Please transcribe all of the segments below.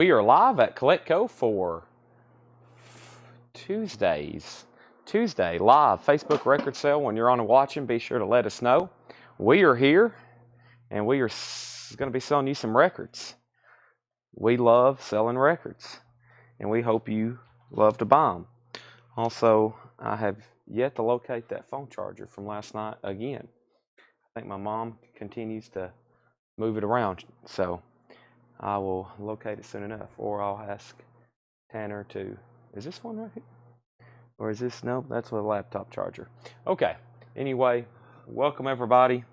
We are live at Collectible for Tuesday live Facebook record sale. When you're on and watching, be sure to let us know. We are here, and we are going to be selling you some records. We love selling records, and we hope you love to buy them. Also, I have yet to locate that phone charger from last night again. I think my mom continues to move it around, so I will locate it soon enough, or I'll ask Tanner to, is this one right here? Or is this, no, that's a laptop charger. Okay, anyway, welcome everybody.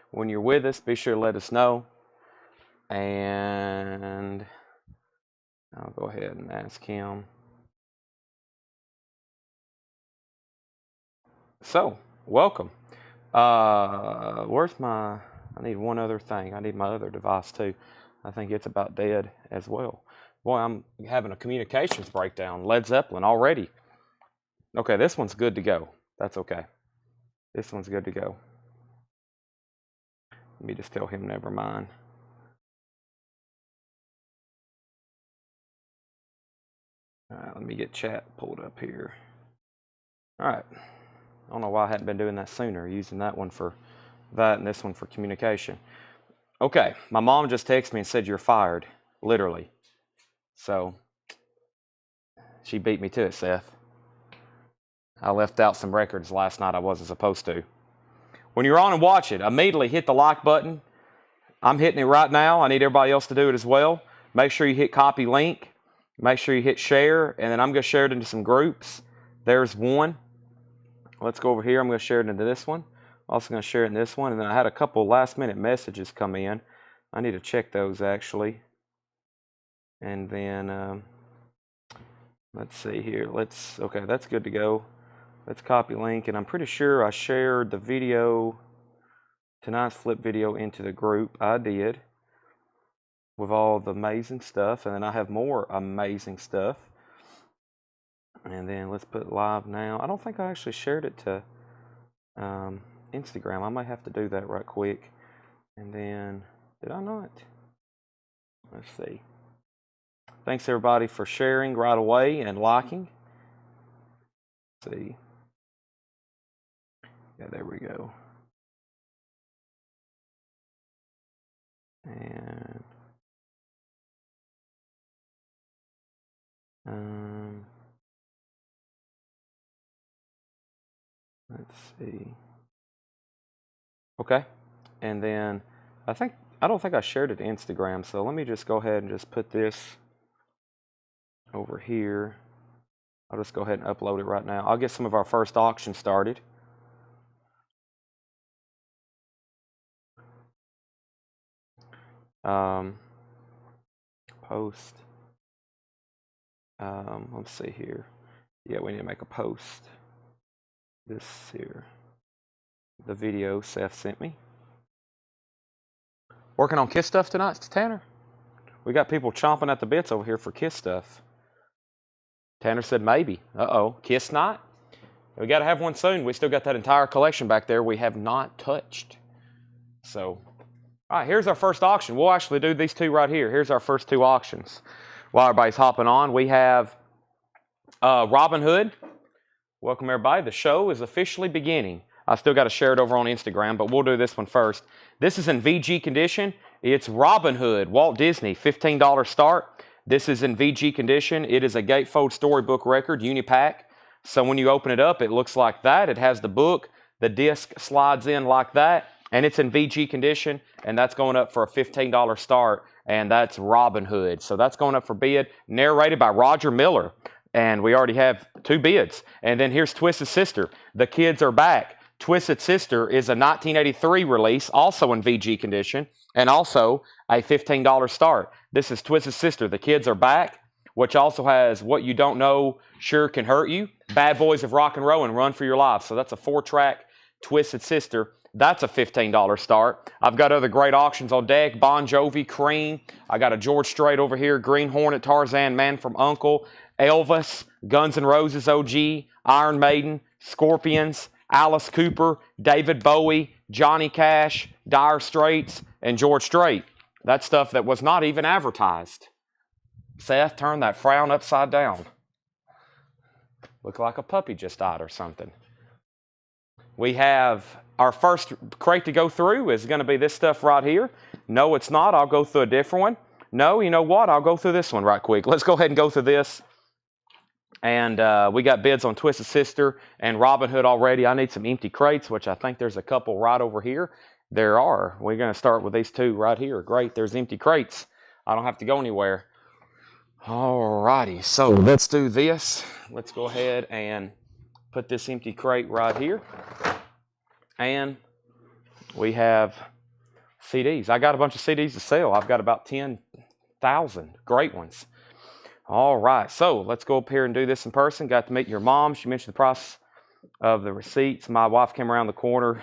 When you're with us, be sure to let us know. And I'll go ahead and ask him. So, welcome. Where's my, I need one other thing. I need my other device too. I think it's about dead as well. Boy, I'm having a communications breakdown. Led Zeppelin already. Okay, this one's good to go. That's okay. This one's good to go. Let me just tell him never mind. All right, let me get chat pulled up here. All right. I don't know why I hadn't been doing that sooner, using that one for that and this one for communication. Okay, my mom just texted me and said you're fired, literally. So, she beat me to it, Seth. I left out some records last night I wasn't supposed to. When you're on and watch it, immediately hit the like button. I'm hitting it right now. I need everybody else to do it as well. Make sure you hit copy link. Make sure you hit share, and then I'm going to share it into some groups. There's one. Let's go over here. I'm going to share it into this one. Also going to share it in this one. And then I had a couple last-minute messages come in. I need to check those, actually. And then, let's see here. Okay, that's good to go. Let's copy link. And I'm pretty sure I shared the video, tonight's flip video, into the group. I did. With all the amazing stuff. And then I have more amazing stuff. And then let's put live now. I don't think I actually shared it to Instagram. I might have to do that right quick. And then, did I not? Let's see. Thanks everybody for sharing right away and liking. Let's see. Yeah, there we go. And let's see. Okay, and then I don't think I shared it to Instagram, so let me just go ahead and just put this over here. I'll just go ahead and upload it right now. I'll get some of our first auction started. Post. Let's see here. Yeah, we need to make a post. This here. The video Seth sent me. Working on Kiss stuff tonight, Tanner? We got people chomping at the bits over here for Kiss stuff. Tanner said maybe. Uh-oh. Kiss night? We got to have one soon. We still got that entire collection back there we have not touched. So, all right, here's our first auction. We'll actually do these two right here. Here's our first two auctions. While everybody's hopping on, we have Robin Hood. Welcome, everybody. The show is officially beginning. I still got to share it over on Instagram, but we'll do this one first. This is in VG condition. It's Robin Hood, Walt Disney, $15 start. This is in VG condition. It is a gatefold storybook record, Unipack. So when you open it up, it looks like that. It has the book. The disc slides in like that, and it's in VG condition, and that's going up for a $15 start, and that's Robin Hood. So that's going up for bid, narrated by Roger Miller, and we already have two bids. And then here's Twisted Sister. The Kids Are Back. Twisted Sister is a 1983 release, also in VG condition, and also a $15 start. This is Twisted Sister, The Kids Are Back, which also has What You Don't Know Sure Can Hurt You, Bad Boys of Rock and Roll, and Run for Your Life. So that's a 4-track Twisted Sister. That's a $15 start. I've got other great auctions on deck. Bon Jovi, Cream. I got a George Strait over here, Green Hornet, Tarzan, Man from U.N.C.L.E., Elvis, Guns N' Roses OG, Iron Maiden, Scorpions, Alice Cooper, David Bowie, Johnny Cash, Dire Straits, and George Strait. That's stuff that was not even advertised. Seth, turn that frown upside down. Look like a puppy just died or something. We have our first crate to go through is going to be this stuff right here. No, it's not. I'll go through a different one. No, you know what? I'll go through this one right quick. Let's go ahead and go through this. And we got bids on Twisted Sister and Robin Hood already. I need some empty crates, which I think there's a couple right over here. There are. We're going to start with these two right here. Great. There's empty crates. I don't have to go anywhere. Alrighty. So let's do this. Let's go ahead and put this empty crate right here. And we have CDs. I got a bunch of CDs to sell. I've got about 10,000 great ones. All right, so let's go up here and do this in person. Got to meet your mom. She mentioned the price of the receipts. My wife came around the corner.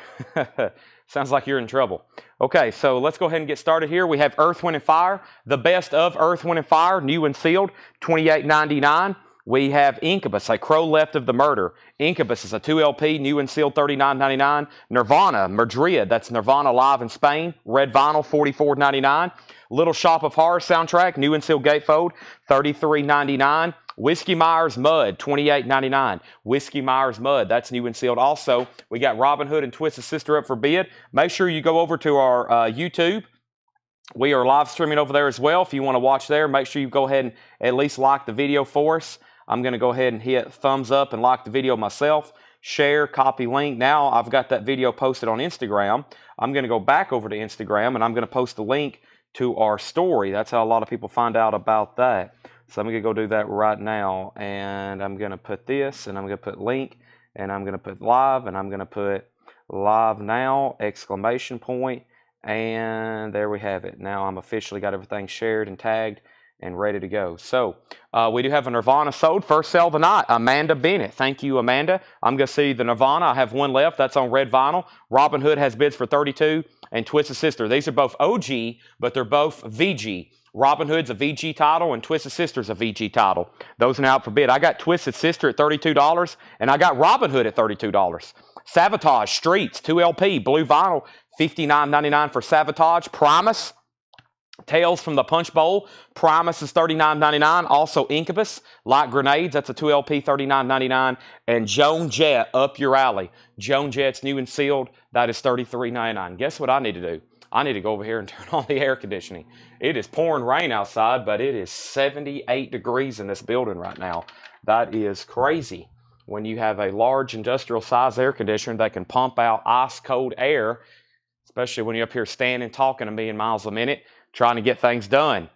Sounds like you're in trouble. Okay, so let's go ahead and get started here. We have Earth, Wind, and Fire. The best of Earth, Wind, and Fire, new and sealed, $28.99. We have Incubus, A Crow Left of the Murder. Incubus is a 2LP, new and sealed, $39.99. Nirvana, Madrid, that's Nirvana live in Spain. Red vinyl, $44.99. Little Shop of Horror soundtrack, new and sealed gatefold, $33.99. Whiskey Myers Mud, $28.99. Whiskey Myers Mud, that's new and sealed. Also, we got Robin Hood and Twisted Sister up for bid. Make sure you go over to our YouTube. We are live streaming over there as well. If you want to watch there, make sure you go ahead and at least like the video for us. I'm going to go ahead and hit thumbs up and like the video myself. Share, copy link. Now I've got that video posted on Instagram. I'm going to go back over to Instagram and I'm going to post the link to our story. That's how a lot of people find out about that. So I'm going to go do that right now. And I'm going to put this and I'm going to put link and I'm going to put live and I'm going to put live now, exclamation point. And there we have it. Now I'm officially got everything shared and tagged and ready to go. So we do have a Nirvana sold. First sale of the night, Amanda Bennett. Thank you, Amanda. I'm going to see the Nirvana. I have one left. That's on red vinyl. Robin Hood has bids for $32 and Twisted Sister. These are both OG, but they're both VG. Robin Hood's a VG title and Twisted Sister's a VG title. Those are now out for bid. I got Twisted Sister at $32 and I got Robin Hood at $32. Sabotage Streets, 2LP, blue vinyl, $59.99 for Sabotage. Primus, Tales from the Punch Bowl. Primus is $39.99. Also Incubus, Light Grenades, that's a 2LP, $39.99. And Joan Jett, up your alley. Joan Jett's new and sealed, that is $33.99. Guess what I need to do? I need to go over here and turn on the air conditioning. It is pouring rain outside, but it is 78 degrees in this building right now. That is crazy when you have a large industrial size air conditioner that can pump out ice cold air, especially when you're up here standing talking a million miles a minute, trying to get things done.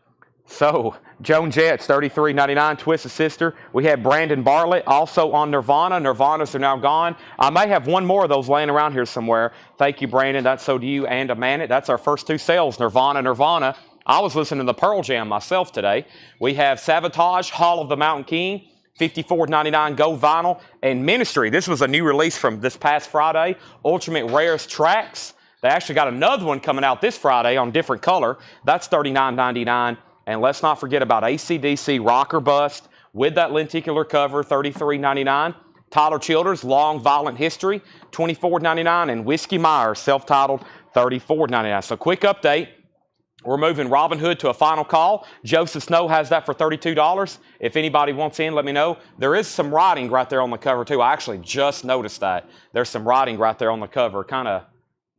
So, Joan Jett's $33.99, Twisted Sister. We have Brandon Bartlett also on Nirvana. Nirvanas are now gone. I may have one more of those laying around here somewhere. Thank you, Brandon. That's so do you and Amanda. That's our first two sales, Nirvana. I was listening to Pearl Jam myself today. We have Sabotage, Hall of the Mountain King, $54.99 gold vinyl. And Ministry, this was a new release from this past Friday, Ultimate Rarest Tracks. They actually got another one coming out this Friday on different color. That's $39.99. And let's not forget about AC/DC Rocker Bust with that lenticular cover, $33.99. Tyler Childers, Long Violent History, $24.99. And Whiskey Myers, self-titled, $34.99. So quick update. We're moving Robin Hood to a final call. Joseph Snow has that for $32. If anybody wants in, let me know. There is some writing right there on the cover, too. I actually just noticed that. There's some writing right there on the cover. Kind of,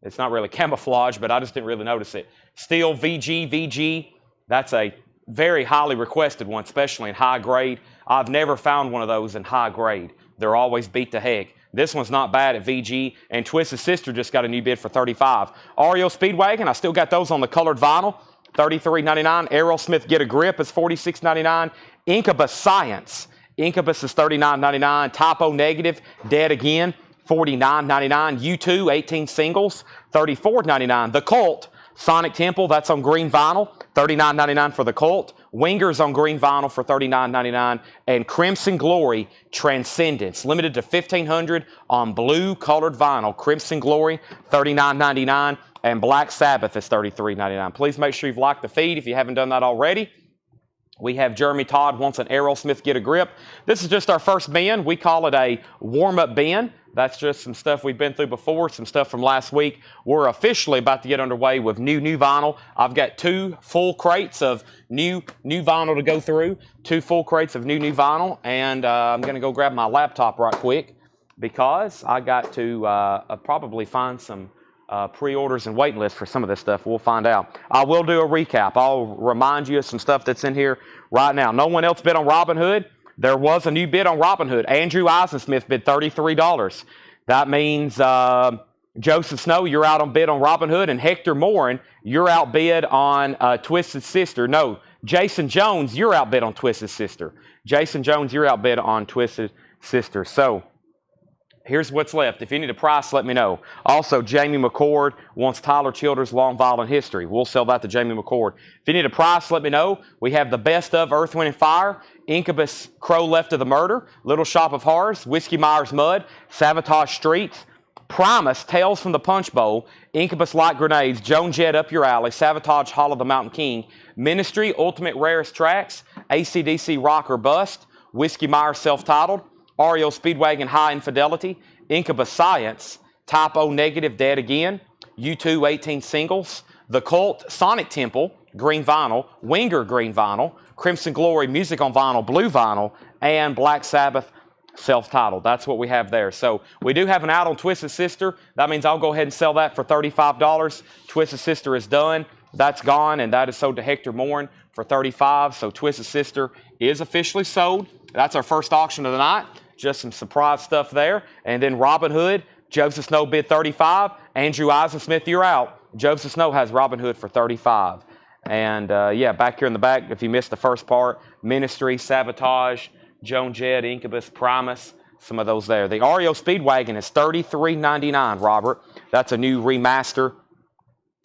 it's not really camouflage, but I just didn't really notice it. Steel VG. That's a very highly requested one, especially in high grade. I've never found one of those in high grade. They're always beat to heck. This one's not bad at VG, and Twisted Sister just got a new bid for $35. REO Speedwagon, I still got those on the colored vinyl, $33.99. Aerosmith Get a Grip is $46.99. Incubus Science, Incubus is $39.99. Typo Negative, Dead Again, $49.99. U2, 18 singles, $34.99. The Cult, Sonic Temple, that's on green vinyl, $39.99 for The Cult. Wingers on green vinyl for $39.99. And Crimson Glory Transcendence, limited to 1,500 on blue colored vinyl. Crimson Glory, $39.99. And Black Sabbath is $33.99. Please make sure you've liked the feed if you haven't done that already. We have Jeremy Todd wants an Aerosmith Get a Grip. This is just our first bin. We call it a warm-up bin. That's just some stuff we've been through before, some stuff from last week. We're officially about to get underway with new vinyl. I've got 2 full crates of new vinyl to go through, 2 full crates of new vinyl, and I'm going to go grab my laptop right quick because I got to probably find some pre-orders and waiting lists for some of this stuff. We'll find out. I will do a recap. I'll remind you of some stuff that's in here right now. No one else bid on Robinhood. There was a new bid on Robinhood. Andrew Eisensmith bid $33. That means Joseph Snow, you're out on bid on Robinhood, and Hector Morin, you're outbid on Twisted Sister. No, Jason Jones, you're outbid on Twisted Sister. Jason Jones, you're outbid on Twisted Sister. So here's what's left. If you need a price, let me know. Also, Jamie McCord wants Tyler Childers' Long Violent History. We'll sell that to Jamie McCord. If you need a price, let me know. We have the best of Earth, Wind, and Fire, Incubus, Crow Left of the Murder, Little Shop of Horrors, Whiskey Myers Mud, Sabotage Streets, Primus, Tales from the Punch Bowl, Incubus Light Grenades, Joan Jett Up Your Alley, Sabotage Hall of the Mountain King, Ministry, Ultimate Rarest Tracks, AC/DC Rock or Bust, Whiskey Myers Self-Titled, REO Speedwagon High Infidelity, Incubus Science, Type O Negative Dead Again, U2 18 Singles, The Cult, Sonic Temple, Green Vinyl, Winger Green Vinyl, Crimson Glory Music on Vinyl, Blue Vinyl, and Black Sabbath Self-Titled. That's what we have there. So we do have an out on Twisted Sister. That means I'll go ahead and sell that for $35. Twisted Sister is done. That's gone, and that is sold to Hector Morin for $35. So Twisted Sister is officially sold. That's our first auction of the night. Just some surprise stuff there. And then Robinhood, Joseph Snow bid $35. Andrew Eisensmith, you're out. Joseph Snow has Robinhood for $35. And yeah, back here in the back, if you missed the first part, Ministry, Sabotage, Joan Jett, Incubus, Primus, some of those there. The REO Speedwagon is $33.99, Robert. That's a new remaster.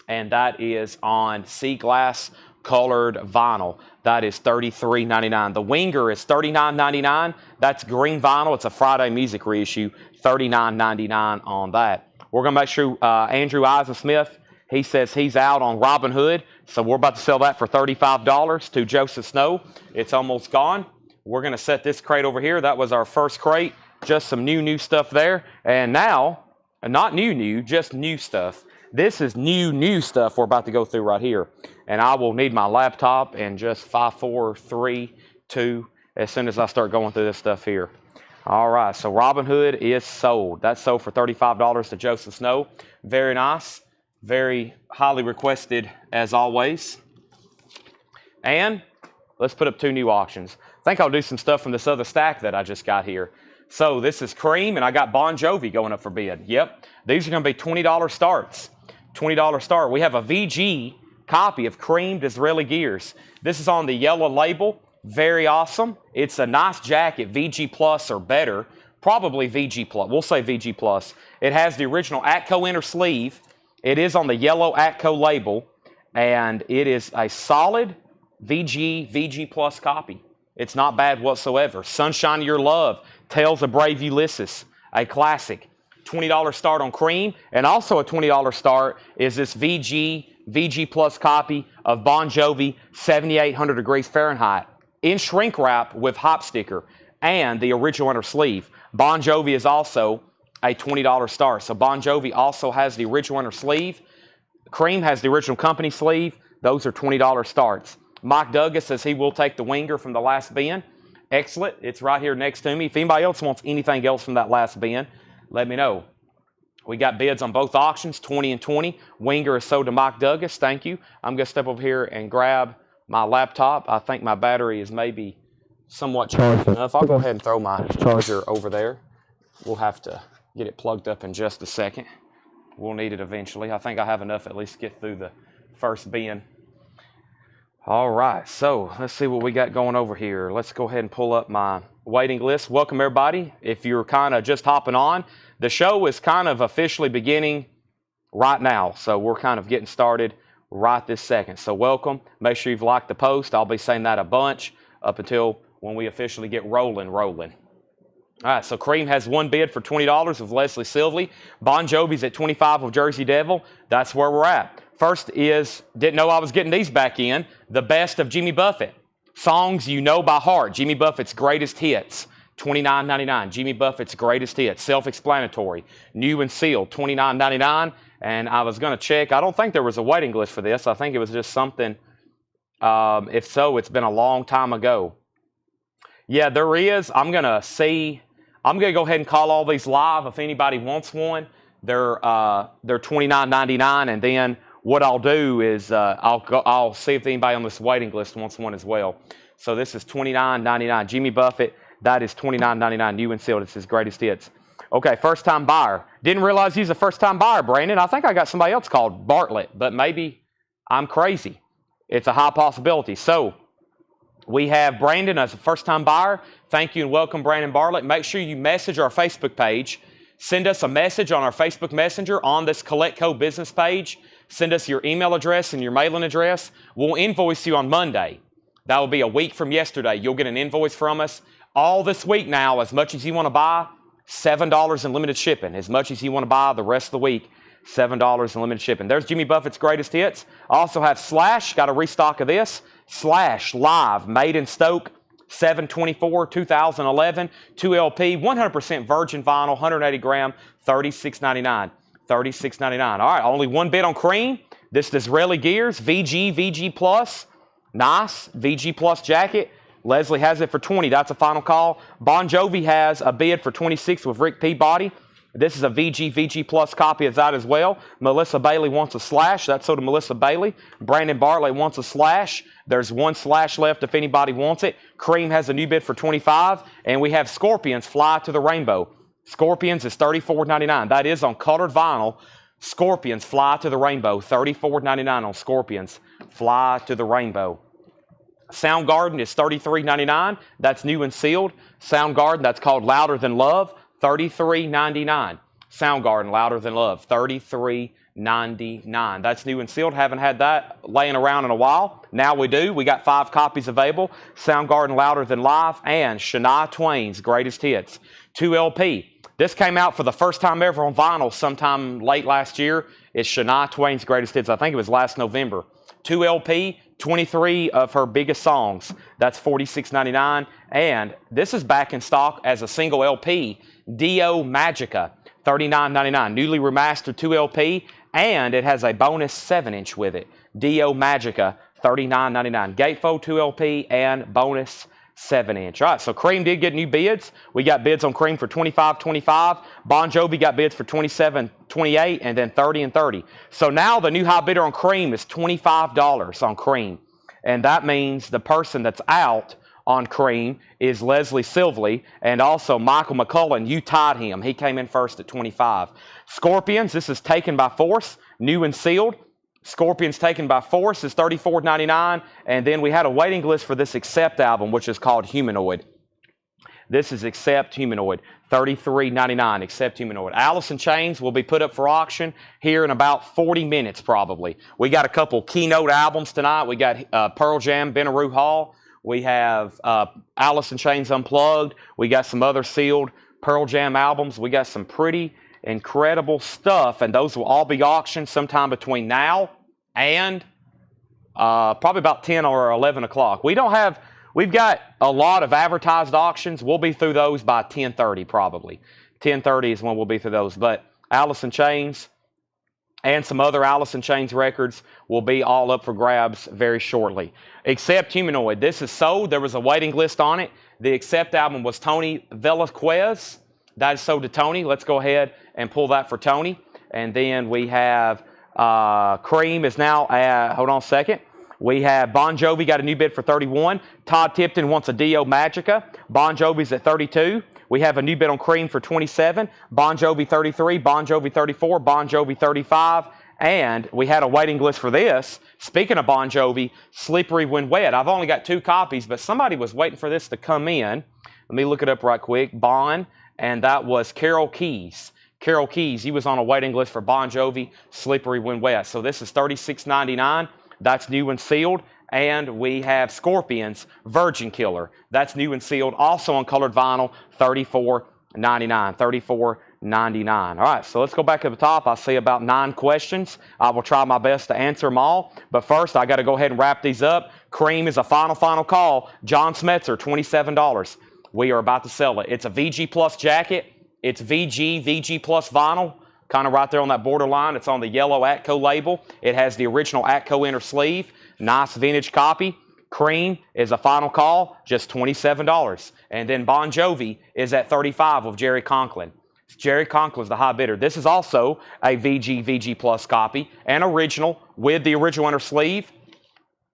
And that is on sea glass colored vinyl. That is $33.99. The Winger is $39.99. That's green vinyl. It's a Friday music reissue. $39.99 on that. We're going to make sure Andrew Eisensmith, he says he's out on Robinhood. So we're about to sell that for $35 to Joseph Snow. It's almost gone. We're going to set this crate over here. That was our first crate. Just some new stuff there. And now, not new, just new stuff. This is new stuff we're about to go through right here. And I will need my laptop in just 5, 4, 3, 2 as soon as I start going through this stuff here. All right, so Robinhood is sold. That's sold for $35 to Joseph Snow. Very nice. Very highly requested as always. And let's put up 2 new auctions. I think I'll do some stuff from this other stack that I just got here. So this is Cream, and I got Bon Jovi going up for bid. Yep, these are going to be $20 starts. $20 start. We have a VG copy of Creamed Israeli Gears. This is on the yellow label. Very awesome. It's a nice jacket, VG Plus or better. Probably VG Plus. We'll say VG Plus. It has the original Atco inner sleeve. It is on the yellow Atco label, and it is a solid VG Plus copy. It's not bad whatsoever. Sunshine of Your Love, Tales of Brave Ulysses, a classic. $20 start on Cream, and also a $20 start is this VG Plus copy of Bon Jovi 7800 degrees Fahrenheit in shrink wrap with hop sticker and the original inner sleeve. Bon Jovi is also a $20 start. So Bon Jovi also has the original inner sleeve. Cream has the original company sleeve. Those are $20 starts. Mike Douglas says he will take the Winger from the last bin. Excellent. It's right here next to me. If anybody else wants anything else from that last bin, let me know. We got bids on both auctions, 20 and 20. Winger is sold to Mike Douglas. Thank you. I'm going to step over here and grab my laptop. I think my battery is maybe somewhat charged enough. I'll go ahead and throw my charger over there. We'll have to get it plugged up in just a second. We'll need it eventually. I think I have enough at least to get through the first bin. All right, so let's see what we got going over here. Let's go ahead and pull up my waiting list. Welcome, everybody. If you're kind of just hopping on, the show is kind of officially beginning right now. So we're kind of getting started right this second. So welcome. Make sure you've liked the post. I'll be saying that a bunch up until when we officially get rolling. All right, so Cream has one bid for $20 of Leslie Silvey. Bon Jovi's at $25 of Jersey Devil. That's where we're at. First is, didn't know I was getting these back in, the best of Jimmy Buffett. Songs you know by heart. Jimmy Buffett's Greatest Hits, $29.99. Jimmy Buffett's Greatest Hits, self-explanatory. New and sealed, $29.99. And I was going to check. I don't think there was a waiting list for this. I think it was just something. If so, it's been a long time ago. Yeah, there is. I'm going to go ahead and call all these live if anybody wants one. They're $29.99, and then what I'll do is I'll see if anybody on this waiting list wants one as well. So this is $29.99. Jimmy Buffett, that is $29.99. New and sealed. It's his Greatest Hits. Okay, first-time buyer. Didn't realize he's a first-time buyer, Brandon. I think I got somebody else called Bartlett, but maybe I'm crazy. It's a high possibility. So we have Brandon as a first-time buyer. Thank you and welcome, Brandon Bartlett. Make sure you message our Facebook page. Send us a message on our Facebook Messenger on this CollectCo business page. Send us your email address and your mailing address. We'll invoice you on Monday. That will be a week from yesterday. You'll get an invoice from us. All this week now, as much as you want to buy, $7 in limited shipping. As much as you want to buy the rest of the week, $7 in limited shipping. There's Jimmy Buffett's Greatest Hits. I also have Slash. Got a restock of this. Slash Live, made in Stoke, 7/24/2011, 2LP, 100% virgin vinyl, 180 gram, $36.99. $36.99. All right, only one bid on cream. This Disraeli Gears, VG Plus. Nice, VG Plus jacket. Leslie has it for $20. That's a final call. Bon Jovi has a bid for $26 with Rick Peabody. This is a VG Plus copy of that as well. Melissa Bailey wants a Slash. That's so to Melissa Bailey. Brandon Bartlett wants a Slash. There's one Slash left if anybody wants it. Cream has a new bid for $25. And we have Scorpions Fly to the Rainbow. Scorpions is $34.99. That is on colored vinyl. Scorpions Fly to the Rainbow. $34.99 on Scorpions Fly to the Rainbow. Soundgarden is $33.99. That's new and sealed. Soundgarden, that's called Louder Than Love. $33.99. Soundgarden, Louder Than Love. $33.99. That's new and sealed. Haven't had that laying around in a while. Now we do. We got 5 copies available. Soundgarden, Louder Than Live, and Shania Twain's Greatest Hits. 2LP. This came out for the first time ever on vinyl sometime late last year. It's Shania Twain's Greatest Hits. I think it was last November. 2LP, 23 of her biggest songs. That's $46.99. And this is back in stock as a single LP. Dio Magica, $39.99. Newly remastered 2LP, and it has a bonus 7-inch with it. Dio Magica, $39.99. Gatefold 2LP and bonus 7-inch. All right, so Cream did get new bids. We got bids on Cream for $25.25. Bon Jovi got bids for $27.28, and then $30 and $30. So now the new high bidder on Cream is $25 on Cream. And that means the person that's out on Cream is Leslie Silvley, and also Michael McCullen. You tied him. He came in first at $25. Scorpions, this is Taken by Force, new and sealed. Scorpions Taken by Force is $34.99, and then we had a waiting list for this Accept album, which is called Humanoid. This is Accept Humanoid, $33.99, Accept Humanoid. Alice in Chains will be put up for auction here in about 40 minutes probably. We got a couple keynote albums tonight. We got Pearl Jam, Bonnaroo Hall. We have Alice in Chains Unplugged. We got some other sealed Pearl Jam albums. We got some pretty incredible stuff, and those will all be auctioned sometime between now and probably about 10 or 11 o'clock. We've got a lot of advertised auctions. We'll be through those by 10:30 probably. 10:30 is when we'll be through those. But Alice in Chains and some other Alice in Chains records will be all up for grabs very shortly. Accept Humanoid. This is sold. There was a waiting list on it. The Accept album was Tony Velasquez. That is sold to Tony. Let's go ahead and pull that for Tony. And then we have Cream is now at, hold on a second. We have Bon Jovi got a new bid for $31. Todd Tipton wants a Dio Magica. Bon Jovi's at $32. We have a new bid on Cream for $27. Bon Jovi $33. Bon Jovi $34. Bon Jovi $35. And we had a waiting list for this. Speaking of Bon Jovi, Slippery When Wet. I've only got 2 copies, but somebody was waiting for this to come in. Let me look it up right quick. Bon, and that was Carol Keys. Carol Keys, he was on a waiting list for Bon Jovi, Slippery When Wet. So this is $36.99. That's new and sealed. And we have Scorpions, Virgin Killer. That's new and sealed. Also on colored vinyl, $34.99. $34.99. All right, so let's go back to the top. I see about 9 questions. I will try my best to answer them all. But first, I got to go ahead and wrap these up. Cream is a final call. John Smetzer, $27. We are about to sell it. It's a VG Plus jacket. It's VG Plus vinyl, kind of right there on that borderline. It's on the yellow Atco label. It has the original Atco inner sleeve. Nice vintage copy. Cream is a final call, just $27. And then Bon Jovi is at $35 with Jerry Conklin. Jerry Conklin's the high bidder. This is also a VG Plus copy, an original with the original inner sleeve,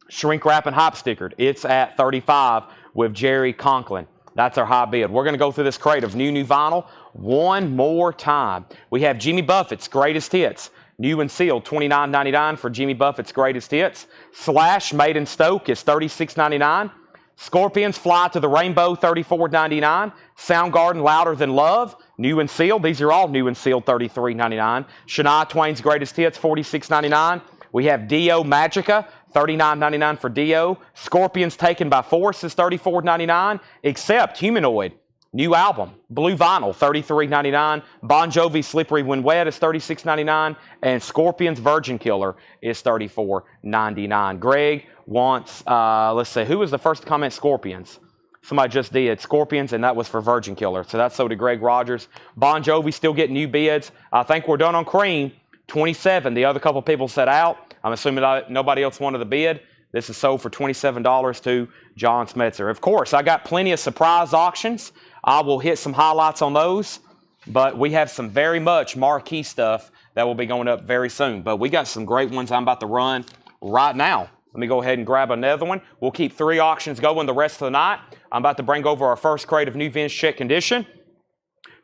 shrink wrap and hype stickered. It's at $35 with Jerry Conklin. That's our high bid. We're going to go through this crate of new vinyl one more time. We have Jimmy Buffett's Greatest Hits. New and sealed, $29.99 for Jimmy Buffett's Greatest Hits. Slash Made in Stoke is $36.99. Scorpions Fly to the Rainbow, $34.99. Soundgarden Louder Than Love, new and sealed. These are all new and sealed, $33.99. Shania Twain's Greatest Hits, $46.99. We have Dio Magica, $39.99 for Dio. Scorpions Taken by Force is $34.99. Except Humanoid, new album, blue vinyl, $33.99. Bon Jovi Slippery When Wet is $36.99. And Scorpions Virgin Killer is $34.99. Greg wants, let's see, who was the first to comment Scorpions? Somebody just did Scorpions, and that was for Virgin Killer. So that's so did Greg Rogers. Bon Jovi still getting new bids. I think we're done on Cream. 27. The other couple people set out. I'm assuming nobody else wanted the bid. This is sold for $27 to John Smetzer. Of course, I got plenty of surprise auctions. I will hit some highlights on those. But we have some very much marquee stuff that will be going up very soon. But we got some great ones I'm about to run right now. Let me go ahead and grab another one. We'll keep 3 auctions going the rest of the night. I'm about to bring over our first crate of new vintage check condition.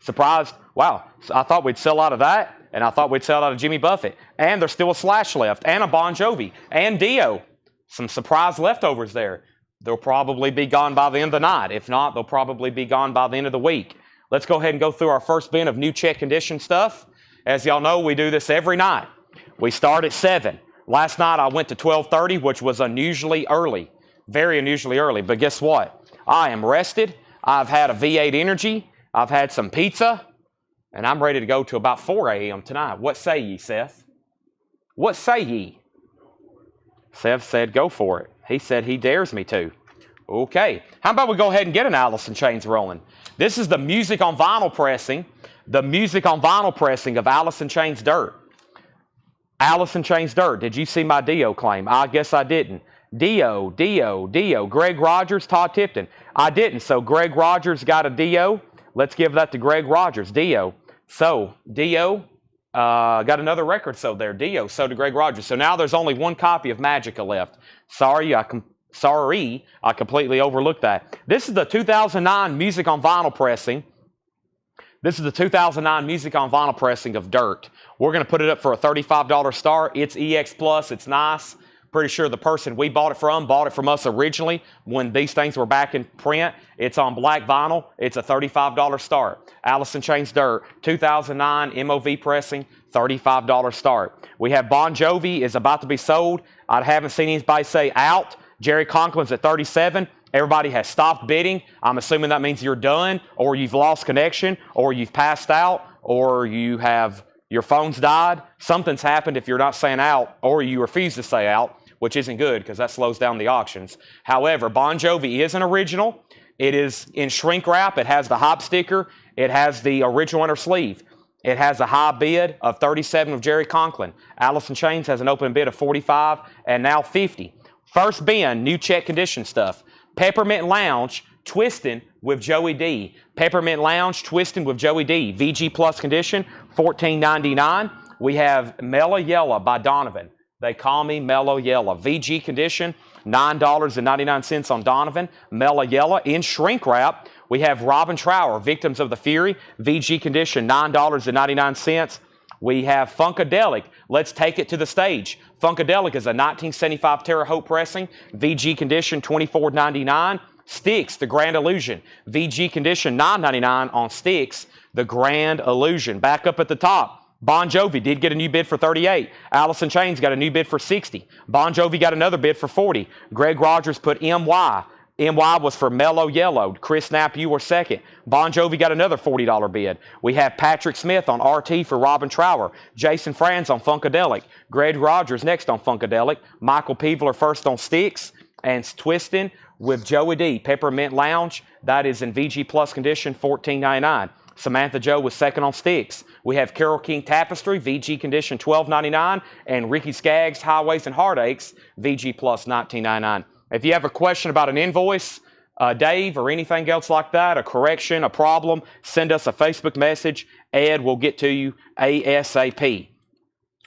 Surprised. Wow. I thought we'd sell out of that. And I thought we'd sell out of Jimmy Buffett. And there's still a Slash left. And a Bon Jovi. And Dio. Some surprise leftovers there. They'll probably be gone by the end of the night. If not, they'll probably be gone by the end of the week. Let's go ahead and go through our first bin of new check condition stuff. As y'all know, we do this every night. We start at 7. Last night I went to 12:30, which was unusually early. Very unusually early. But guess what? I am rested. I've had a V8 Energy. I've had some pizza. And I'm ready to go to about 4 a.m. tonight. What say ye, Seth? What say ye? Seth said go for it. He said he dares me to. Okay. How about we go ahead and get an Alice in Chains rolling? This is the music on vinyl pressing. The music on vinyl pressing of Alice in Chains Dirt. Alice in Chains Dirt. Did you see my Dio claim? I guess I didn't. Dio. Greg Rogers, Todd Tipton. I didn't. So Greg Rogers got a Dio. Let's give that to Greg Rogers. Dio. So Dio got another record sold there. Dio sold to Greg Rogers. So now there's only one copy of Magica left. Sorry, I completely overlooked that. This is the 2009 music on vinyl pressing. This is the 2009 music on vinyl pressing of Dirt. We're going to put it up for a $35 start. It's EX Plus. It's nice. Pretty sure the person we bought it from us originally when these things were back in print. It's on black vinyl. It's a $35 start. Alice in Chains Dirt, 2009 MOV pressing, $35 start. We have Bon Jovi is about to be sold. I haven't seen anybody say out. Jerry Conklin's at 37. Everybody has stopped bidding. I'm assuming that means you're done, or you've lost connection, or you've passed out, or your phone's died. Something's happened if you're not saying out, or you refuse to say out, which isn't good because that slows down the auctions. However, Bon Jovi is an original. It is in shrink wrap. It has the hop sticker. It has the original inner sleeve. It has a high bid of 37 of Jerry Conklin. Alice in Chains has an open bid of 45 and now 50. First bin, new check condition stuff. Peppermint Lounge, Twistin' with Joey D. Peppermint Lounge, Twistin' with Joey D. VG Plus condition, $14.99. We have Mellow Yella by Donovan. They call me Mellow Yella. VG condition, $9.99 on Donovan. Mellow Yella in shrink wrap. We have Robin Trower, Victims of the Fury. VG condition, $9.99. We have Funkadelic, Let's Take It to the Stage. Funkadelic is a 1975 Terre Haute pressing. VG condition, $24.99. Styx, The Grand Illusion. VG condition, $9.99 on Styx, The Grand Illusion. Back up at the top. Bon Jovi did get a new bid for 38. Alice in Chains got a new bid for 60. Bon Jovi got another bid for 40. Greg Rogers put MY. MY was for Mellow Yellow. Chris Knapp, you were second. Bon Jovi got another $40 bid. We have Patrick Smith on RT for Robin Trower. Jason Franz on Funkadelic. Greg Rogers next on Funkadelic. Michael Peevler first on Styx. And Twistin' with Joey D, Peppermint Lounge. That is in VG Plus condition, $14.99. Samantha Joe was second on sticks. We have Carole King Tapestry, VG condition, $12.99. And Ricky Skaggs, Highways and Heartaches, VG Plus, $19.99. If you have a question about an invoice, Dave, or anything else like that, a correction, a problem, send us a Facebook message. Ed will get to you ASAP.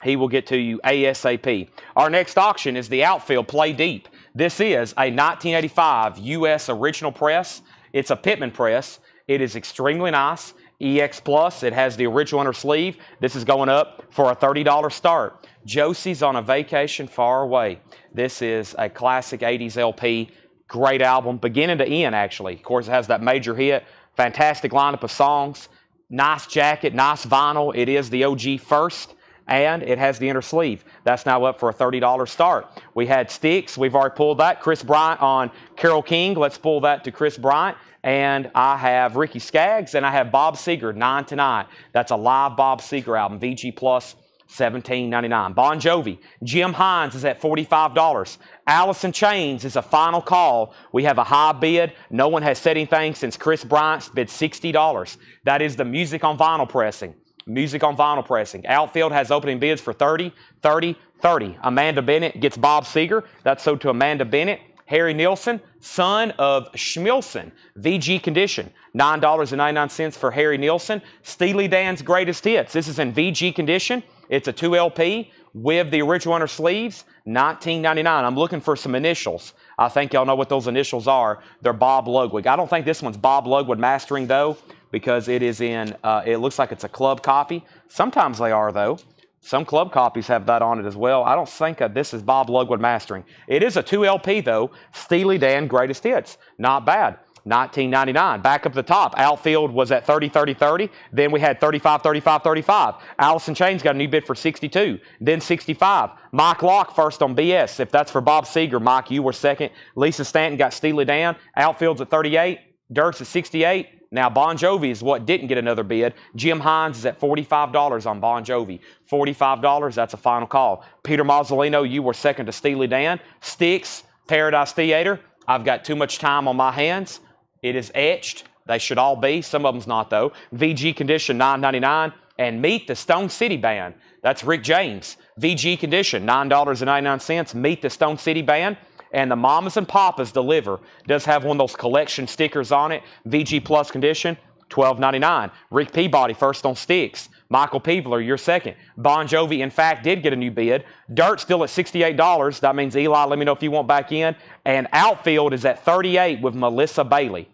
He will get to you ASAP. Our next auction is the Outfield Play Deep. This is a 1985 U.S. original press. It's a Pittman press. It is extremely nice. EX Plus. It has the original inner sleeve. This is going up for a $30 start. Josie's on a Vacation Far Away. This is a classic 80s LP. Great album, beginning to end, actually. Of course, it has that major hit. Fantastic lineup of songs. Nice jacket, nice vinyl. It is the OG first. And it has the inner sleeve. That's now up for a $30 start. We had Sticks. We've already pulled that. Chris Bryant on Carole King. Let's pull that to Chris Bryant. And I have Ricky Skaggs, and I have Bob Seger, 9 to 9. That's a live Bob Seger album, VG Plus, $17.99. Bon Jovi, Jim Hines is at $45. Alice in Chains is a final call. We have a high bid. No one has said anything since Chris Bryant's bid $60. That is the Music on Vinyl pressing. Music on Vinyl pressing. Outfield has opening bids for 30, 30, 30. Amanda Bennett gets Bob Seger. That's sold to Amanda Bennett. Harry Nilsson, son of Schmilson, VG condition, $9.99 for Harry Nilsson. Steely Dan's Greatest Hits. This is in VG condition. It's a 2 LP with the original inner sleeves, $19.99. I'm looking for some initials. I think y'all know what those initials are. They're Bob Ludwig. I don't think this one's Bob Ludwig mastering, though, because it is in, it looks like it's a club copy. Sometimes they are, though. Some club copies have that on it as well. I don't think this is Bob Ludwig mastering. It is a 2 LP, though. Steely Dan Greatest Hits. Not bad. $19.99. Back up the top, Outfield was at 30, 30, 30. Then we had 35, 35, 35. Alice in Chains got a new bid for 62. Then 65. Mike Locke first on BS. If that's for Bob Seger, Mike, you were second. Lisa Stanton got Steely Dan. Outfield's at 38. Dirt's at 68. Now, Bon Jovi is what didn't get another bid. Jim Hines is at $45 on Bon Jovi. $45, that's a final call. Peter Mazzolino, you were second to Steely Dan. Styx, Paradise Theater. I've got too much time on my hands. It is etched. They should all be. Some of them's not, though. VG condition, $9.99. And Meet the Stone City Band. That's Rick James. VG condition, $9.99. Meet the Stone City Band. And the Mamas and Papas Deliver does have one of those collection stickers on it. VG Plus condition, $12.99. Rick Peabody first on Sticks. Michael Peebler, you're second. Bon Jovi, in fact, did get a new bid. Dirt still at $68. That means Eli, let me know if you want back in. And Outfield is at $38 with Melissa Bailey.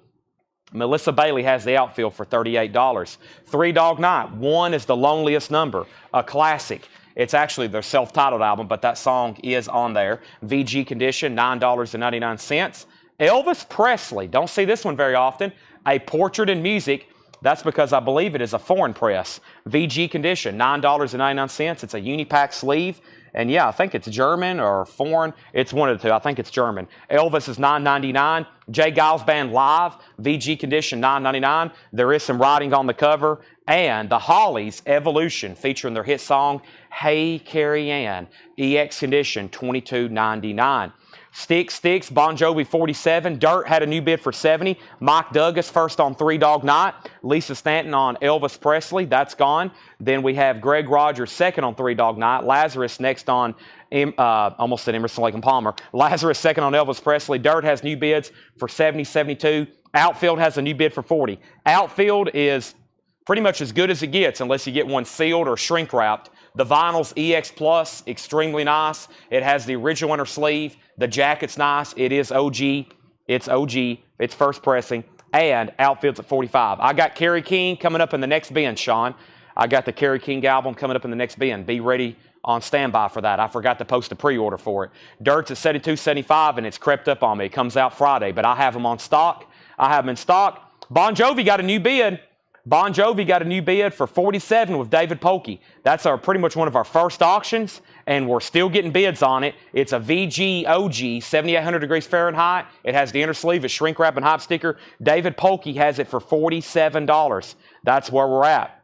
Melissa Bailey has the Outfield for $38. Three Dog Night. One is the loneliest number. A classic. It's actually their self-titled album, but that song is on there. VG condition, $9.99. Elvis Presley. Don't see this one very often. A Portrait in Music. That's because I believe it is a foreign press. VG condition, $9.99. It's a Unipack sleeve. And yeah, I think it's German or foreign. It's one of the two. I think it's German. Elvis is $9.99. Jay Giles Band Live, VG condition, $9.99. There is some writing on the cover. And the Hollies Evolution, featuring their hit song, Hey Carrie Ann. EX condition, $22.99. Sticks, Bon Jovi 47. Dirt had a new bid for 70. Mike Douglas first on Three Dog Night. Lisa Stanton on Elvis Presley. That's gone. Then we have Greg Rogers second on Three Dog Night. Lazarus next on, almost said Emerson, Lake and Palmer. Lazarus second on Elvis Presley. Dirt has new bids for 70, 72. Outfield has a new bid for 40. Outfield is pretty much as good as it gets unless you get one sealed or shrink wrapped. The vinyl's EX Plus, extremely nice. It has the original inner sleeve. The jacket's nice. It is OG. It's OG. It's first pressing. And Outfield's at 45. I got Kerry King coming up in the next bin, Sean. I got the Kerry King album coming up in the next bin. Be ready on standby for that. I forgot to post a pre-order for it. Dirt's at 72, 75, and it's crept up on me. It comes out Friday, but I have them on stock. I have them in stock. Bon Jovi got a new bid. Bon Jovi got a new bid for 47 with David Polkey. That's pretty much one of our first auctions, and we're still getting bids on it. It's a VG OG, 7,800 degrees Fahrenheit. It has the inner sleeve, a shrink wrap and hype sticker. David Polkey has it for $47. That's where we're at.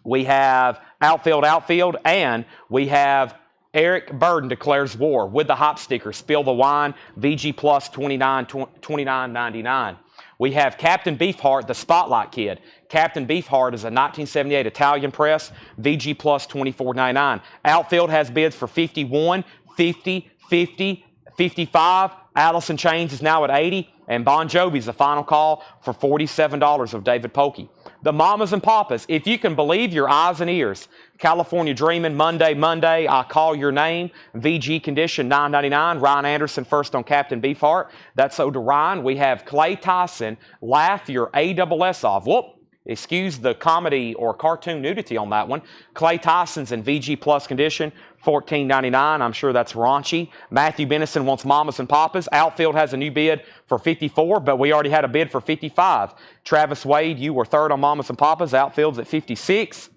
We have Outfield, and we have Eric Burden declares war with the hop sticker. Spill the wine. VG plus $29.99. We have Captain Beefheart, the Spotlight Kid. Captain Beefheart is a 1978 Italian press. VG plus $24.99. Outfield has bids for 51, 50, 50, 55. Alice in Chains is now at 80. And Bon Jovi's the final call for $47 of David Polkey. The Mamas and Papas, if you can believe your eyes and ears. California Dreamin', Monday, Monday, I Call Your Name. VG Condition, $9.99. Ryan Anderson first on Captain Beefheart. That's so to Ryan. We have Clay Tyson, Laugh Your ASS Off. Whoop. Excuse the comedy or cartoon nudity on that one. Clay Tyson's in VG Plus condition, $14.99. I'm sure that's raunchy. Matthew Benison wants Mamas and Papas. Outfield has a new bid for 54, but we already had a bid for 55. Travis Wade, you were third on Mamas and Papas. Outfield's at 56.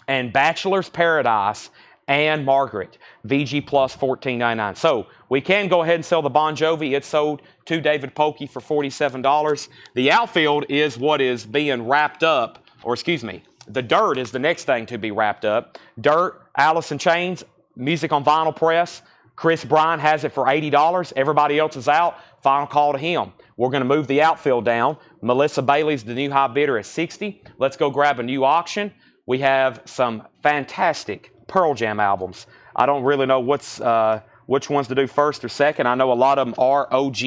And Bachelor's Paradise and Margaret, VG Plus $14.99. So we can go ahead and sell the Bon Jovi. It's sold to David Polkey for $47. The outfield is what is being wrapped up, or excuse me, the dirt is the next thing to be wrapped up. Dirt, Alice in Chains, music on vinyl press. Chris Bryan has it for $80. Everybody else is out. Final call to him. We're going to move the outfield down. Melissa Bailey's the new high bidder at $60. Let's go grab a new auction. We have some fantastic Pearl Jam albums. I don't really know which ones to do first or second. I know a lot of them are OG,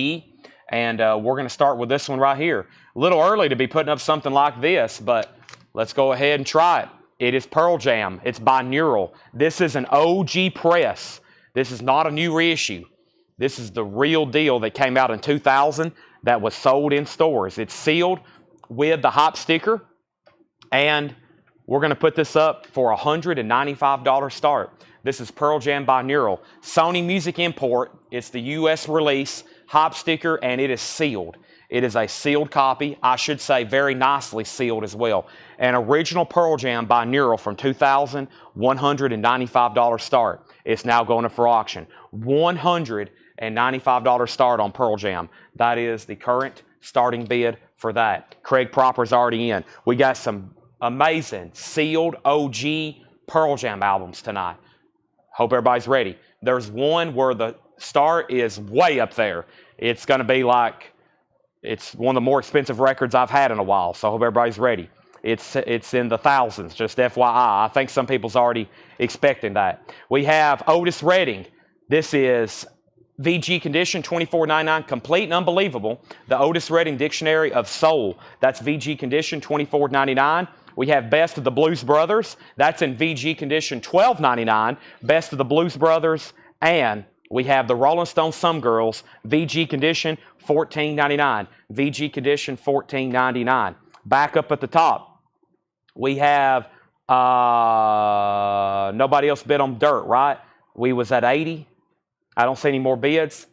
and we're going to start with this one right here. A little early to be putting up something like this, but let's go ahead and try it. It is Pearl Jam. It's binaural. This is an OG press. This is not a new reissue. This is the real deal that came out in 2000 that was sold in stores. It's sealed with the hop sticker, and we're going to put this up for $195 start. This is Pearl Jam binaural. Sony Music Import. It's the U.S. release, hop sticker, and it is sealed. It is a sealed copy. I should say very nicely sealed as well. An original Pearl Jam binaural from 2000, $195 start. It's now going up for auction. $195 start on Pearl Jam. That is the current starting bid for that. Craig Proper's already in. We got some amazing sealed OG Pearl Jam albums tonight. Hope everybody's ready. There's one where the start is way up there. It's going to be like, it's one of the more expensive records I've had in a while, so I hope everybody's ready. It's in the thousands, just FYI. I think some people's already expecting that. We have Otis Redding. This is VG condition, $24.99, complete and unbelievable. The Otis Redding Dictionary of Soul. That's VG condition, $24.99. We have Best of the Blues Brothers. That's in VG condition, $12.99. Best of the Blues Brothers. And we have the Rolling Stone Some Girls, VG condition, $14.99. VG condition, $14.99. Back up at the top, we have nobody else bid on Dirt, right? We was at 80. I don't see any more bids.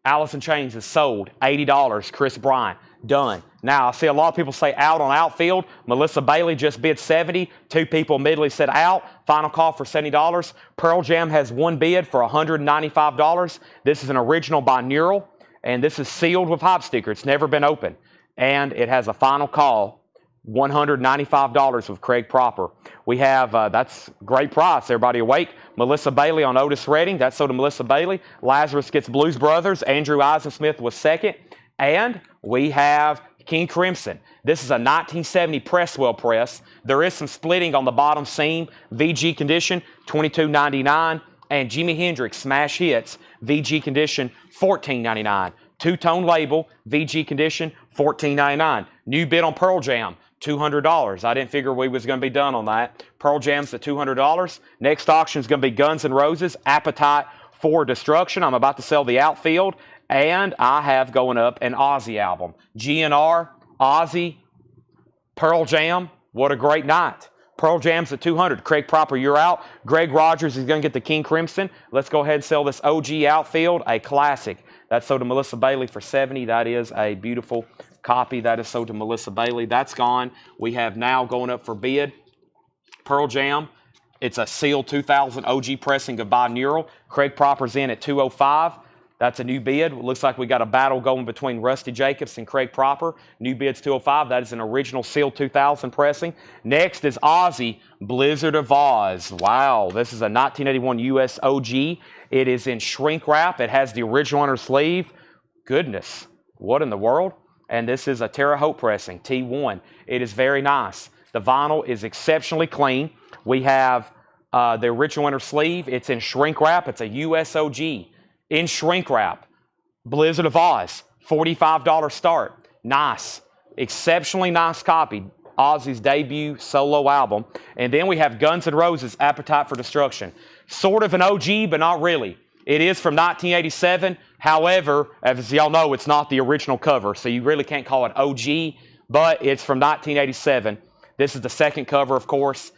Alice in Chains is sold, $80. Chris Bryan, done. Now, I see a lot of people say out on outfield. Melissa Bailey just bid $70. Two people immediately said out. Final call for $70. Pearl Jam has one bid for $195. This is an original binaural, and this is sealed with hop sticker. It's never been opened. And it has a final call, $195 with Craig Proper. We have, that's great price. Everybody awake? Melissa Bailey on Otis Redding. That's sold to Melissa Bailey. Lazarus gets Blues Brothers. Andrew Eisensmith was second. And we have King Crimson. This is a 1970 Presswell press. There is some splitting on the bottom seam. VG condition, $22.99. And Jimi Hendrix Smash Hits, VG condition, $14.99. Two-tone label, VG condition, $14.99. New bid on Pearl Jam, $200. I didn't figure we was going to be done on that. Pearl Jam's at $200. Next auction is going to be Guns N' Roses, Appetite for Destruction. I'm about to sell the outfield. And I have going up an Ozzy album. GNR, Ozzy, Pearl Jam. What a great night. Pearl Jam's at $200. Craig Proper, you're out. Greg Rogers is going to get the King Crimson. Let's go ahead and sell this OG outfield, a classic. That's sold to Melissa Bailey for $70. That is a beautiful copy. That is sold to Melissa Bailey. That's gone. We have now going up for bid Pearl Jam. It's a sealed 2000 OG pressing of binaural. Craig Proper's in at $205. That's a new bid. It looks like we got a battle going between Rusty Jacobs and Craig Proper. New bid's 205. That is an original Seal 2000 pressing. Next is Ozzy, Blizzard of Oz. Wow, this is a 1981 US OG. It is in shrink wrap. It has the original inner sleeve. Goodness, what in the world? And this is a Terre Haute pressing, T1. It is very nice. The vinyl is exceptionally clean. We have the original inner sleeve. It's in shrink wrap. It's a US OG. In shrink wrap, Blizzard of Oz, $45 start. Nice. Exceptionally nice copy. Ozzy's debut solo album. And then we have Guns N' Roses, Appetite for Destruction. Sort of an OG, but not really. It is from 1987. However, as y'all know, it's not the original cover, so you really can't call it OG, but it's from 1987. This is the second cover, of course.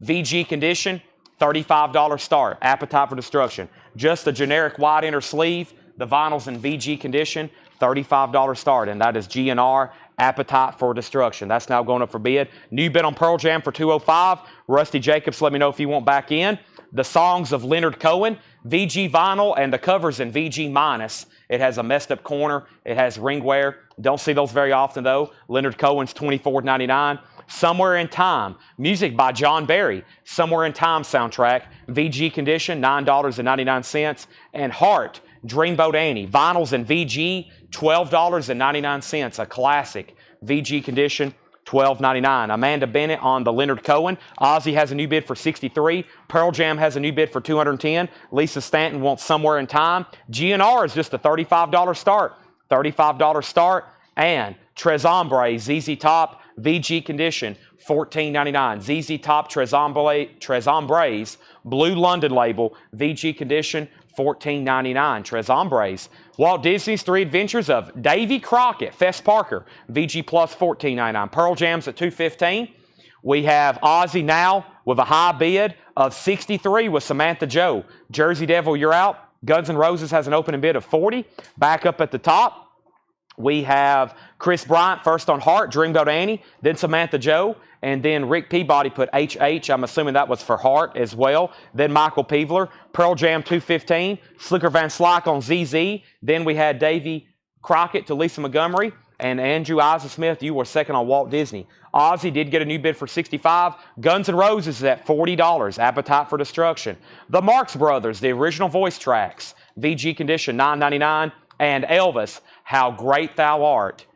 VG condition, $35 start. Appetite for Destruction. Just a generic wide inner sleeve. The vinyl's in VG condition, $35 start, and that is GNR, Appetite for Destruction. That's now going up for bid. New bid on Pearl Jam for $205. Rusty Jacobs, let me know if you want back in. The songs of Leonard Cohen, VG vinyl, and the cover's in VG minus. It has a messed up corner. It has ring wear. Don't see those very often, though. Leonard Cohen's $24.99. Somewhere in Time, music by John Barry. Somewhere in Time soundtrack, VG condition, $9.99. And Heart, Dreamboat Annie, vinyls in VG, $12.99. A classic, VG condition, $12.99. Amanda Bennett on the Leonard Cohen. Ozzy has a new bid for $63. Pearl Jam has a new bid for $210. Lisa Stanton wants Somewhere in Time. GNR is just a $35 start. $35 start. And Tres Hombres, ZZ Top, VG condition, $14.99. ZZ Top, Tres Hombres, Blue London label, VG condition, $14.99. Tres Hombres. Walt Disney's Three Adventures of Davy Crockett, Fess Parker, VG plus $14.99. Pearl Jam's at $215. We have Ozzy now with a high bid of $63 with Samantha Joe. Jersey Devil, You're Out. Guns N' Roses has an opening bid of $40. Back up at the top, we have Chris Bryant first on Heart, Dreamboat Annie, then Samantha Joe, and then Rick Peabody put HH. I'm assuming that was for Heart as well. Then Michael Peevler, Pearl Jam 215, Slicker Van Slyke on ZZ. Then we had Davy Crockett to Lisa Montgomery, and Andrew Isaac Smith, you were second on Walt Disney. Ozzy did get a new bid for $65. Guns N' Roses is at $40. Appetite for Destruction. The Marx Brothers, the original voice tracks, VG condition, $9.99. And Elvis, How Great Thou Art,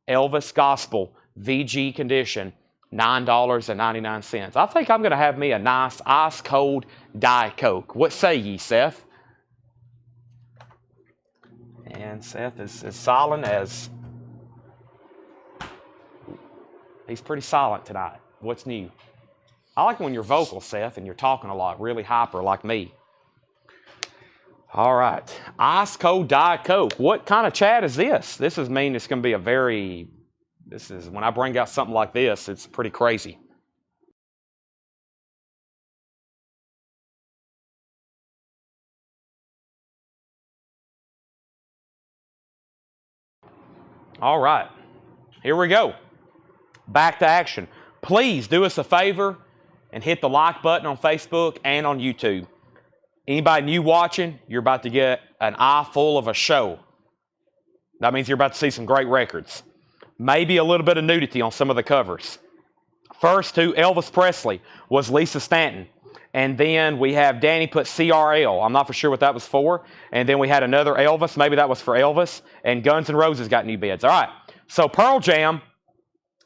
Elvis Gospel, VG condition, $9.99. I think I'm going to have me a nice ice-cold Diet Coke. What say ye, Seth? And Seth is as silent as... He's pretty silent tonight. What's new? I like when you're vocal, Seth, and you're talking a lot, really hyper like me. All right, ice cold Diet Coke. What kind of chat is this? This is mean it's going to be a very, when I bring out something like this, it's pretty crazy. All right, here we go. Back to action. Please do us a favor and hit the like button on Facebook and on YouTube. Anybody new watching, you're about to get an eye full of a show. That means you're about to see some great records. Maybe a little bit of nudity on some of the covers. First to Elvis Presley was Lisa Stanton. And then we have Danny put CRL. I'm not for sure what that was for. And then we had another Elvis. Maybe that was for Elvis. And Guns N' Roses got new bids. All right. So Pearl Jam,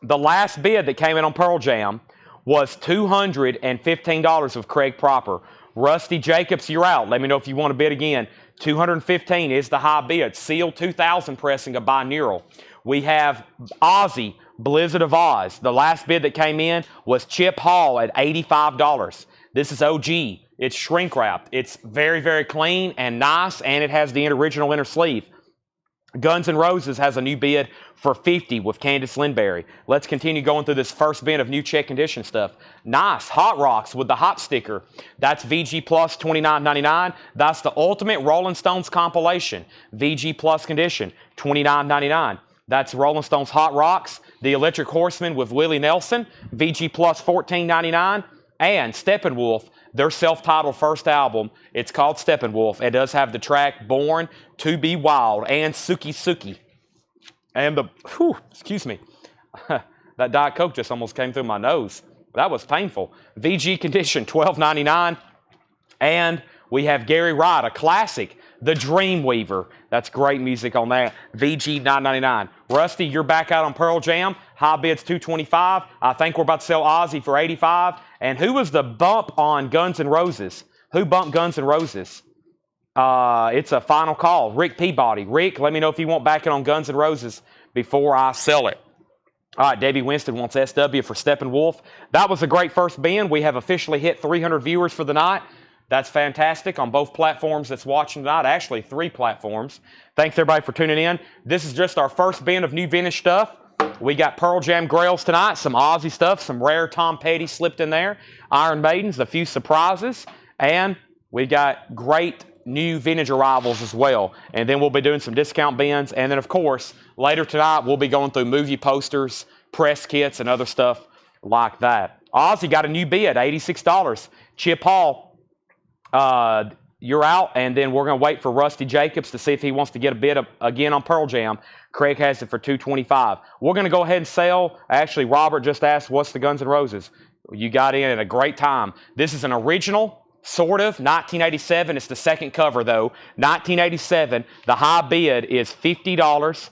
the last bid that came in on Pearl Jam was $215 with Craig Proper. Rusty Jacobs, you're out. Let me know if you want to bid again. $215 is the high bid. Seal 2000 pressing a binaural. We have Ozzy, Blizzard of Oz. The last bid that came in was Chip Hall at $85. This is OG. It's shrink wrapped. It's very, very clean and nice, and it has the original inner sleeve. Guns N' Roses has a new bid for $50 with Candice Lindberry. Let's continue going through this first bin of new check condition stuff. Nice. Hot Rocks with the hot sticker. That's VG Plus $29.99. That's the Ultimate Rolling Stones compilation. VG Plus condition $29.99. That's Rolling Stones Hot Rocks. The Electric Horseman with Willie Nelson. VG Plus $14.99. And Steppenwolf, their self-titled first album. It's called Steppenwolf. It does have the track Born to Be Wild and Suki Suki. And the, excuse me, that Diet Coke just almost came through my nose. That was painful. VG Condition, $12.99. And we have Gary Wright, a classic, The Dreamweaver. That's great music on that. VG, $9.99. Rusty, you're back out on Pearl Jam. High bid's $225. I think we're about to sell Ozzy for $85. And who was the bump on Guns N' Roses? Who bumped Guns N' Roses? It's a final call. Rick Peabody. Rick, let me know if you want back in on Guns N' Roses before I sell it. All right, Debbie Winston wants SW for Steppenwolf. That was a great first bin. We have officially hit 300 viewers for the night. That's fantastic on both platforms that's watching tonight. Actually, 3 platforms. Thanks, everybody, for tuning in. This is just our first bin of new vintage stuff. We got Pearl Jam Grails tonight, some Ozzy stuff, some rare Tom Petty slipped in there, Iron Maidens, a few surprises, and we got great new vintage arrivals as well. And then we'll be doing some discount bins. And then, of course, later tonight, we'll be going through movie posters, press kits, and other stuff like that. Ozzy got a new bid, $86. Chip Hall, you're out, and then we're going to wait for Rusty Jacobs to see if he wants to get a bid again on Pearl Jam. Craig has it for $225. We're going to go ahead and sell. Actually, Robert just asked, what's the Guns N' Roses? You got in at a great time. This is an original, sort of, 1987. It's the second cover, though. 1987. The high bid is $50.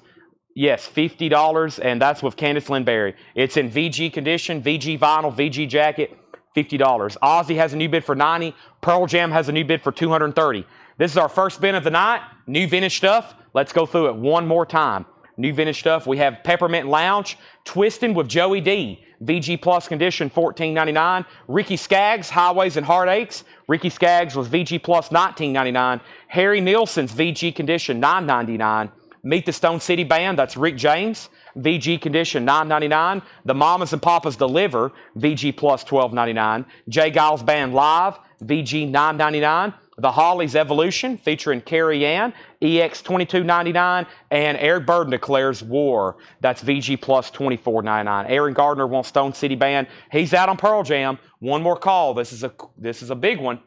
Yes, $50, and that's with Candice Lindberry. It's in VG condition, VG vinyl, VG jacket, $50. Ozzy has a new bid for $90. Pearl Jam has a new bid for $230. This is our first bin of the night. New vintage stuff. Let's go through it one more time. New vintage stuff. We have Peppermint Lounge, Twistin' with Joey D. VG Plus condition, $14.99. Ricky Skaggs, Highways and Heartaches. Ricky Skaggs was VG Plus, $19.99. Harry Nilsson's VG condition, $9.99. Meet the Stone City Band, that's Rick James. VG condition, $9.99. The Mamas and Papas Deliver, VG Plus, $12.99. Jay Giles Band Live, VG, $9.99. The Hollies Evolution, featuring Carrie Ann, EX, $22.99. And Eric Burden Declares War, that's VG Plus, $24.99. Aaron Gardner wants Stone City Band. He's out on Pearl Jam. One more call. This is a big one.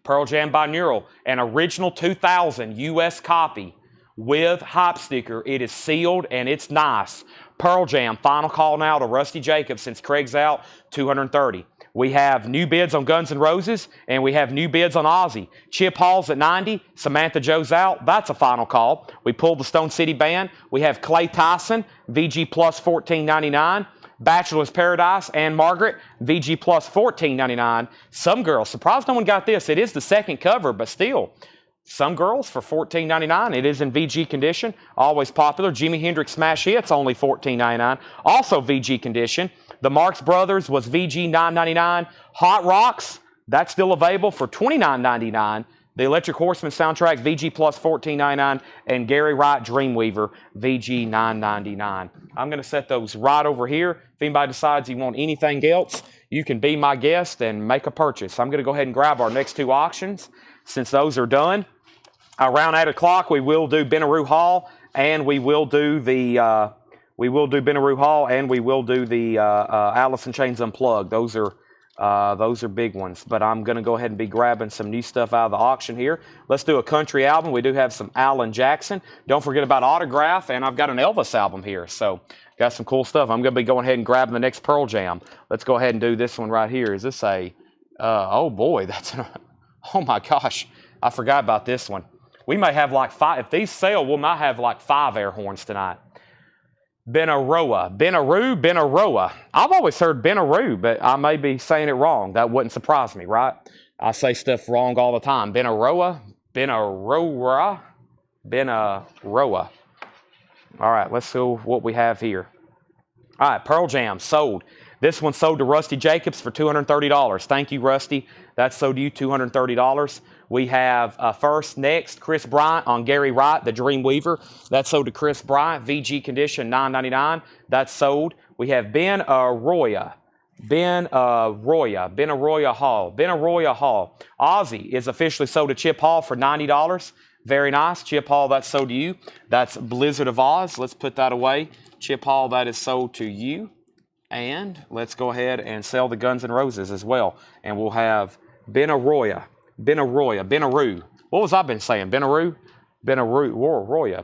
Pearl Jam binaural, an original 2000 U.S. copy with hype sticker. It is sealed and it's nice. Pearl Jam, final call now to Rusty Jacobs since Craig's out, $230. We have new bids on Guns N' Roses, and we have new bids on Ozzy. Chip Hall's at $90. Samantha Joe's out. That's a final call. We pulled the Stone City Band. We have Clay Tyson, VG Plus, $14.99. Bachelor's Paradise and Margaret, VG Plus, $14.99. Some Girls, surprised no one got this. It is the second cover, but still. Some Girls for $14.99. It is in VG condition. Always popular. Jimi Hendrix Smash Hits, only $14.99. Also VG condition. The Marx Brothers was VG $9.99. Hot Rocks, that's still available for $29.99. The Electric Horseman soundtrack, VG Plus $14.99. And Gary Wright Dreamweaver, VG $9.99. I'm going to set those right over here. If anybody decides you want anything else, you can be my guest and make a purchase. I'm going to go ahead and grab our next 2 auctions since those are done. Around 8 o'clock, we will do Benaroo Hall, and we will do the Benaroo Hall, and we will do the Alice in Chains Unplugged. Those are big ones. But I'm going to go ahead and be grabbing some new stuff out of the auction here. Let's do a country album. We do have some Alan Jackson. Don't forget about Autograph, and I've got an Elvis album here. So got some cool stuff. I'm going to be going ahead and grabbing the next Pearl Jam. Let's go ahead and do this one right here. Is this a, oh boy, that's, oh my gosh, I forgot about this one. We may have like 5, if these sell, we might have like 5 air horns tonight. Benaroa. Benaroa. I've always heard Benaroo, but I may be saying it wrong. That wouldn't surprise me, right? I say stuff wrong all the time. Benaroa. All right, let's see what we have here. All right, Pearl Jam sold. This one sold to Rusty Jacobs for $230. Thank you, Rusty. That's sold to you, $230. We have next, Chris Bryant on Gary Wright, the Dreamweaver. That's sold to Chris Bryant, VG condition, $9.99. That's sold. We have Ben Arroyo Hall. Ozzy is officially sold to Chip Hall for $90. Very nice. Chip Hall, that's sold to you. That's Blizzard of Oz. Let's put that away. Chip Hall, that is sold to you. And let's go ahead and sell the Guns N' Roses as well. And we'll have Benaroya. What was I been saying? Benaroya.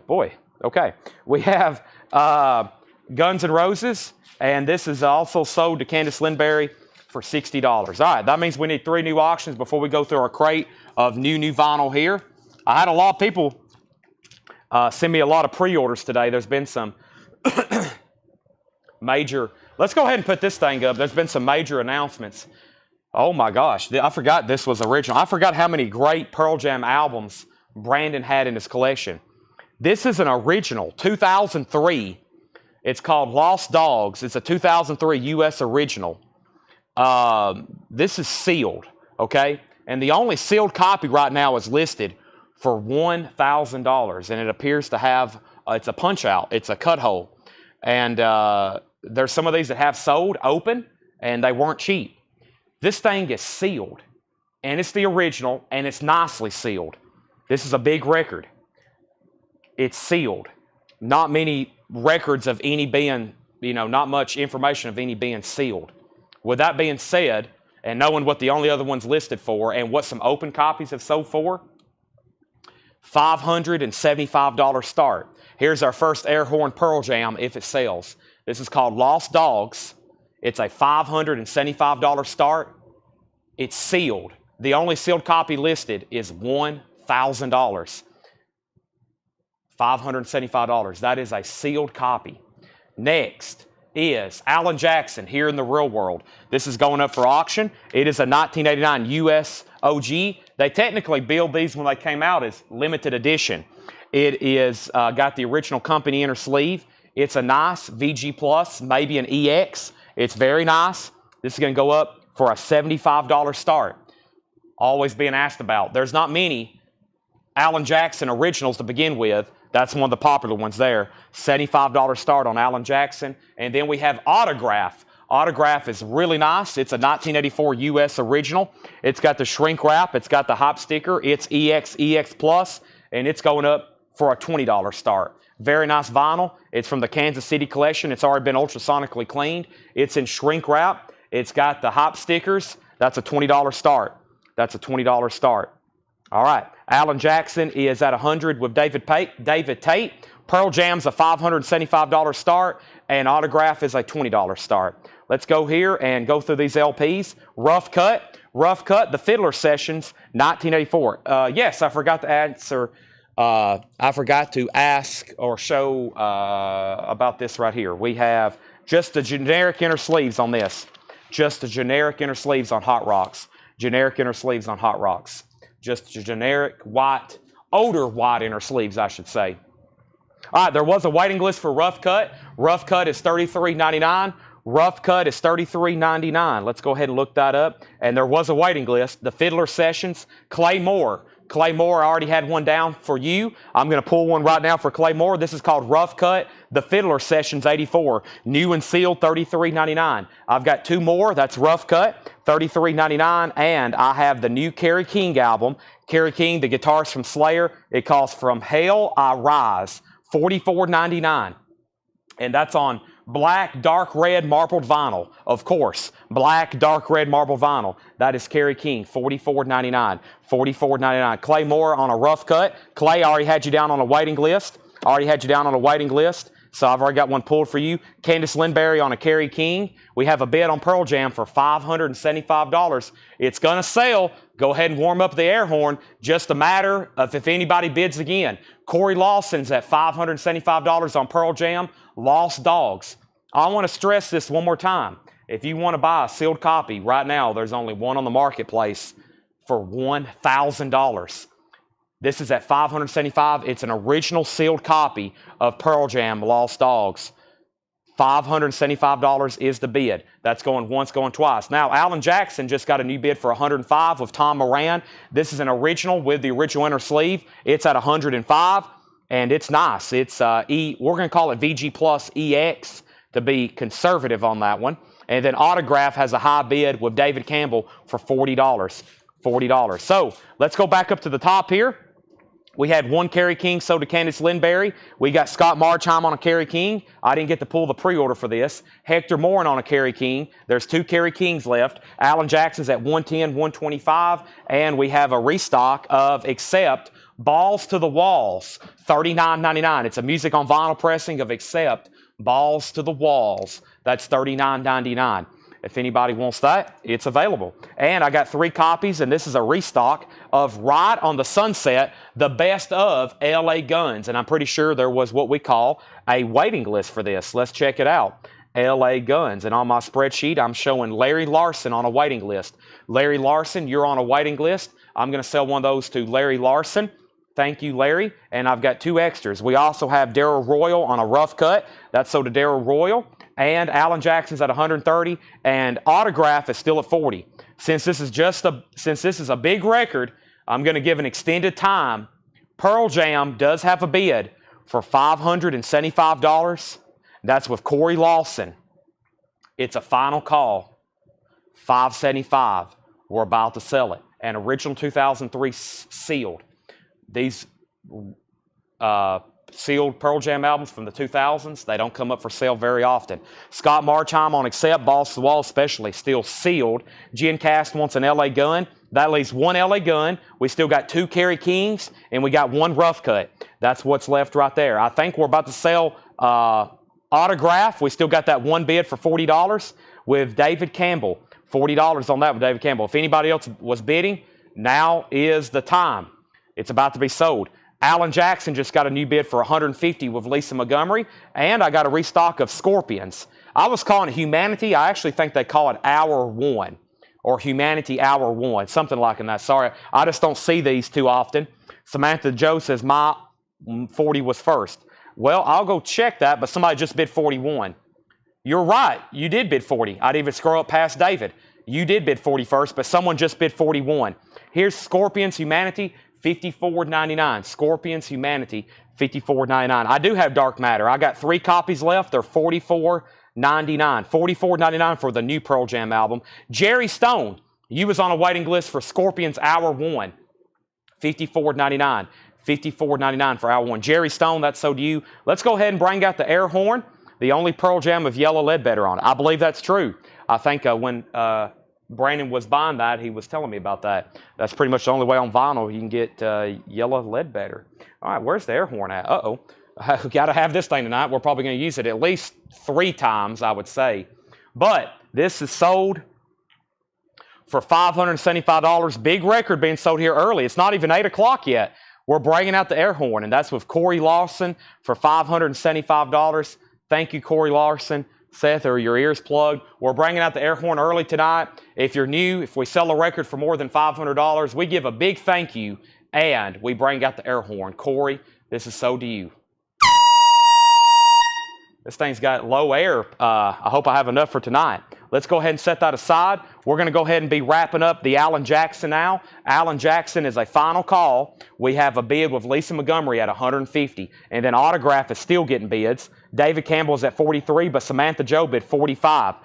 Boy. Okay. We have Guns N' Roses, and this is also sold to Candice Lindberry for $60. All right, that means we need 3 new auctions before we go through our crate of new vinyl here. I had a lot of people send me a lot of pre-orders today. There's been some major... Let's go ahead and put this thing up. There's been some major announcements. Oh my gosh, I forgot this was original. I forgot how many great Pearl Jam albums Brandon had in his collection. This is an original, 2003. It's called Lost Dogs. It's a 2003 U.S. original. This is sealed, okay? And the only sealed copy right now is listed for $1,000. And it appears to have, it's a punch out. It's a cut hole. And there's some of these that have sold open, and they weren't cheap. This thing is sealed. And it's the original, and it's nicely sealed. This is a big record. It's sealed. Not many records of any being, not much information of any being sealed. With that being said, and knowing what the only other one's listed for and what some open copies have sold for, $575 start. Here's our first air horn Pearl Jam if it sells. This is called Lost Dogs. It's a $575 start. It's sealed. The only sealed copy listed is $1,000. $575. That is a sealed copy. Next is Alan Jackson, Here in the Real World. This is going up for auction. It is a 1989 US OG. They technically billed these when they came out as limited edition. It is got the original company inner sleeve. It's a nice VG Plus, maybe an EX. It's very nice. This is going to go up for a $75 start. Always being asked about. There's not many Alan Jackson originals to begin with. That's one of the popular ones there. $75 start on Alan Jackson. And then we have Autograph. Autograph is really nice. It's a 1984 US original. It's got the shrink wrap. It's got the hop sticker. It's EX Plus, and it's going up for a $20 start. Very nice vinyl. It's from the Kansas City collection. It's already been ultrasonically cleaned. It's in shrink wrap. It's got the hop stickers. That's a $20 start. That's a $20 start. All right. Alan Jackson is at 100 with David Tate. Pearl Jam's a $575 start, and Autograph is a $20 start. Let's go here and go through these LPs. Rough Cut, The Fiddler Sessions, 1984. Yes, I forgot to answer. I forgot to ask or show about this right here. We have just the generic inner sleeves on this. Just the generic inner sleeves on Hot Rocks. Generic inner sleeves on Hot Rocks. Just generic white, older white inner sleeves, I should say. All right, there was a waiting list for Rough Cut. Rough Cut is $33.99. Rough Cut is $33.99. Let's go ahead and look that up. And there was a waiting list. The Fiddler Sessions, Clay Moore. Clay Moore, I already had one down for you. I'm going to pull one right now for Clay Moore. This is called Rough Cut, The Fiddler Sessions 84. New and sealed, $33.99. I've got 2 more. That's Rough Cut, $33.99. And I have the new Kerry King album. Kerry King, the guitarist from Slayer. It calls From Hell I Rise, $44.99. And that's on black, dark red marbled vinyl. Of course, black, dark red marbled vinyl. That is Kerry King, $44.99. $44.99. Clay Moore on a Rough Cut. Clay, I already had you down on a waiting list. So I've already got one pulled for you. Candice Lindberry on a Kerry King. We have a bid on Pearl Jam for $575. It's going to sell. Go ahead and warm up the air horn. Just a matter of if anybody bids again. Corey Lawson's at $575 on Pearl Jam. Lost Dogs. I want to stress this one more time. If you want to buy a sealed copy, right now there's only one on the marketplace for $1,000. This is at $575. It's an original sealed copy of Pearl Jam Lost Dogs. $575 is the bid. That's going once, going twice. Now, Alan Jackson just got a new bid for $105 with Tom Moran. This is an original with the original inner sleeve. It's at $105, and it's nice. It's we're going to call it VG Plus EX to be conservative on that one. And then Autograph has a high bid with David Campbell for $40. $40. So let's go back up to the top here. We had one Kerry King sold to Candice Lindberry. We got Scott Marchheim on a Kerry King. I didn't get to pull the pre-order for this. Hector Morin on a Kerry King. There's 2 Kerry Kings left. Alan Jackson's at 110, 125. And we have a restock of Accept Balls to the Walls, $39.99. It's a music on vinyl pressing of Accept Balls to the Walls. That's $39.99. If anybody wants that, it's available. And I got 3 copies, and this is a restock of Right on the Sunset, the best of LA Guns. And I'm pretty sure there was what we call a waiting list for this. Let's check it out. LA Guns. And on my spreadsheet, I'm showing Larry Larson on a waiting list. Larry Larson, you're on a waiting list. I'm going to sell one of those to Larry Larson. Thank you, Larry. And I've got 2 extras. We also have Darryl Royal on a rough cut. That's sold to Darryl Royal. And Alan Jackson's at 130, and Autograph is still at 40. Since this is a big record, I'm going to give an extended time. Pearl Jam does have a bid for $575. That's with Corey Lawson. It's a final call. $575. We're about to sell it. And original 2003 sealed. These sealed Pearl Jam albums from the 2000s, they don't come up for sale very often. Scott Marchheim on Accept, Balls to the Wall especially, still sealed. Jen Cast wants an LA Gun. That leaves 1 LA Gun. We still got 2 Kerry Kings, and we got 1 rough cut. That's what's left right there. I think we're about to sell Autograph. We still got that 1 bid for $40 with David Campbell. $40 on that with David Campbell. If anybody else was bidding, now is the time. It's about to be sold. Alan Jackson just got a new bid for $150 with Lisa Montgomery, and I got a restock of Scorpions. I was calling it Humanity. I actually think they call it Hour 1 or Humanity Hour 1, something like that. Sorry, I just don't see these too often. Samantha Joe says my 40 was first. Well, I'll go check that, but somebody just bid 41. You're right. You did bid 40. I'd even scroll up past David. You did bid 40 first, but someone just bid 41. Here's Scorpions Humanity. $54.99. Scorpions Humanity, $54.99. I do have Dark Matter. I got 3 copies left. They're $44.99. $44.99 for the new Pearl Jam album. Jerry Stone, you was on a waiting list for Scorpions Hour 1. $54.99. $54.99 for Hour 1. Jerry Stone, that's so to you. Let's go ahead and bring out the air horn. The only Pearl Jam with yellow Ledbetter on it. I believe that's true. I think when Brandon was buying that, he was telling me about that. That's pretty much the only way on vinyl you can get yellow Ledbetter. All right, where's the air horn at? Uh-oh. We got to have this thing tonight. We're probably going to use it at least 3 times, I would say. But this is sold for $575. Big record being sold here early. It's not even 8 o'clock yet. We're bringing out the air horn, and that's with Corey Lawson for $575. Thank you, Corey Lawson. Seth, are your ears plugged? We're bringing out the air horn early tonight. If you're new, if we sell a record for more than $500, we give a big thank you, and we bring out the air horn. Corey, this is so to you. This thing's got low air. I hope I have enough for tonight. Let's go ahead and set that aside. We're going to go ahead and be wrapping up the Alan Jackson now. Alan Jackson is a final call. We have a bid with Lisa Montgomery at $150. And then Autograph is still getting bids. David Campbell is at $43, but Samantha Joe bid $45.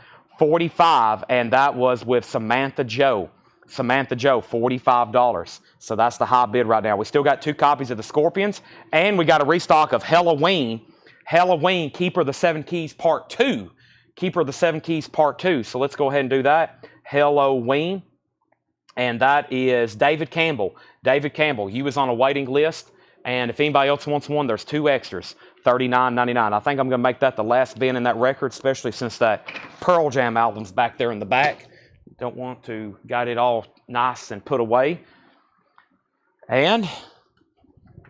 $45, and that was with Samantha Joe. Samantha Joe, $45. So that's the high bid right now. We still got 2 copies of the Scorpions, and we got a restock of Halloween. Halloween, Keeper of the 7 Keys Part 2. Keeper of the 7 Keys Part 2. So let's go ahead and do that. Halloween. And that is David Campbell. David Campbell, you was on a waiting list. And if anybody else wants one, there's 2 extras. $39.99. I think I'm going to make that the last bin in that record, especially since that Pearl Jam album's back there in the back. Don't want to got it all nice and put away. And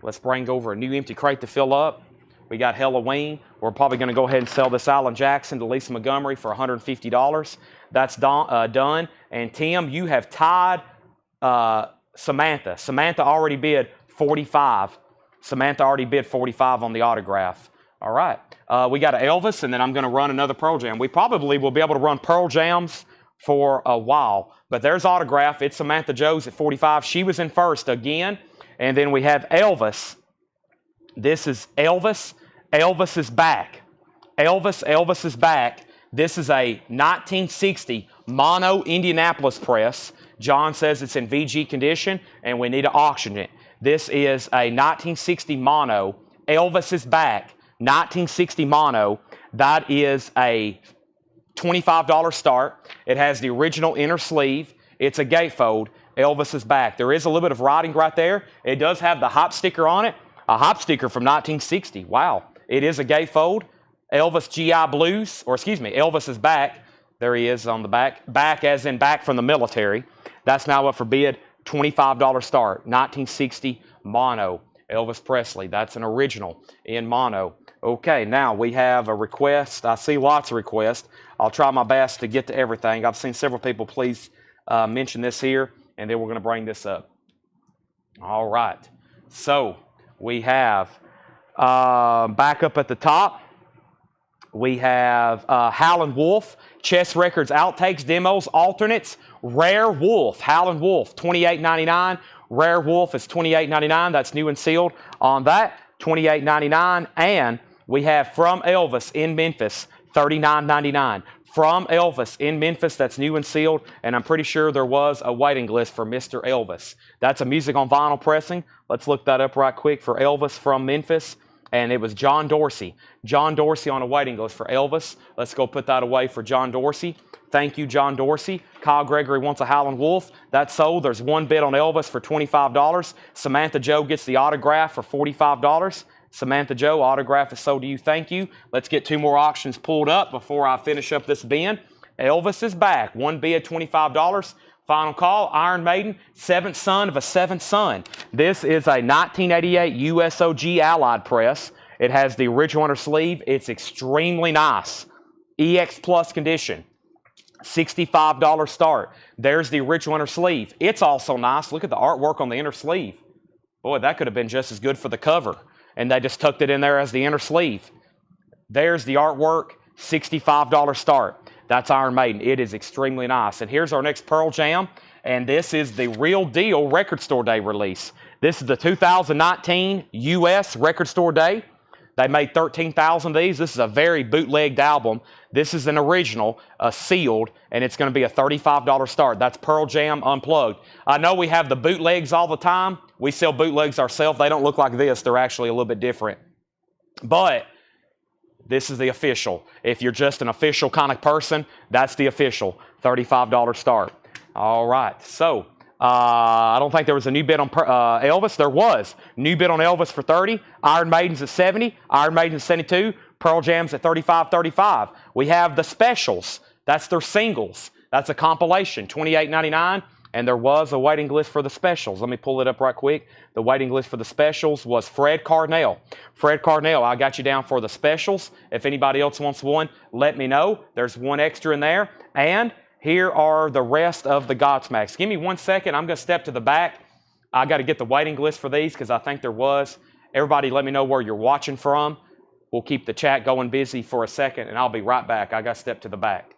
let's bring over a new empty crate to fill up. We got Halloween. We're probably going to go ahead and sell this Alan Jackson to Lisa Montgomery for $150. That's done. And Tim, you have tied Samantha. Samantha already bid $45. Samantha already bid $45 on the Autograph. All right. We got an Elvis, and then I'm going to run another Pearl Jam. We probably will be able to run Pearl Jams for a while. But there's Autograph. It's Samantha Joe's at $45. She was in first again. And then we have Elvis. This is Elvis. Elvis is back. Elvis is back. This is a 1960 mono Indianapolis press. John says it's in VG condition, and we need to auction it. This is a 1960 mono. Elvis is Back, 1960 mono. That is a $25 start. It has the original inner sleeve. It's a gatefold. Elvis is Back. There is a little bit of writing right there. It does have the hop sticker on it. A hop sticker from 1960. Wow. It is a gatefold. Elvis GI Blues, or excuse me, Elvis is Back. There he is on the back. Back as in back from the military. That's now up for bid. $25 start. 1960 mono. Elvis Presley. That's an original in mono. Okay, now we have a request. I see lots of requests. I'll try my best to get to everything. I've seen several people please mention this here, and then we're going to bring this up. All right. So we have back up at the top, we have Howlin' Wolf, Chess Records Outtakes, Demos, Alternates, Rare Wolf, Howlin' Wolf, $28.99. Rare Wolf is $28.99. That's new and sealed on that, $28.99. And we have From Elvis in Memphis, $39.99. From Elvis in Memphis, that's new and sealed, and I'm pretty sure there was a waiting list for Mr. Elvis. That's a music on vinyl pressing. Let's look that up right quick for Elvis from Memphis, and it was John Dorsey. John Dorsey on a waiting list for Elvis. Let's go put that away for John Dorsey. Thank you, John Dorsey. Kyle Gregory wants a Howlin' Wolf. That's sold. There's one bid on Elvis for $25. Samantha Joe gets the autograph for $45. Samantha Joe, autograph is sold to you. Thank you. Let's get two more auctions pulled up before I finish up this bin. Elvis is Back. One bid, $25. Final call, Iron Maiden, seventh son of a seventh son. This is a 1988 USOG Allied press. It has the original inner sleeve. It's extremely nice. EX Plus condition. $65 start. There's the original inner sleeve. It's also nice. Look at the artwork on the inner sleeve. Boy, that could have been just as good for the cover. And they just tucked it in there as the inner sleeve. There's the artwork, $65 start. That's Iron Maiden. It is extremely nice. And here's our next Pearl Jam. And this is the Real Deal Record Store Day release. This is the 2019 US Record Store Day. They made 13,000 of these. This is a very bootlegged album. This is an original, sealed, and it's going to be a $35 start. That's Pearl Jam Unplugged. I know we have the bootlegs all the time. We sell bootlegs ourselves. They don't look like this. They're actually a little bit different. But this is the official. If you're just an official kind of person, that's the official, $35 start. All right, so I don't think there was a new bid on Elvis. There was. New bid on Elvis for $30. Iron Maiden's at $70. Iron Maiden's at $72. Pearl Jam's at $35.35. We have the specials. That's their singles. That's a compilation, $28.99. And there was a waiting list for the specials. Let me pull it up right quick. The waiting list for the specials was Fred Carnell. Fred Carnell, I got you down for the specials. If anybody else wants one, let me know. There's one extra in there. And here are the rest of the Godsmacks. Give me 1 second. I'm going to step to the back. I got to get the waiting list for these because I think there was. Everybody let me know where you're watching from. We'll keep the chat going busy for a second, and I'll be right back. I got to step to the back.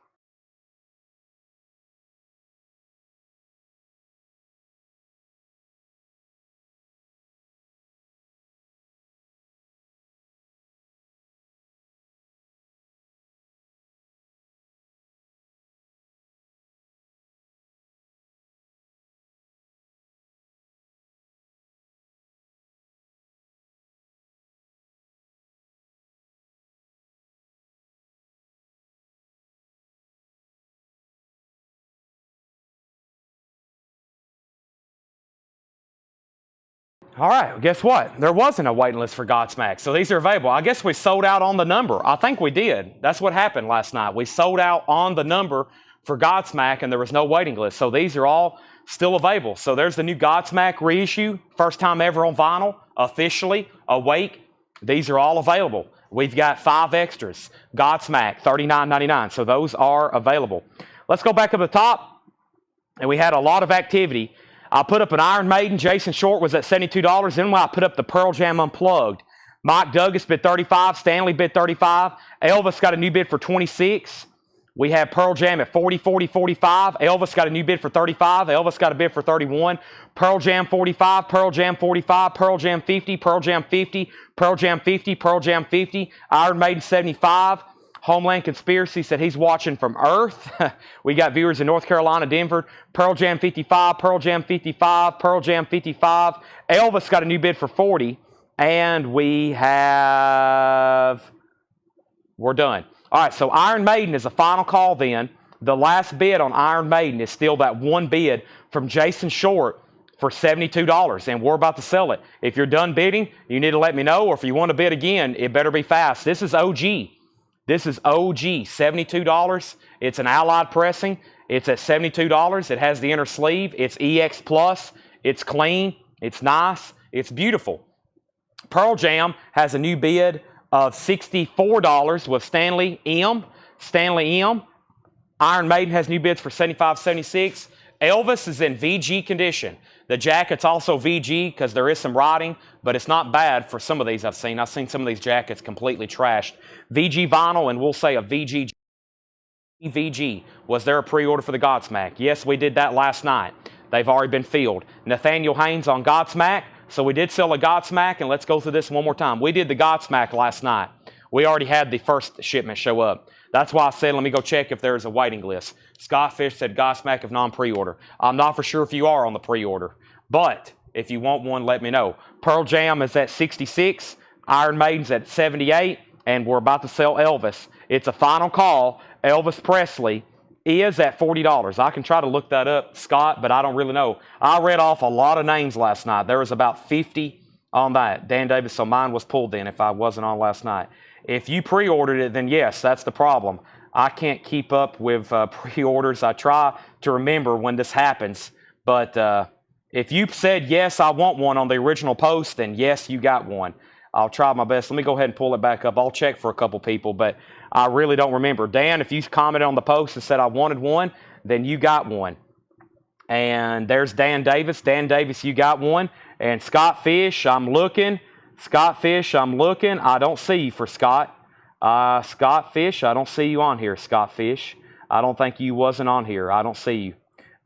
All right, well, guess what? There wasn't a waiting list for Godsmack, so these are available. I guess we sold out on the number. I think we did. That's what happened last night. We sold out on the number for Godsmack, and there was no waiting list. So these are all still available. So there's the new Godsmack reissue, first time ever on vinyl, officially, awake. These are all available. We've got 5 extras. Godsmack, $39.99. So those are available. Let's go back up the top, and we had a lot of activity. I put up an Iron Maiden. Jason Short was at $72. Then when I put up the Pearl Jam Unplugged, Mike Douglas bid $35. Stanley bid $35. Elvis got a new bid for $26. We have Pearl Jam at $40, $40, $45. Elvis got a new bid for $35. Elvis got a bid for $31. Pearl Jam $45. Pearl Jam $45. Pearl Jam $50. Pearl Jam $50. Pearl Jam $50. Pearl Jam $50. Iron Maiden $75. Homeland Conspiracy said he's watching from Earth. We got viewers in North Carolina, Denver. Pearl Jam 55, Pearl Jam 55, Pearl Jam 55. Elvis got a new bid for 40. And we're done. All right, so Iron Maiden is a final call then. The last bid on Iron Maiden is still that one bid from Jason Short for $72, and we're about to sell it. If you're done bidding, you need to let me know, or if you want to bid again, it better be fast. This is OG. This is OG, $72. It's an Allied pressing. It's at $72. It has the inner sleeve. It's EX Plus. It's clean. It's nice. It's beautiful. Pearl Jam has a new bid of $64 with Stanley M. Stanley M. Iron Maiden has new bids for $75, $76. Elvis is in VG condition. The jacket's also VG because there is some writing, but it's not bad for some of these I've seen. I've seen some of these jackets completely trashed. VG vinyl, and we'll say a VG. Was there a pre-order for the Godsmack? Yes, we did that last night. They've already been filled. Nathaniel Haynes on Godsmack. So we did sell a Godsmack, and let's go through this one more time. We did the Godsmack last night. We already had the first shipment show up. That's why I said, let me go check if there's a waiting list. Scott Fish said Godsmack if non-pre-order. I'm not for sure if you are on the pre-order, but if you want one, let me know. Pearl Jam is at 66, Iron Maiden's at 78, and we're about to sell Elvis. It's a final call. Elvis Presley is at $40. I can try to look that up, Scott, but I don't really know. I read off a lot of names last night. There was about 50 on that. Dan Davis, so mine was pulled then if I wasn't on last night. If you pre-ordered it, then yes, that's the problem. I can't keep up with pre-orders. I try to remember when this happens, but if you said, yes, I want one on the original post, then yes, you got one. I'll try my best. Let me go ahead and pull it back up. I'll check for a couple people, but I really don't remember. Dan, if you commented on the post and said I wanted one, then you got one. And there's Dan Davis. Dan Davis, you got one. And Scott Fish, I'm looking. Scott Fish, I'm looking. I don't see you for Scott. Scott Fish, I don't see you on here, Scott Fish. I don't think you wasn't on here. I don't see you.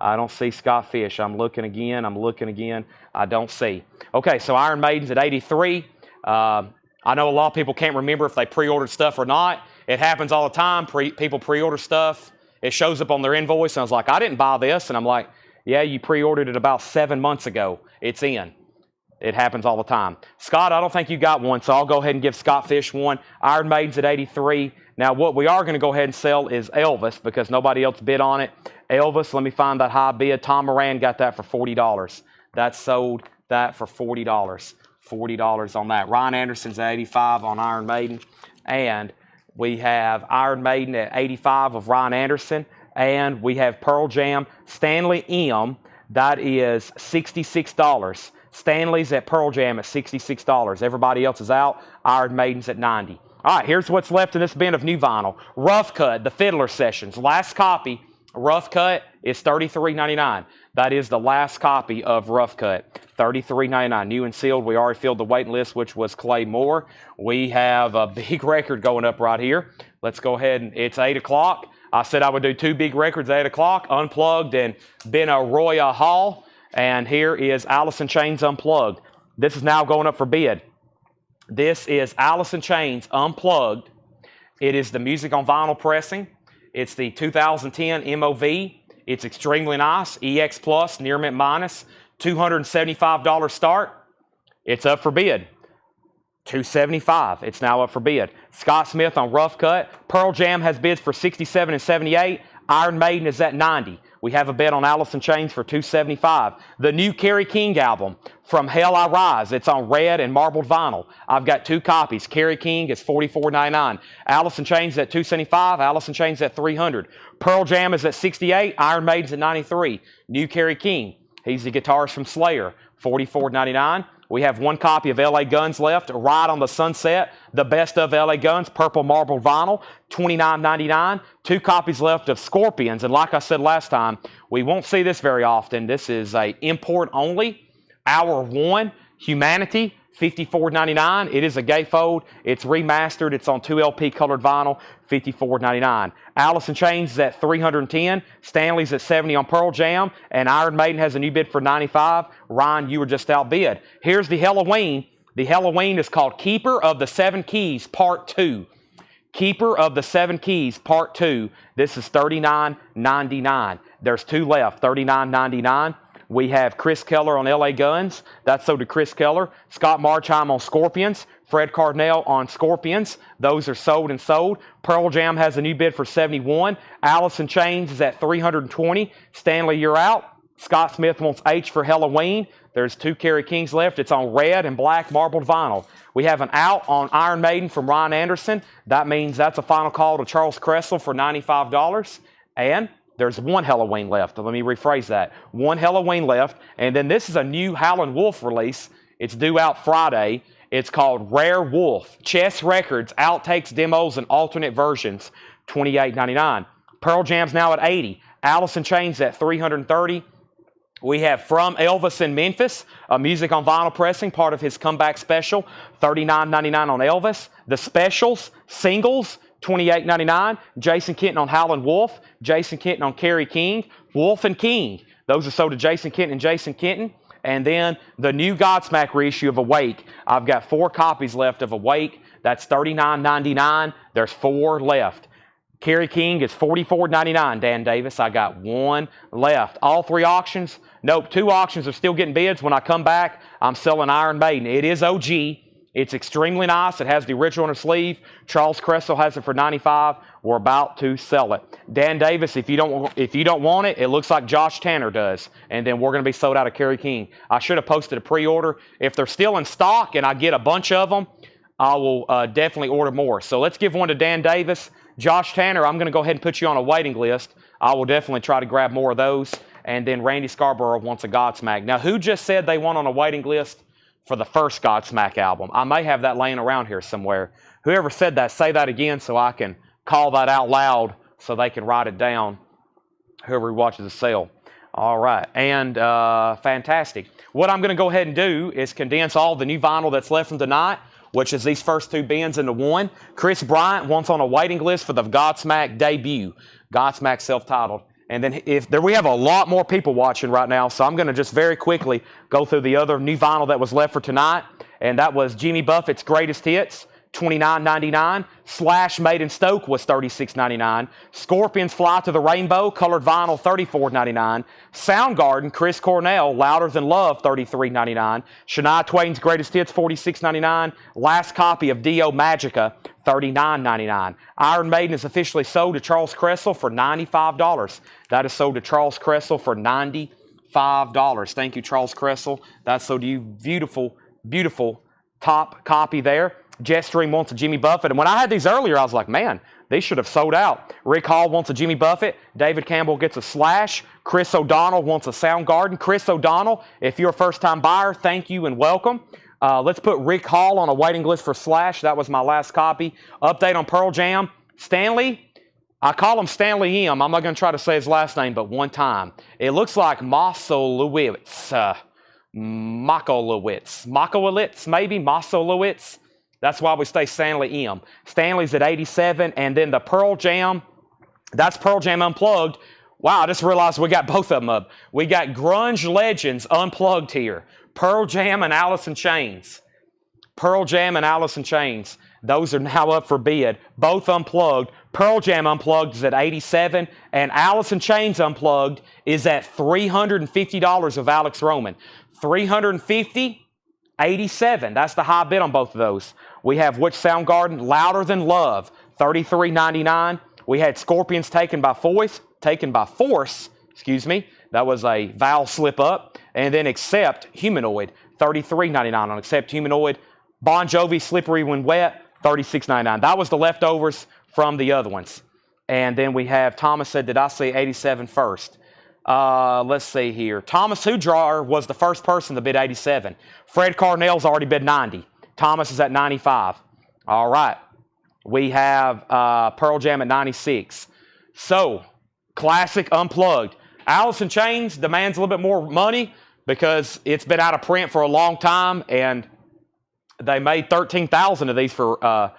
I don't see Scott Fish. I'm looking again. I'm looking again. I don't see. Okay, so Iron Maiden's at 83. I know a lot of people can't remember if they pre-ordered stuff or not. It happens all the time. People pre-order stuff. It shows up on their invoice, and I was like, I didn't buy this. And I'm like, yeah, you pre-ordered it about 7 months ago. It's in. It happens all the time. Scott, I don't think you got one, so I'll go ahead and give Scott Fish one. Iron Maiden's at 83. Now, what we are going to go ahead and sell is Elvis because nobody else bid on it. Elvis, let me find that high bid. Tom Moran got that for $40. That sold that for $40. $40 on that. Ryan Anderson's at 85 on Iron Maiden. And we have Iron Maiden at 85 of Ryan Anderson. And we have Pearl Jam Stanley M. That is $66. Stanley's at Pearl Jam at $66. Everybody else is out. Iron Maiden's at 90. All right, here's what's left in this bin of new vinyl. Rough Cut, the Fiddler Sessions. Last copy, Rough Cut, is $33.99. That is the last copy of Rough Cut. $33.99. New and sealed. We already filled the waiting list, which was Clay Moore. We have a big record going up right here. Let's go ahead and it's 8 o'clock. I said I would do 2 big records at 8 o'clock, Unplugged and Ben Arroyo Hall. And here is Alice in Chains Unplugged. This is now going up for bid. This is Alice in Chains Unplugged. It is the music on vinyl pressing. It's the 2010 MOV. It's extremely nice. EX Plus, near mint minus. $275 start. It's up for bid. $275. It's now up for bid. Scott Smith on Rough Cut. Pearl Jam has bids for $67 and $78. Iron Maiden is at $90. We have a bid on Alice in Chains for $275. The new Kerry King album, From Hell I Rise. It's on red and marbled vinyl. I've got 2 copies. Kerry King is $44.99. Alice in Chains at $275. Alice in Chains at $300. Pearl Jam is at $68. Iron Maiden's at $93. New Kerry King. He's the guitarist from Slayer. $44.99. We have 1 copy of LA Guns left. Ride on the Sunset, the best of LA Guns, purple marbled vinyl, $29.99. 2 copies left of Scorpions. And like I said last time, we won't see this very often. This is a import only. Hour 1, Humanity, $54.99. It is a gatefold. It's remastered. It's on 2 LP colored vinyl, $54.99. Alice in Chains is at $310. Stanley's at $70 on Pearl Jam. And Iron Maiden has a new bid for $95. Ryan, you were just outbid. Here's the Halloween. The Halloween is called Keeper of the 7 Keys, Part 2. Keeper of the Seven Keys, Part 2. This is $39.99. There's 2 left, $39.99. We have Chris Keller on LA Guns. That's sold to Chris Keller. Scott Marchheim on Scorpions. Fred Cardinale on Scorpions. Those are sold and sold. Pearl Jam has a new bid for $71. Alice in Chains is at $320. Stanley, you're out. Scott Smith wants H for Halloween. There's 2 Kerry Kings left. It's on red and black marbled vinyl. We have an out on Iron Maiden from Ryan Anderson. That means that's a final call to Charles Cressel for $95. And there's 1 Halloween left. Let me rephrase that. 1 Halloween left. And then this is a new Howlin' Wolf release. It's due out Friday. It's called Rare Wolf. Chess Records, outtakes, demos, and alternate versions. $28.99. Pearl Jam's now at $80. Alice in Chains at $330. We have From Elvis in Memphis, a music on vinyl pressing, part of his comeback special, $39.99 on Elvis. The Specials, singles, $28.99. Jason Kenton on Howlin' Wolf. Jason Kenton on Kerry King. Wolf and King. Those are sold to Jason Kenton and Jason Kenton. And then the new Godsmack reissue of Awake. I've got 4 copies left of Awake. That's $39.99. There's 4 left. Kerry King is $44.99, Dan Davis. I got 1 left. All 3 auctions. Nope, 2 auctions are still getting bids. When I come back, I'm selling Iron Maiden. It is OG. It's extremely nice. It has the original on the sleeve. Charles Cressel has it for $95. We're about to sell it. Dan Davis, if you don't want it, it looks like Josh Tanner does. And then we're going to be sold out of Kerry King. I should have posted a pre-order. If they're still in stock and I get a bunch of them, I will definitely order more. So let's give one to Dan Davis. Josh Tanner, I'm going to go ahead and put you on a waiting list. I will definitely try to grab more of those. And then Randy Scarborough wants a Godsmack. Now, who just said they want on a waiting list for the first Godsmack album? I may have that laying around here somewhere. Whoever said that, say that again so I can call that out loud so they can write it down, whoever watches the sale. All right, and fantastic. What I'm going to go ahead and do is condense all the new vinyl that's left from tonight, which is these first 2 bins into 1. Chris Bryant wants on a waiting list for the Godsmack debut, Godsmack self-titled. And then we have a lot more people watching right now, so I'm going to just very quickly go through the other new vinyl that was left for tonight. And that was Jimmy Buffett's Greatest Hits, $29.99. Slash Made in Stoke was $36.99. Scorpions Fly to the Rainbow, colored vinyl, $34.99. Soundgarden, Chris Cornell, Louder Than Love, $33.99. Shania Twain's Greatest Hits, $46.99. Last copy of Dio Magica, $39.99. Iron Maiden is officially sold to Charles Cressel for $95. That is sold to Charles Cressel for $95. Thank you, Charles Cressel. That's sold to you. Beautiful, beautiful top copy there. Jetstream wants a Jimmy Buffett. And when I had these earlier, I was like, man, these should have sold out. Rick Hall wants a Jimmy Buffett. David Campbell gets a Slash. Chris O'Donnell wants a Soundgarden. Chris O'Donnell, if you're a first-time buyer, thank you and welcome. Let's put Rick Hall on a waiting list for Slash. That was my last copy. Update on Pearl Jam. Stanley, I call him Stanley M. I'm not going to try to say his last name, but one time. It looks like Mosolowitz. Makowitz, maybe? Mosolowitz. That's why we stay Stanley M. Stanley's at 87, and then the Pearl Jam, that's Pearl Jam Unplugged. Wow, I just realized we got both of them up. We got Grunge Legends Unplugged here. Pearl Jam and Alice in Chains. Pearl Jam and Alice in Chains. Those are now up for bid. Both unplugged. Pearl Jam Unplugged is at 87, and Alice in Chains Unplugged is at $350 of Alex Roman. $350, 87. That's the high bid on both of those. We have Which Soundgarden? Louder Than Love, $33.99. We had Scorpions Taken by Force, excuse me. That was a vowel slip up. And then Accept Humanoid, $33.99 on Accept Humanoid. Bon Jovi Slippery When Wet, $36.99. That was the leftovers from the other ones. And then we have, Thomas said, did I say 87 first? Let's see here. Thomas Hudrawer was the first person to bid 87. Fred Cardinale's already bid 90. Thomas is at 95. All right. We have Pearl Jam at 96. So, classic Unplugged. Alice in Chains demands a little bit more money because it's been out of print for a long time, and they made 13,000 of these for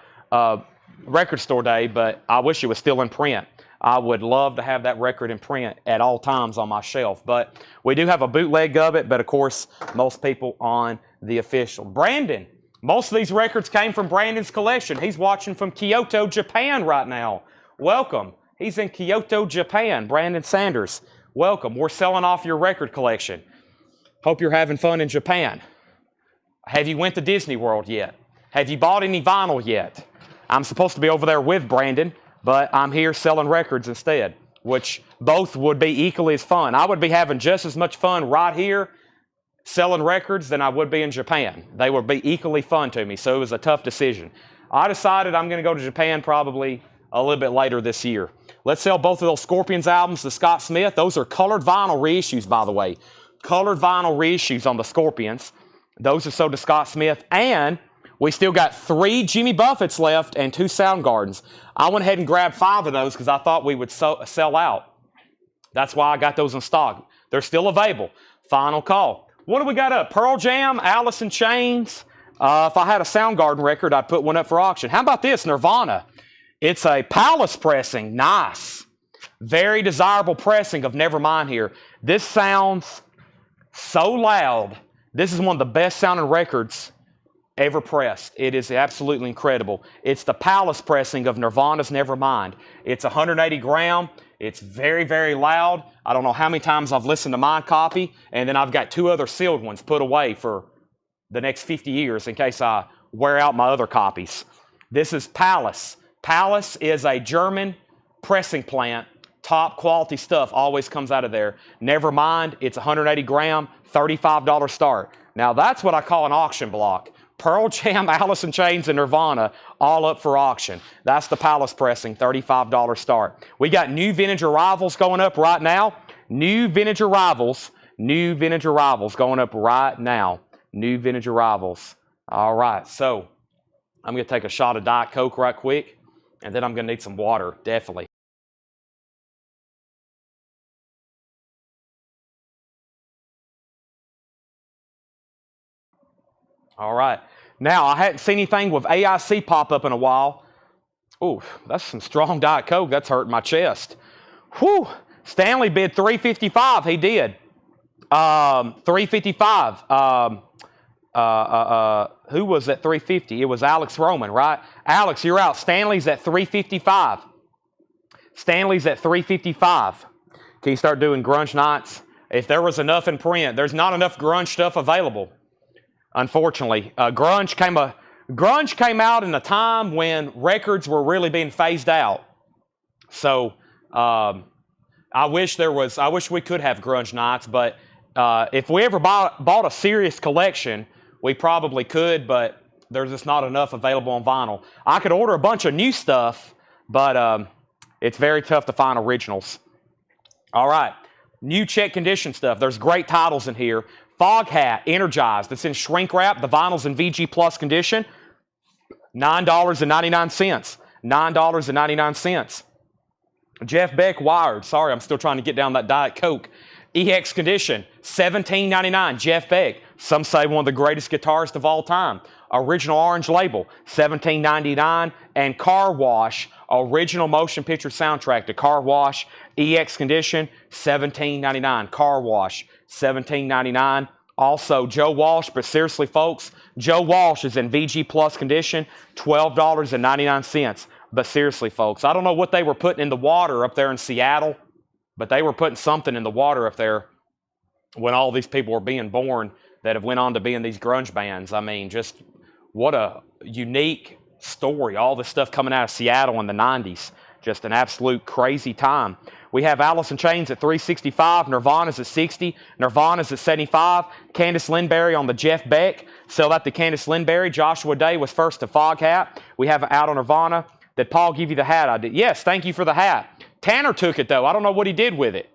Record Store Day, but I wish it was still in print. I would love to have that record in print at all times on my shelf. But we do have a bootleg of it, but of course, most people on the official. Brandon, Most of these records came from Brandon's collection. He's watching from Kyoto, Japan right now. Welcome. He's in Kyoto, Japan. Brandon Sanders, welcome. We're selling off your record collection. Hope you're having fun in Japan. Have you went to Disney World yet? Have you bought any vinyl yet? I'm supposed to be over there with Brandon, but I'm here selling records instead, which both would be equally as fun. I would be having just as much fun right here selling records than I would be in Japan. They would be equally fun to me, so it was a tough decision. I decided I'm going to go to Japan probably a little bit later this year. Let's sell both of those Scorpions albums to Scott Smith. Those are colored vinyl reissues, by the way. Colored vinyl reissues on the Scorpions. Those are sold to Scott Smith. And we still got 3 Jimmy Buffetts left and 2 Soundgardens. I went ahead and grabbed 5 of those because I thought we would sell out. That's why I got those in stock. They're still available. Final call. What do we got up? Pearl Jam, Alice in Chains. If I had a Soundgarden record, I'd put one up for auction. How about this? Nirvana. It's a Palace pressing. Nice. Very desirable pressing of Nevermind here. This sounds so loud. This is one of the best sounding records ever pressed. It is absolutely incredible. It's the Palace pressing of Nirvana's Nevermind. It's 180 gram. It's very, very loud. I don't know how many times I've listened to my copy, and then I've got 2 other sealed ones put away for the next 50 years in case I wear out my other copies. This is Palace. Palace is a German pressing plant. Top quality stuff always comes out of there. Nevermind, it's 180 gram, $35 start. Now that's what I call an auction block. Pearl Jam, Alice in Chains, and Nirvana all up for auction. That's the Palace pressing, $35 start. We got new vintage arrivals going up right now. New vintage arrivals going up right now. New vintage arrivals. All right, so I'm going to take a shot of Diet Coke right quick, and then I'm going to need some water, definitely. All right. Now, I hadn't seen anything with AIC pop up in a while. Ooh, that's some strong Diet Coke. That's hurting my chest. Whew. Stanley bid $355. He did. $355. Who was at $350? It was Alex Roman, right? Alex, you're out. Stanley's at $355. Stanley's at $355. Can you start doing grunge nights? If there was enough in print, there's not enough grunge stuff available. Unfortunately, grunge came out in a time when records were really being phased out. So I wish we could have grunge nights, but if we ever bought a serious collection, we probably could, but there's just not enough available on vinyl. I could order a bunch of new stuff, but it's very tough to find originals. All right, new check condition stuff. There's great titles in here. Fog Hat, Energized. It's in shrink wrap. The vinyl's in VG Plus condition. $9.99. $9.99. Jeff Beck, Wired. Sorry, I'm still trying to get down that Diet Coke. EX condition, $17.99. Jeff Beck. Some say one of the greatest guitarists of all time. Original Orange Label, $17.99. And Car Wash, original motion picture soundtrack to Car Wash. EX condition, $17.99. Car Wash, $17.99. Also, Joe Walsh, but seriously, folks, Joe Walsh is in VG Plus condition, $12.99. But seriously, folks, I don't know what they were putting in the water up there in Seattle, but they were putting something in the water up there when all these people were being born that have went on to be in these grunge bands. I mean, just what a unique story. All this stuff coming out of Seattle in the 90s. Just an absolute crazy time. We have Alice in Chains at $365. Nirvana's at $60. Nirvana's at $75. Candice Lindberry on the Jeff Beck. Sell that to Candice Lindberry. Joshua Day was first to Fog Hat. We have out on Nirvana. Did Paul give you the hat? I did. Yes, thank you for the hat. Tanner took it, though. I don't know what he did with it.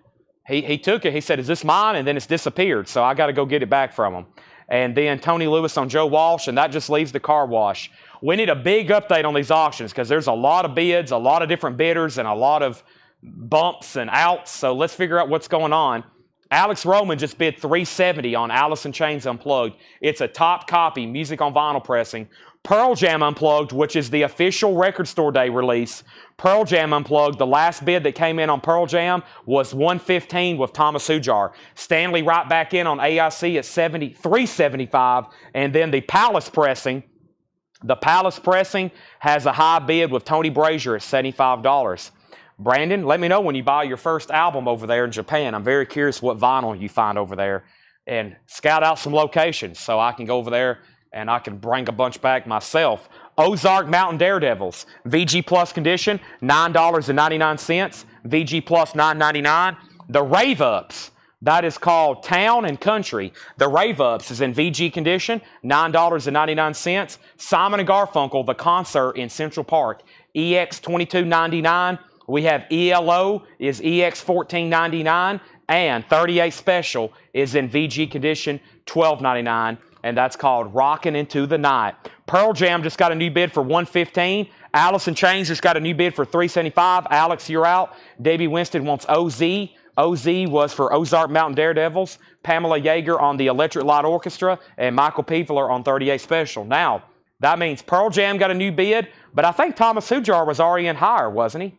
He took it. He said, is this mine? And then it's disappeared. So I got to go get it back from him. And then Tony Lewis on Joe Walsh, and that just leaves the Car Wash. We need a big update on these auctions because there's a lot of bids, a lot of different bidders, and a lot of bumps and outs. So let's figure out what's going on. Alex Roman just bid $370 on Alice in Chains Unplugged. It's a top copy, music on vinyl pressing. Pearl Jam Unplugged, which is the official Record Store Day release. Pearl Jam Unplugged, the last bid that came in on Pearl Jam was $115 with Thomas Hujar. Stanley right back in on AIC at $375, and then the Palace pressing The Palace Pressing has a high bid with Tony Brazier at $75. Brandon, let me know when you buy your first album over there in Japan. I'm very curious what vinyl you find over there. And scout out some locations so I can go over there and I can bring a bunch back myself. Ozark Mountain Daredevils, VG Plus condition, $9.99. VG Plus $9.99. The Rave Ups, that is called Town and Country. The Rave Ups is in VG condition, $9.99. Simon & Garfunkel, the concert in Central Park, EX $22.99. We have ELO is EX $14.99. And 38 Special is in VG condition, $12.99. And that's called Rockin' Into the Night. Pearl Jam just got a new bid for $115. Alice in Chains just got a new bid for $375. Alex, you're out. Debbie Winston wants OZ. OZ was for Ozark Mountain Daredevils. Pamela Yeager on the Electric Light Orchestra. And Michael Peveler on 38 Special. Now, that means Pearl Jam got a new bid. But I think Thomas Hujar was already in higher, wasn't he?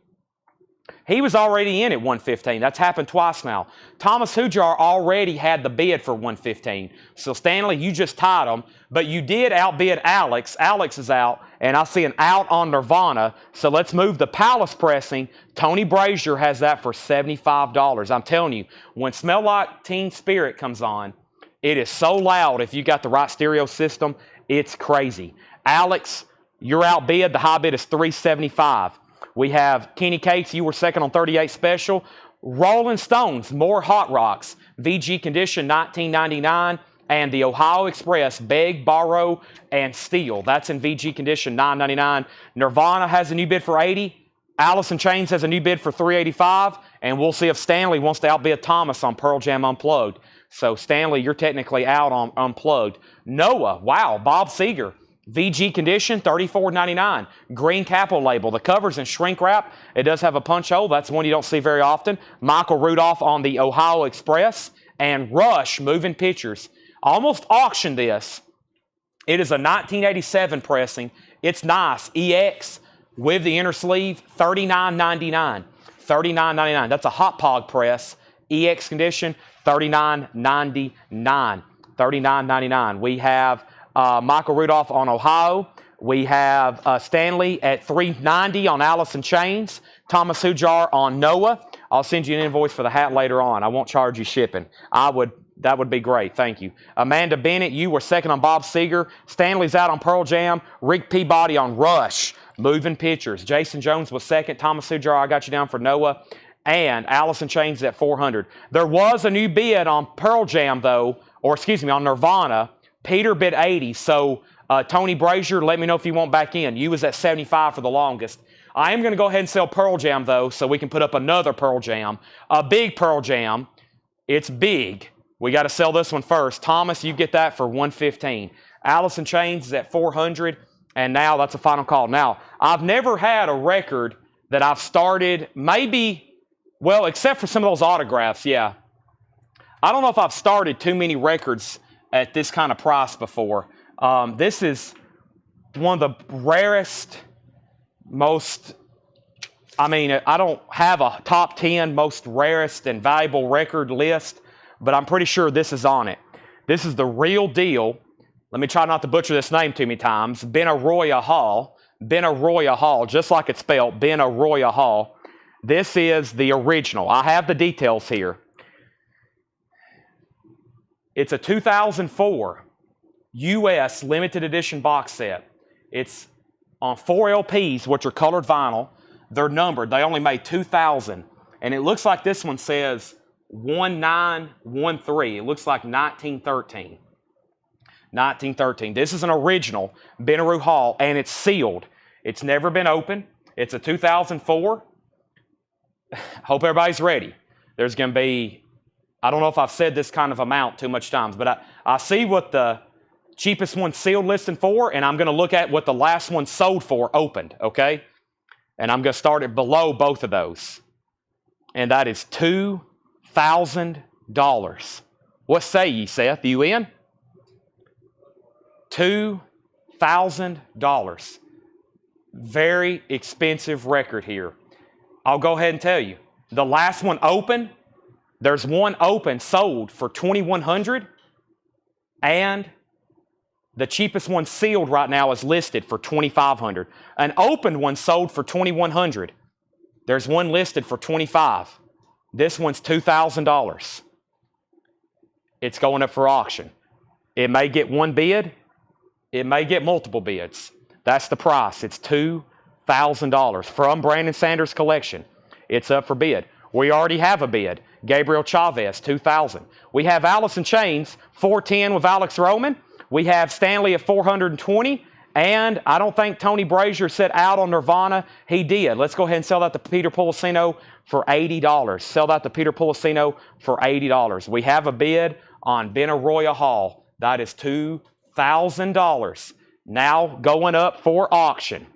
He was already in at $115. That's happened twice now. Thomas Hujar already had the bid for $115. So, Stanley, you just tied him. But you did outbid Alex. Alex is out. And I see an out on Nirvana. So, let's move the Palace Pressing. Tony Brazier has that for $75. I'm telling you, when Smell Like Teen Spirit comes on, it is so loud if you got the right stereo system. It's crazy. Alex, you're outbid. The high bid is $375. We have Kenny Cates, you were second on 38 Special. Rolling Stones, More Hot Rocks, VG condition, $19.99. And the Ohio Express, Beg, Borrow, and Steal. That's in VG condition, $9.99. Nirvana has a new bid for $80. Alice in Chains has a new bid for $385. And we'll see if Stanley wants to outbid Thomas on Pearl Jam Unplugged. So, Stanley, you're technically out on Unplugged. Noah, wow, Bob Seger. VG condition, $34.99. Green Capitol label. The cover's in shrink wrap. It does have a punch hole. That's one you don't see very often. Michael Rudolph on the Ohio Express. And Rush, Moving Pictures. Almost auctioned this. It is a 1987 pressing. It's nice. EX with the inner sleeve, $39.99. $39.99. That's a Hot Pog press. EX condition, $39.99. $39.99. We have Michael Rudolph on Ohio. We have Stanley at $390 on Alice in Chains. Thomas Hujar on Noah. I'll send you an invoice for the hat later on. I won't charge you shipping. That would be great. Thank you. Amanda Bennett, you were second on Bob Seger. Stanley's out on Pearl Jam. Rick Peabody on Rush. Moving Pictures. Jason Jones was second. Thomas Hujar, I got you down for Noah. And Alice in Chains at $400. There was a new bid on Pearl Jam, though, on Nirvana. Peter bid $80, so Tony Brazier, let me know if you want back in. You was at $75 for the longest. I am going to go ahead and sell Pearl Jam, though, so we can put up another Pearl Jam. A big Pearl Jam. It's big. We got to sell this one first. Thomas, you get that for $115. Alice in Chains is at $400, and now that's a final call. Now, I've never had a record that I've started, except for some of those autographs, yeah. I don't know if I've started too many records at this kind of price before. This is one of the rarest, I don't have a top 10 most rarest and valuable record list, but I'm pretty sure this is on it. This is the real deal. Let me try not to butcher this name too many times. Benaroya Hall. Benaroya Hall, just like it's spelled, Benaroya Hall. This is the original. I have the details here. It's a 2004 U.S. limited edition box set. It's on 4 LPs, which are colored vinyl. They're numbered. They only made 2,000. And it looks like this one says 1913. It looks like 1913. 1913. This is an original Benaroya Hall, and it's sealed. It's never been opened. It's a 2004. Hope everybody's ready. There's going to be... I don't know if I've said this kind of amount too much times, but I see what the cheapest one sealed listing for, and I'm going to look at what the last one sold for opened, okay? And I'm going to start it below both of those. And that is $2,000. What say ye, Seth? You in? $2,000. Very expensive record here. I'll go ahead and tell you. The last one open, there's one open sold for $2,100, and The cheapest one sealed right now is listed for $2,500. An opened one sold for $2,100. There's one listed for $25. This one's $2,000. It's going up for auction. It may get one bid. It may get multiple bids. That's the price. It's $2,000 from Brandon Sanders' collection. It's up for bid. We already have a bid. Gabriel Chavez, $2,000. We have Alice in Chains, $410 with Alex Roman. We have Stanley at $420. And I don't think Tony Brazier said out on Nirvana. He did. Let's go ahead and sell that to Peter Policino for $80. Sell that to Peter Policino for $80. We have a bid on Benaroya Hall. That is $2,000. Now going up for auction.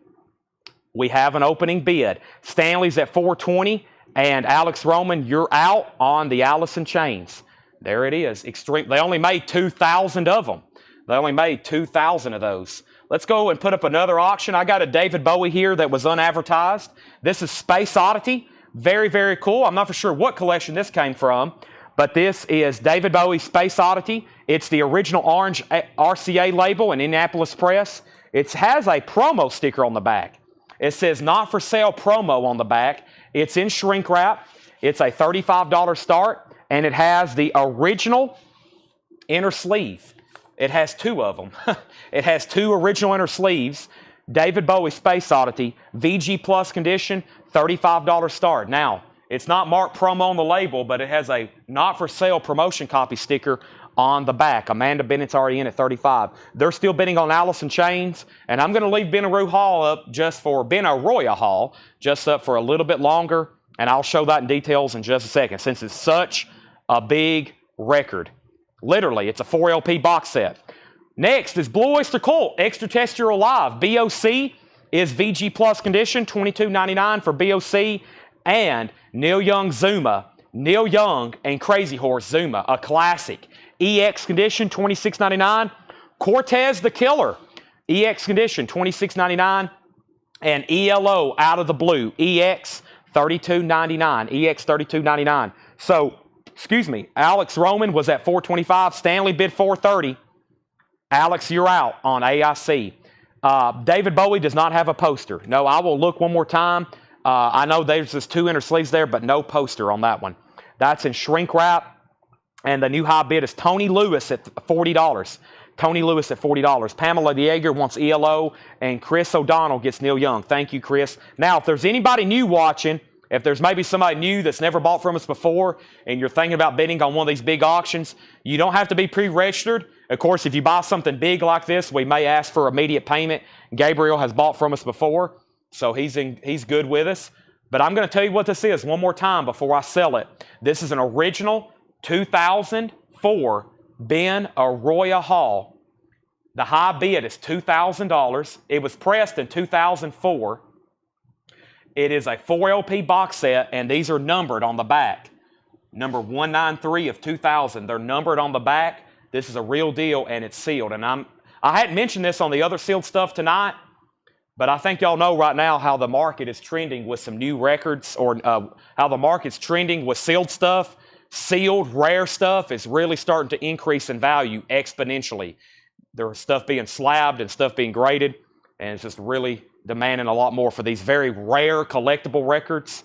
We have an opening bid. Stanley's at $420. And Alex Roman, you're out on the Alice in Chains. There it is. Extreme. They only made 2,000 of them. They only made 2,000 of those. Let's go and put up another auction. I got a David Bowie here that was unadvertised. This is Space Oddity. Very, very cool. I'm not for sure what collection this came from, but this is David Bowie Space Oddity. It's the original orange RCA label in Indianapolis Press. It has a promo sticker on the back. It says not for sale promo on the back. It's in shrink wrap. It's a $35 start, and it has the original inner sleeve. It has two of them. It has two original inner sleeves. David Bowie Space Oddity, VG Plus condition, $35 start. Now, it's not marked promo on the label, but it has a not for sale promotion copy sticker on the back. Amanda Bennett's already in at $35. They're still bidding on Alice in Chains, and I'm going to leave Benaroya Hall up just for Benaroya Hall, just up for a little bit longer, and I'll show that in details in just a second, since it's such a big record. Literally, it's a 4 LP box set. Next is Blue Oyster Cult, Extraterrestrial Live. BOC is VG Plus condition, $22.99 for BOC. And Neil Young Zuma. Neil Young and Crazy Horse Zuma, a classic. EX condition, $26.99. Cortez the Killer, EX condition, $26.99. And ELO Out of the Blue, EX, $32.99. EX, $32.99. So, excuse me, Alex Roman was at $425. Stanley bid $430. Alex, you're out on AIC. David Bowie does not have a poster. No, I will look one more time. I know there's just two inner sleeves there, but no poster on that one. That's in shrink wrap. And the new high bid is Tony Lewis at $40. Tony Lewis at $40. Pamela Dieger wants ELO, and Chris O'Donnell gets Neil Young. Thank you, Chris. Now, if there's anybody new watching, if there's maybe somebody new that's never bought from us before and you're thinking about bidding on one of these big auctions, you don't have to be pre-registered. Of course, if you buy something big like this, we may ask for immediate payment. Gabriel has bought from us before, so he's good with us. But I'm going to tell you what this is one more time before I sell it. This is an original 2004 Benaroya Hall. The high bid is $2,000. It was pressed in 2004. It is a 4 LP box set, and these are numbered on the back. Number 193 of 2000. They're numbered on the back. This is a real deal, and it's sealed. And I hadn't mentioned this on the other sealed stuff tonight, but I think y'all know right now how the market is trending with some new records, or how the market's trending with sealed stuff. Sealed, rare stuff is really starting to increase in value exponentially. There's stuff being slabbed and stuff being graded, and it's just really demanding a lot more for these very rare collectible records.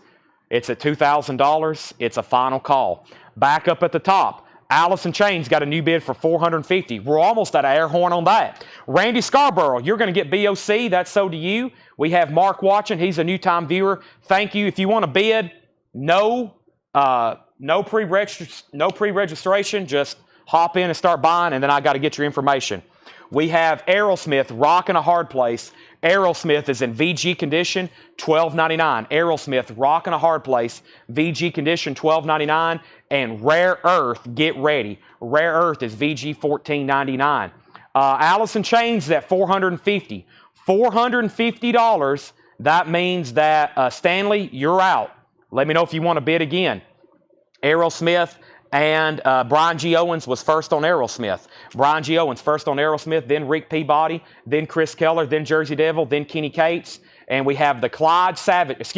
It's at $2,000. It's a final call. Back up at the top, Alice in Chains got a new bid for $450. We're almost at an air horn on that. Randy Scarborough, you're going to get BOC. That's so do you. We have Mark watching. He's a new-time viewer. Thank you. If you want to bid, no pre-registration. Just hop in and start buying, and then I got to get your information. We have Aerosmith, Rockin' a Hard Place. Aerosmith is in VG condition, $12.99. Aerosmith, Rockin' a Hard Place, VG condition, $12.99. And Rare Earth, get ready. Rare Earth is VG, $14.99. Alice in Chains is at $450. $450. That means that, Stanley, you're out. Let me know if you want to bid again. Aerosmith and Brian G. Owens was first on Aerosmith. Brian G. Owens first on Aerosmith, then Rick Peabody, then Chris Keller, then Jersey Devil, then Kenny Cates. And we have the Cycle Savages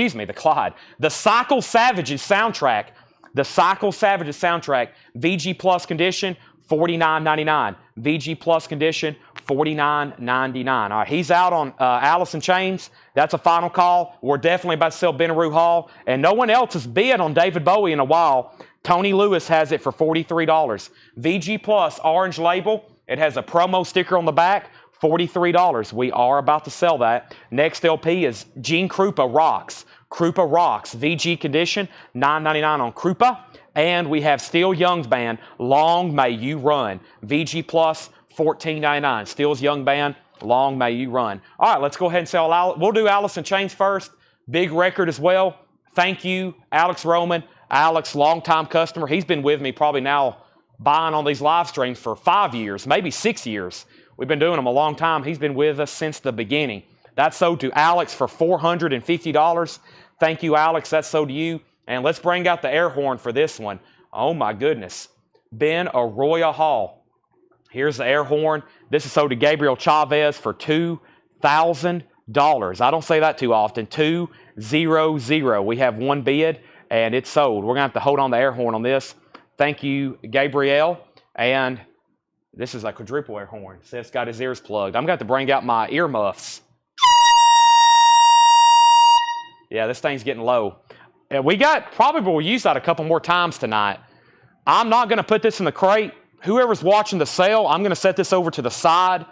soundtrack. The Cycle Savages soundtrack, VG Plus condition, $49.99. VG Plus condition, $49.99. All right, he's out on Alice in Chains. That's a final call. We're definitely about to sell Benaroo Hall. And no one else has bid on David Bowie in a while. Tony Lewis has it for $43. VG Plus orange label. It has a promo sticker on the back. $43. We are about to sell that. Next LP is Gene Krupa Rocks. Krupa Rocks. VG condition. $9.99 on Krupa. And we have Steel Young's Band. Long May You Run. VG Plus. $14.99. Steel's Young Band, Long May You Run. All right, let's go ahead and sell. We'll do Alice in Chains first. Big record as well. Thank you, Alex Roman. Alex, longtime customer. He's been with me probably now buying on these live streams for 5 years, maybe 6 years. We've been doing them a long time. He's been with us since the beginning. That's sold to Alex for $450. Thank you, Alex. That's sold to you. And let's bring out the air horn for this one. Oh, my goodness. Ben Arroyo Hall. Here's the air horn. This is sold to Gabriel Chavez for $2,000. I don't say that too often. 200. We have one bid, and it's sold. We're going to have to hold on the air horn on this. Thank you, Gabriel. And this is a quadruple air horn. Seth's got his ears plugged. I'm going to have to bring out my earmuffs. Yeah, this thing's getting low. And we will use that a couple more times tonight. I'm not going to put this in the crate. Whoever's watching the sale, I'm going to set this over to the side.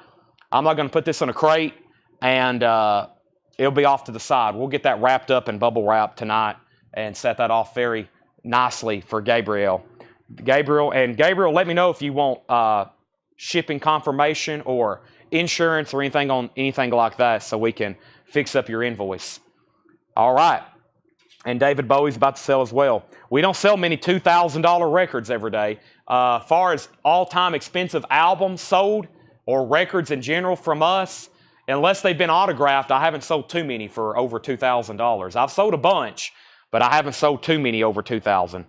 I'm not going to put this in a crate, and it'll be off to the side. We'll get that wrapped up in bubble wrap tonight and set that off very nicely for Gabriel. Gabriel, let me know if you want shipping confirmation or insurance or anything like that so we can fix up your invoice. All right. And David Bowie's about to sell as well. We don't sell many $2,000 records every day. Far as all-time expensive albums sold or records in general from us, unless they've been autographed, I haven't sold too many for over $2,000. I've sold a bunch, but I haven't sold too many over $2,000.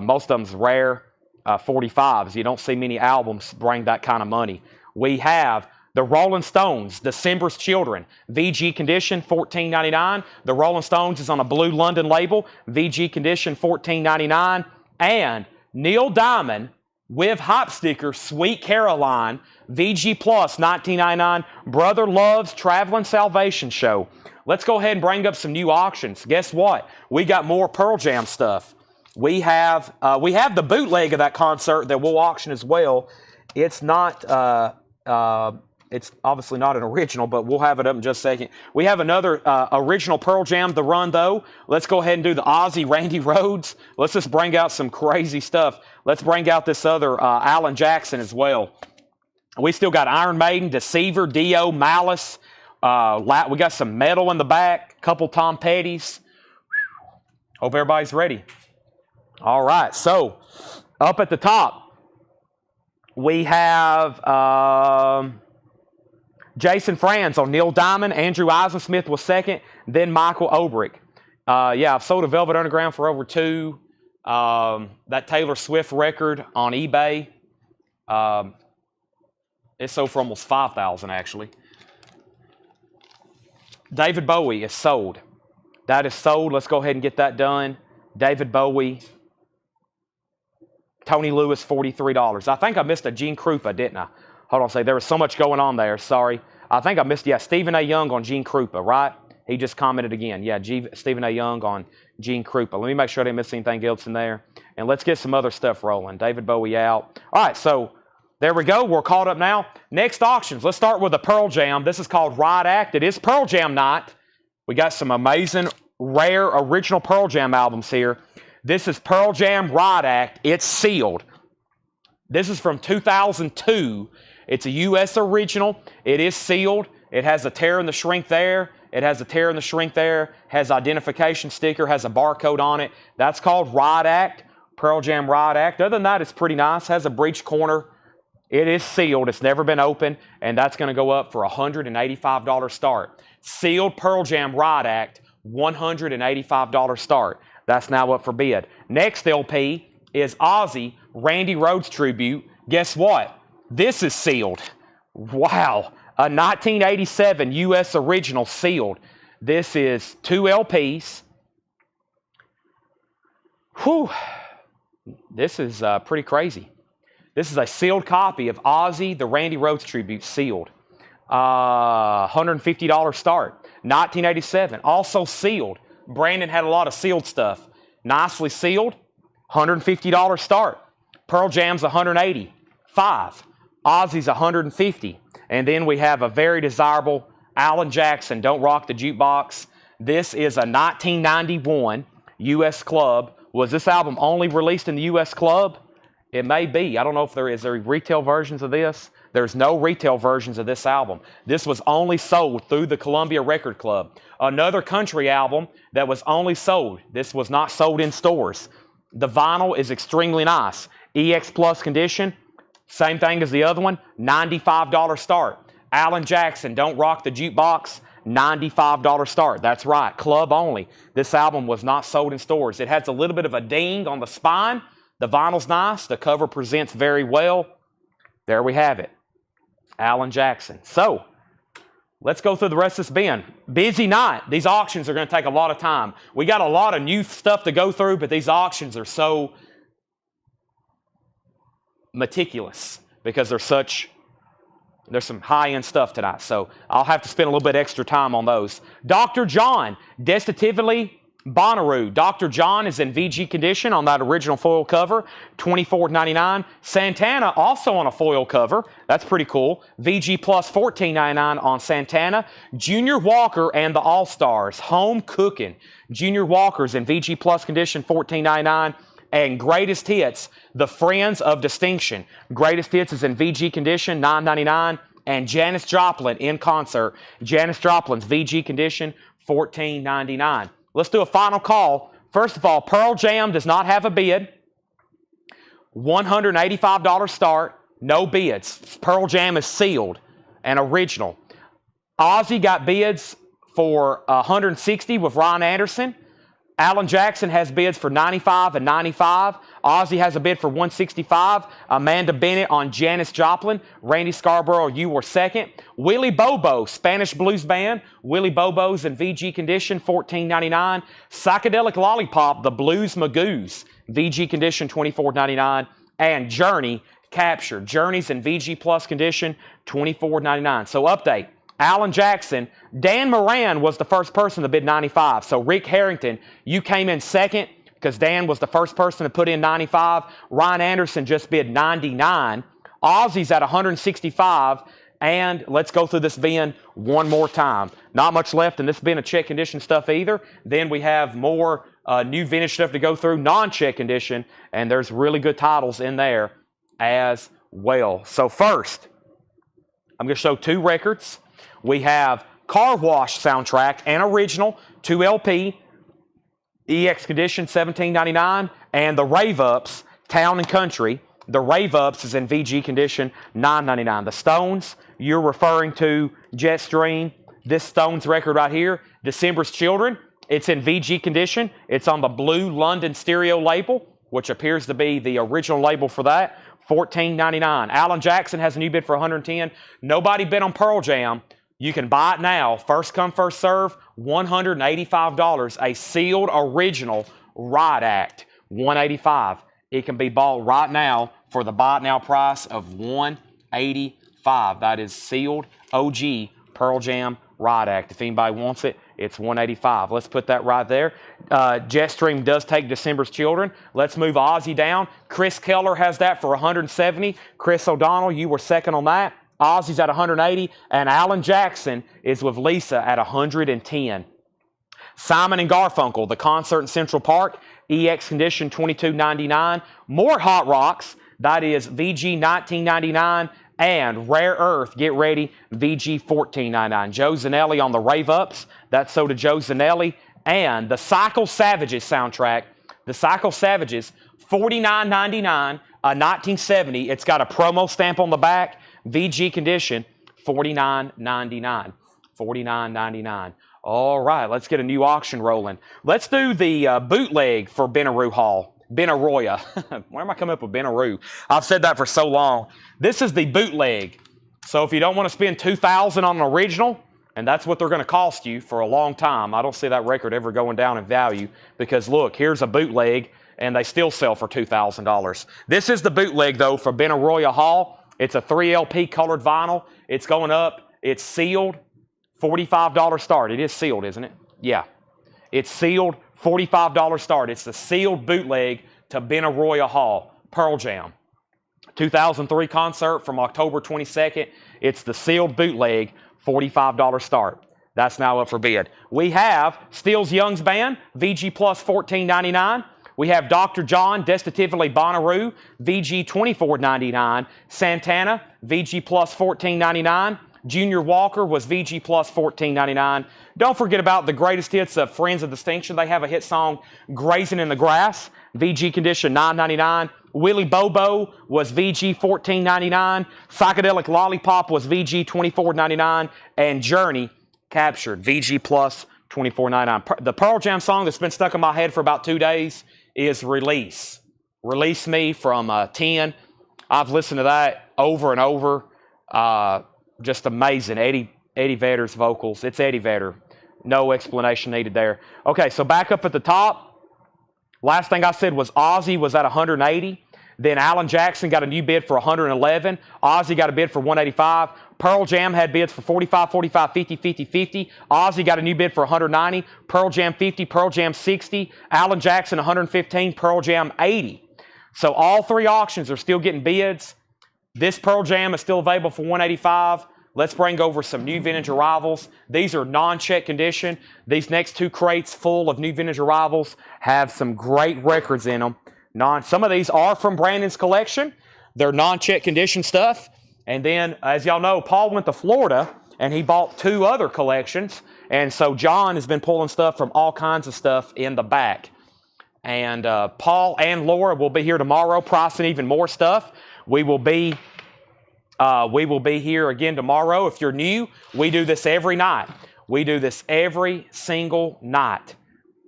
Most of them's rare 45s. You don't see many albums bring that kind of money. We have the Rolling Stones, December's Children, VG condition, $14.99. The Rolling Stones is on a blue London label, VG condition, $14.99. And Neil Diamond with hop sticker, Sweet Caroline, VG Plus, $19.99. Brother Love's Traveling Salvation Show. Let's go ahead and bring up some new auctions. Guess what? We got more Pearl Jam stuff. We have the bootleg of that concert that we'll auction as well. It's not... It's obviously not an original, but we'll have it up in just a second. We have another original Pearl Jam, The Run, though. Let's go ahead and do the Ozzy Randy Rhoads. Let's just bring out some crazy stuff. Let's bring out this other Alan Jackson as well. We still got Iron Maiden, Deceiver, Dio, Malice. We got some metal in the back, couple Tom Petty's. Hope everybody's ready. All right, so up at the top, we have... Jason Franz on Neil Diamond. Andrew Eisensmith was second. Then Michael Obrick. I've sold a Velvet Underground for over $2. That Taylor Swift record on eBay, it sold for almost $5,000 actually. David Bowie is sold. That is sold. Let's go ahead and get that done. David Bowie. Tony Lewis, $43. I think I missed a Gene Krupa, didn't I? Hold on a second. There was so much going on there. Sorry. I think I missed, Stephen A. Young on Gene Krupa, right? He just commented again. Yeah, Stephen A. Young on Gene Krupa. Let me make sure I didn't miss anything else in there. And let's get some other stuff rolling. David Bowie out. All right, so there we go. We're caught up now. Next auctions. Let's start with the Pearl Jam. This is called Riot Act. It is Pearl Jam night. We got some amazing, rare, original Pearl Jam albums here. This is Pearl Jam Riot Act. It's sealed. This is from 2002. It's a U.S. original. It is sealed. It has a tear in the shrink there. It has a tear in the shrink there. Has identification sticker. Has a barcode on it. That's called Riot Act. Pearl Jam Riot Act. Other than that, it's pretty nice. Has a breech corner. It is sealed. It's never been opened. And that's going to go up for a $185 start. Sealed Pearl Jam Riot Act, $185 start. That's now up for bid. Next LP is Ozzy Randy Rhoads Tribute. Guess what? This is sealed. Wow. A 1987 U.S. original sealed. This is 2 LPs. Whew. This is pretty crazy. This is a sealed copy of Ozzy, the Randy Rhoads tribute, sealed. $150 start. 1987, also sealed. Brandon had a lot of sealed stuff. Nicely sealed. $150 start. Pearl Jam's $180. 5. Ozzy's $150. And then we have a very desirable Alan Jackson, Don't Rock the Jukebox. This is a 1991 U.S. Club. Was this album only released in the U.S. Club? It may be. I don't know if there is. There retail versions of this? There's no retail versions of this album. This was only sold through the Columbia Record Club. Another country album that was only sold. This was not sold in stores. The vinyl is extremely nice. EX Plus condition. Same thing as the other one. $95 start. Alan Jackson, Don't Rock the Jukebox. $95 start. That's right. Club only. This album was not sold in stores. It has a little bit of a ding on the spine. The vinyl's nice. The cover presents very well. There we have it. Alan Jackson. So, let's go through the rest of this bin. Busy night. These auctions are going to take a lot of time. We got a lot of new stuff to go through, but these auctions are so meticulous because there's some high-end stuff tonight, so I'll have to spend a little bit extra time on those. Dr. John, Destitutively Bonnaroo. Dr. John is in VG condition on that original foil cover, $24.99. Santana also on a foil cover. That's pretty cool. VG Plus $14.99 on Santana. Junior Walker and the All-Stars, Home Cooking. Junior Walker's in VG Plus condition, $14.99. And Greatest Hits, The Friends of Distinction. Greatest Hits is in VG condition, $9.99. And Janis Joplin in concert. Janis Joplin's VG condition, $14.99. Let's do a final call. First of all, Pearl Jam does not have a bid. $185 start, no bids. Pearl Jam is sealed and original. Ozzy got bids for $160 with Ron Anderson. Alan Jackson has bids for $95 and $95. Ozzy has a bid for $165. Amanda Bennett on Janis Joplin. Randy Scarborough, You Were Second. Willie Bobo, Spanish Blues Band. Willie Bobo's in VG condition, $14.99. Psychedelic Lollipop, The Blues Magoos. VG condition, $24.99. And Journey, Captured. Journey's in VG Plus condition, $24.99. So update. Alan Jackson, Dan Moran was the first person to bid $95. So Rick Harrington, you came in second because Dan was the first person to put in $95. Ryan Anderson just bid $99. Ozzy's at $165. And let's go through this bin one more time. Not much left in this bin of check condition stuff either. Then we have more new vintage stuff to go through, non-check condition, and there's really good titles in there as well. So first, I'm going to show two records. We have Car Wash soundtrack and original, 2 LP, EX condition, $17.99, and the Rave Ups, Town and Country. The Rave Ups is in VG condition, $9.99. The Stones, you're referring to Jetstream. This Stones record right here, December's Children, it's in VG condition. It's on the blue London stereo label, which appears to be the original label for that, $14.99. Alan Jackson has a new bid for $110. Nobody bid on Pearl Jam. You can buy it now. First come, first serve, $185. A sealed original Riot Act, $185. It can be bought right now for the buy it now price of $185. That is sealed OG Pearl Jam Riot Act. If anybody wants it, it's $185. Let's put that right there. Jetstream does take December's Children. Let's move Ozzy down. Chris Keller has that for $170. Chris O'Donnell, you were second on that. Ozzy's at $180, and Alan Jackson is with Lisa at $110. Simon and Garfunkel, the concert in Central Park, EX condition, $22.99. More Hot Rocks, that is VG $19.99, and Rare Earth, get ready, VG $14.99. Joe Zanelli on the Rave Ups, that's so to Joe Zanelli, and the Cycle Savages soundtrack, the Cycle Savages, $49.99, 1970. It's got a promo stamp on the back. VG condition, $49.99. $49.99. All right, let's get a new auction rolling. Let's do the bootleg for Benaroo Hall. Benaroya. Where am I coming up with Benaroo? I've said that for so long. This is the bootleg. So if you don't want to spend $2,000 on an original, and that's what they're going to cost you for a long time, I don't see that record ever going down in value because look, here's a bootleg. and they still sell for $2,000. This is the bootleg, though, for Benaroya Hall. It's a 3LP colored vinyl. It's going up. It's sealed. $45 start. It is sealed, isn't it? Yeah. It's sealed. $45 start. It's the sealed bootleg to Benaroya Hall. Pearl Jam. 2003 concert from October 22nd. It's the sealed bootleg. $45 start. That's now up for bid. We have Stills Young's Band, VG Plus $14.99. We have Dr. John, Destitively Bonnaroo, VG $24.99. Santana, VG Plus $14.99. Junior Walker was VG Plus $14.99. Don't forget about the greatest hits of Friends of Distinction. They have a hit song, Grazing in the Grass, VG Condition $9.99. Willie Bobo was VG $14.99. Psychedelic Lollipop was VG $24.99. And Journey Captured, VG Plus $24.99. The Pearl Jam song that's been stuck in my head for about 2 days is Release. Release Me from 10. I've listened to that over and over. Just amazing. Eddie Vedder's vocals. It's Eddie Vedder. No explanation needed there. Okay, so back up at the top. Last thing I said was Ozzy was at 180. Then Alan Jackson got a new bid for 111. Ozzy got a bid for 185. Pearl Jam had bids for 45, 45, 50, 50, 50. Ozzy got a new bid for 190. Pearl Jam 50, Pearl Jam 60. Alan Jackson 115, Pearl Jam 80. So all three auctions are still getting bids. This Pearl Jam is still available for 185. Let's bring over some new vintage arrivals. These are non-check condition. These next two crates full of new vintage arrivals have some great records in them. Some of these are from Brandon's collection. They're non-check condition stuff. And then, as y'all know, Paul went to Florida and he bought 2 other collections. And so John has been pulling stuff from all kinds of stuff in the back. And Paul and Laura will be here tomorrow pricing even more stuff. We will be here again tomorrow. If you're new, we do this every night. We do this every single night.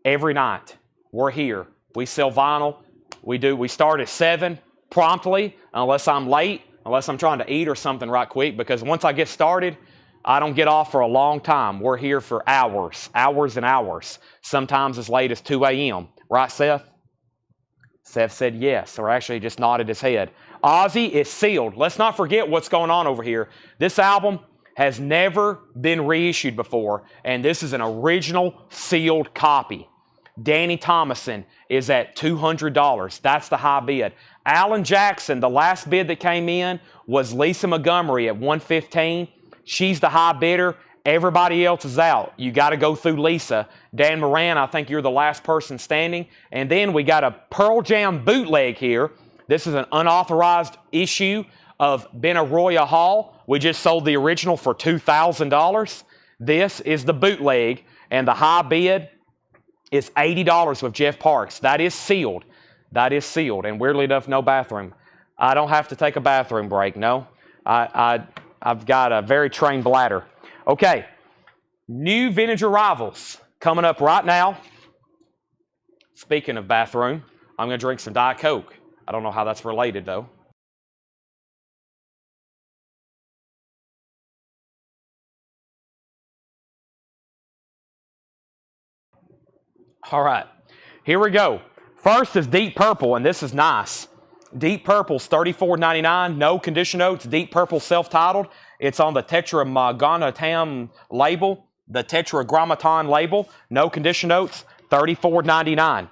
Every night. We're here. We sell vinyl. We start at 7 promptly, unless I'm late, unless I'm trying to eat or something right quick, because once I get started, I don't get off for a long time. We're here for hours, hours and hours, sometimes as late as 2 a.m. Right, Seth? Seth said yes, or actually just nodded his head. Ozzy is sealed. Let's not forget what's going on over here. This album has never been reissued before, and this is an original sealed copy. Danny Thomason is at $200. That's the high bid. Alan Jackson, the last bid that came in was Lisa Montgomery at $115. She's the high bidder. Everybody else is out. You got to go through Lisa. Dan Moran, I think you're the last person standing. And then we got a Pearl Jam bootleg here. This is an unauthorized issue of Benaroya Hall. We just sold the original for $2,000. This is the bootleg, and the high bid is $80 with Jeff Parks. That is sealed. That is sealed. And weirdly enough, no bathroom. I don't have to take a bathroom break, no. I've got a very trained bladder. Okay, new vintage arrivals coming up right now. Speaking of bathroom, I'm going to drink some Diet Coke. I don't know how that's related, though. All right, here we go. First is Deep Purple, and this is nice. Deep Purple's $34.99, no condition notes. Deep Purple self-titled. It's on the Tetragrammaton label, the Tetragrammaton label. No condition notes, $34.99.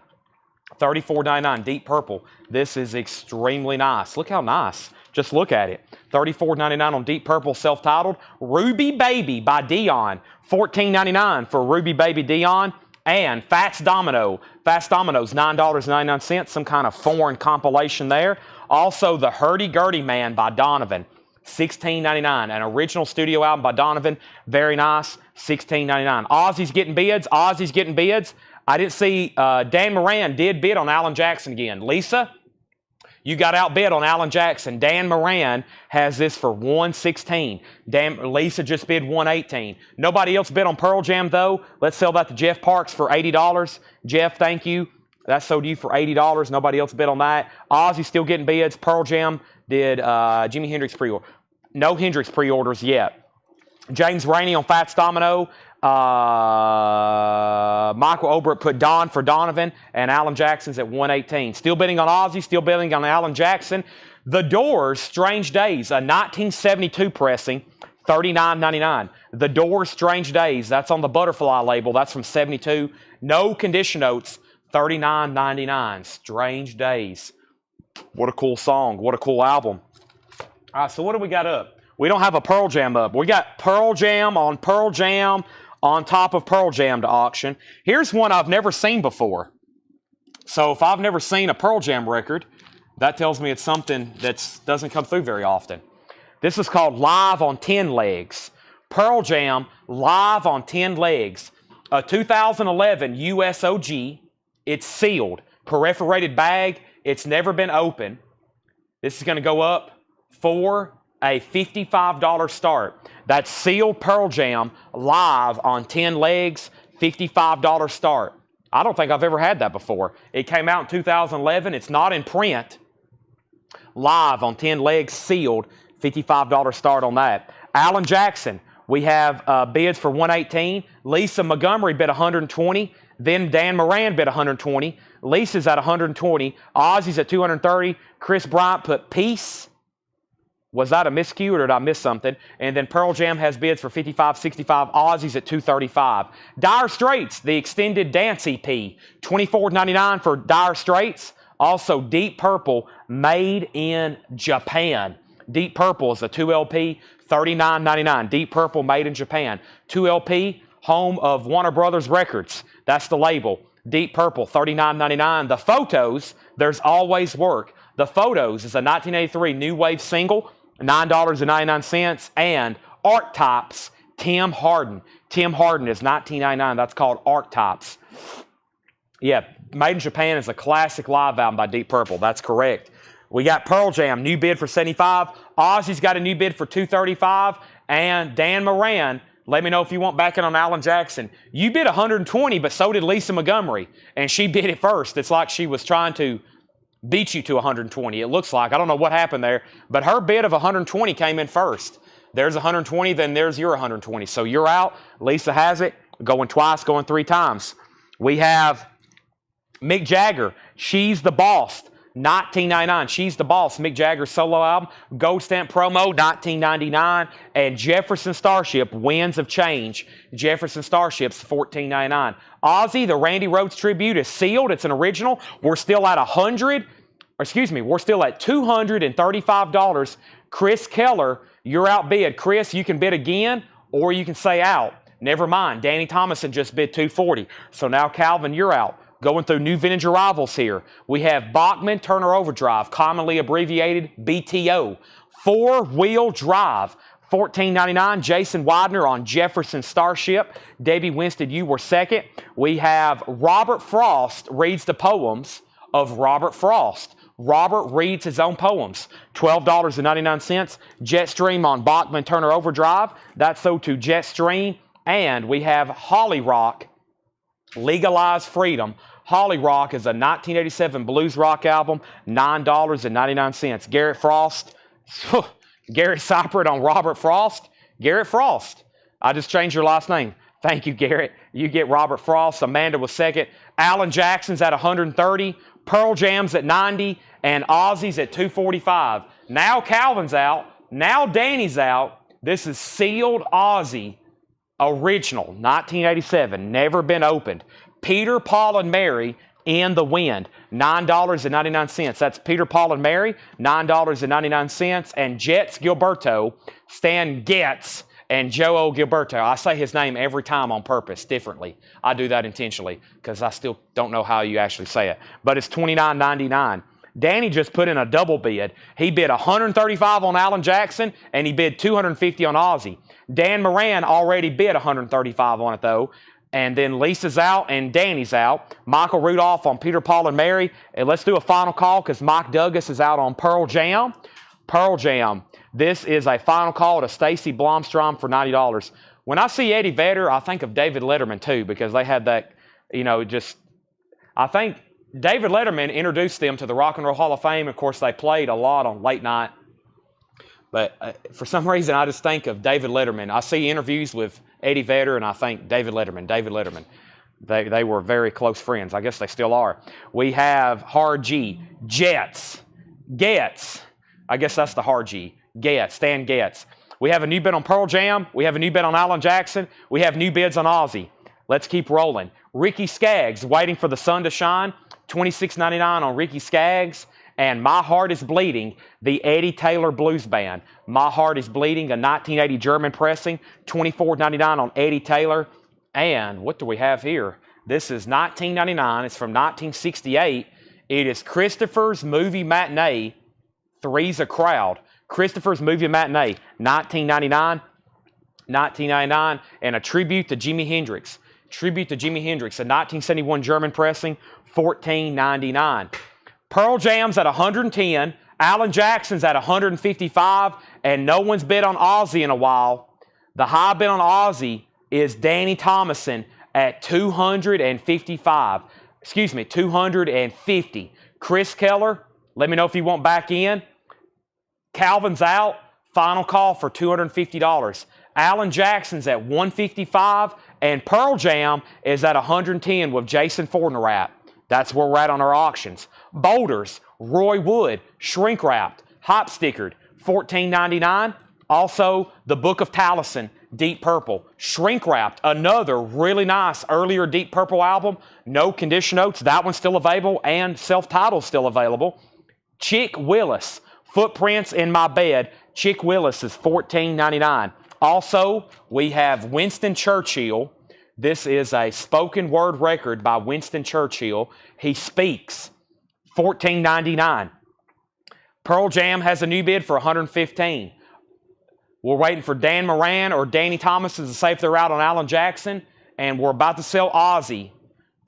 $34.99, Deep Purple. This is extremely nice. Look how nice. Just look at it. $34.99 on Deep Purple self-titled. Ruby Baby by Dion. $14.99 for Ruby Baby Dion. And Fats Domino. Fats Domino's $9.99, some kind of foreign compilation there. Also, The Hurdy-Gurdy Man by Donovan, $16.99. An original studio album by Donovan, very nice, $16.99. Ozzy's getting bids. Ozzy's getting bids. I didn't see, Dan Moran did bid on Alan Jackson again. Lisa, you got outbid on Alan Jackson. Dan Moran has this for $116. Lisa just bid $118. Nobody else bid on Pearl Jam, though. Let's sell that to Jeff Parks for $80. Jeff, thank you. That sold you for $80. Nobody else bid on that. Ozzy's still getting bids. Pearl Jam did Jimi Hendrix pre-order. No Hendrix pre-orders yet. James Rainey on Fats Domino. Michael Obert put Don for Donovan, and Alan Jackson's at 118. Still bidding on Ozzy, still bidding on Alan Jackson. The Doors, Strange Days, a 1972 pressing, $39.99. The Doors, Strange Days, that's on the Butterfly label. That's from 72. No condition notes, $39.99. Strange Days. What a cool song. What a cool album. All right, so what do we got up? We don't have a Pearl Jam up. We got Pearl Jam on top of Pearl Jam to auction. Here's one I've never seen before. So if I've never seen a Pearl Jam record, that tells me it's something that doesn't come through very often. This is called Live on 10 Legs. Pearl Jam, Live on 10 Legs. A 2011 USOG. It's sealed. Perforated bag. It's never been opened. This is going to go up for a $55 start. That's sealed Pearl Jam, Live on 10 Legs, $55 start. I don't think I've ever had that before. It came out in 2011. It's not in print. Live on 10 Legs, sealed, $55 start on that. Alan Jackson, we have bids for 118. Lisa Montgomery bid 120. Then Dan Moran bid 120. Lisa's at 120. Ozzy's at 230. Chris Bryant put Peace. Was that a miscue or did I miss something? And then Pearl Jam has bids for 55, 65. Ozzy's at 235. Dire Straits, the extended dance EP, $24.99 for Dire Straits. Also, Deep Purple, made in Japan. Deep Purple is a 2LP, $39.99. Deep Purple, made in Japan. 2LP, home of Warner Brothers Records. That's the label. Deep Purple, $39.99. The Photos, There's Always Work. The Photos is a 1983 new wave single, $9.99. And Archetypes, Tim Harden. Tim Harden is $19.99. That's called Archetypes. Yeah, Made in Japan is a classic live album by Deep Purple. That's correct. We got Pearl Jam, new bid for 75. Ozzy's got a new bid for 235. And Dan Moran, let me know if you want backing on Alan Jackson. You bid 120, but so did Lisa Montgomery. And she bid it first. It's like she was trying to beat you to 120. It looks like. I don't know what happened there. But her bid of 120 came in first. There's 120, then there's your 120. So you're out. Lisa has it. Going twice, going three times. We have Mick Jagger, She's the Boss, $19.99. She's the Boss, Mick Jagger's solo album. Gold Stamp promo, $19.99. And Jefferson Starship, Winds of Change. Jefferson Starship's $14.99. Ozzy, the Randy Rhoads tribute, is sealed. It's an original. We're still at we're still at $235. Chris Keller, you're outbid. Chris, you can bid again, or you can say out. Never mind. Danny Thomason just bid $240. So now, Calvin, you're out. Going through new vintage arrivals here. We have Bachman Turner Overdrive, commonly abbreviated BTO. Four-wheel drive, $14.99. Jason Widener on Jefferson Starship. Debbie Winstead, you were second. We have Robert Frost reads the poems of Robert Frost. Robert reads his own poems. $12.99. Jetstream on Bachman Turner Overdrive. That's sold to Jetstream. And we have Holly Rock, Legalize Freedom. Holly Rock is a 1987 blues rock album, $9.99. Garrett Frost, Garrett Cypert on Robert Frost. Garrett Frost. I just changed your last name. Thank you, Garrett. You get Robert Frost. Amanda was second. Alan Jackson's at 130. Pearl Jam's at 90. And Ozzy's at 245. Now Calvin's out. Now Danny's out. This is sealed Ozzy. Original, 1987, never been opened. Peter, Paul, and Mary, In the Wind, $9.99. That's Peter, Paul, and Mary, $9.99. And Jets Gilberto, Stan Getz, and Joe Gilberto. I say his name every time on purpose, differently. I do that intentionally because I still don't know how you actually say it. But it's $29.99. Danny just put in a double bid. He bid $135 on Alan Jackson, and he bid $250 on Ozzy. Dan Moran already bid $135 on it, though. And then Lisa's out and Danny's out. Michael Rudolph on Peter, Paul, and Mary. And let's do a final call because Mike Douglas is out on Pearl Jam. Pearl Jam. This is a final call to Stacy Blomstrom for $90. When I see Eddie Vedder, I think of David Letterman, too, because they had that, I think David Letterman introduced them to the Rock and Roll Hall of Fame. Of course, they played a lot on late night But for some reason, I just think of David Letterman. I see interviews with Eddie Vedder, and I think David Letterman. They were very close friends. I guess they still are. We have hard G, Jets, Getz. I guess that's the hard G, Getz, Stan Getz. We have a new bid on Pearl Jam. We have a new bid on Alan Jackson. We have new bids on Ozzy. Let's keep rolling. Ricky Skaggs, Waiting for the Sun to Shine, $26.99 on Ricky Skaggs. And My Heart is Bleeding, the Eddie Taylor Blues Band. My Heart is Bleeding, a 1980 German pressing, $24.99 on Eddie Taylor. And what do we have here? This is $19.99. It's from 1968. It is Christopher's Movie Matinee, Three's a Crowd. Christopher's Movie Matinee, $19.99, and a tribute to Jimi Hendrix. Tribute to Jimi Hendrix, a 1971 German pressing, $14.99. Pearl Jam's at $110, Alan Jackson's at $155, and no one's bid on Ozzy in a while. The high bid on Ozzy is Danny Thomason at $250. Chris Keller, let me know if you want back in. Calvin's out, final call for $250. Alan Jackson's at $155, and Pearl Jam is at $110 with Jason Fortnerat. That's where we're at on our auctions. Boulders, Roy Wood, shrink wrapped, hop stickered, $14.99. Also, the Book of Taliesin, Deep Purple, shrink wrapped, another really nice earlier Deep Purple album. No condition notes, that one's still available, and self-titled still available. Chick Willis, Footprints in My Bed. Chick Willis is $14.99. Also, we have Winston Churchill. This is a spoken word record by Winston Churchill. He Speaks, $14.99. Pearl Jam has a new bid for $115. We're waiting for Dan Moran or Danny Thomas to say if they're out on Alan Jackson, and we're about to sell Ozzy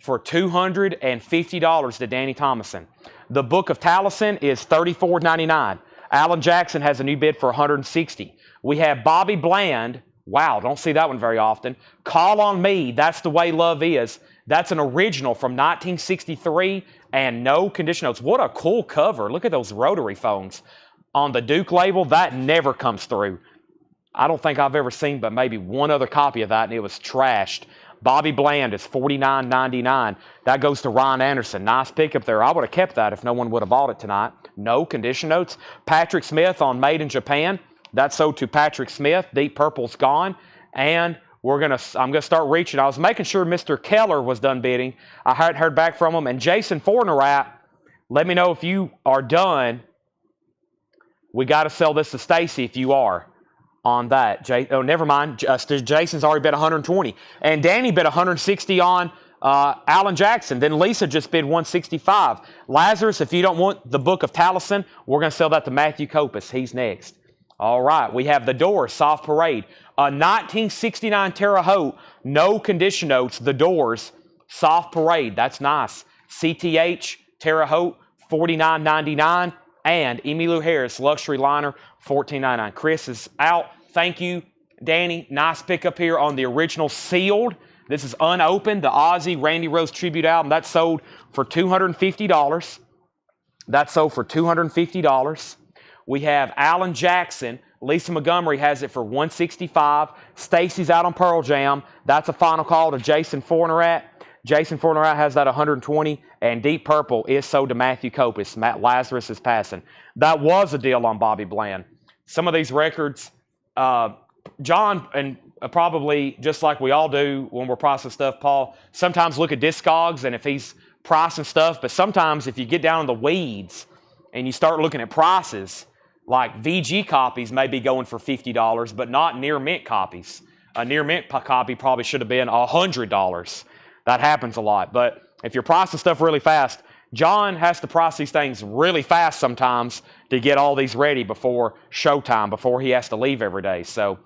for $250 to Danny Thomason. The Book of Taliesin is $34.99. Alan Jackson has a new bid for $160. We have Bobby Bland. Wow, don't see that one very often. Call on Me, That's the Way Love Is. That's an original from 1963 and no condition notes. What a cool cover. Look at those rotary phones. On the Duke label, that never comes through. I don't think I've ever seen but maybe one other copy of that, and it was trashed. Bobby Bland is $49.99. That goes to Ron Anderson. Nice pickup there. I would have kept that if no one would have bought it tonight. No condition notes. Patrick Smith on Made in Japan. That's sold to Patrick Smith. Deep Purple's gone. And I'm gonna start reaching. I was making sure Mr. Keller was done bidding. I hadn't heard back from him. And Jason Fortnerat, let me know if you are done. We got to sell this to Stacy if you are on that. Oh, never mind. Jason's already bid $120. And Danny bid $160 on Alan Jackson. Then Lisa just bid $165. Lazarus, if you don't want the Book of Taliesin, we're going to sell that to Matthew Copus. He's next. All right, we have The Doors, Soft Parade. A 1969 Terre Haute, no condition notes, The Doors, Soft Parade. That's nice. CTH, Terre Haute, $49.99. And Emmylou Harris, Luxury Liner, $14.99. Chris is out. Thank you, Danny. Nice pickup here on the original sealed. This is unopened, the Ozzy Randy Rose tribute album. That's sold for $250. That's sold for $250. We have Alan Jackson. Lisa Montgomery has it for $165. Stacy's out on Pearl Jam. That's a final call to Jason Fortnerat. Jason Fortnerat has that $120. And Deep Purple is sold to Matthew Copus. Matt Lazarus is passing. That was a deal on Bobby Bland. Some of these records, John, and probably just like we all do when we're pricing stuff, Paul, sometimes look at Discogs and if he's pricing stuff, but sometimes if you get down in the weeds and you start looking at prices, like VG copies may be going for $50, but not near mint copies. A near mint copy probably should have been $100. That happens a lot. But if you're pricing stuff really fast, John has to price these things really fast sometimes to get all these ready before showtime, before he has to leave every day. So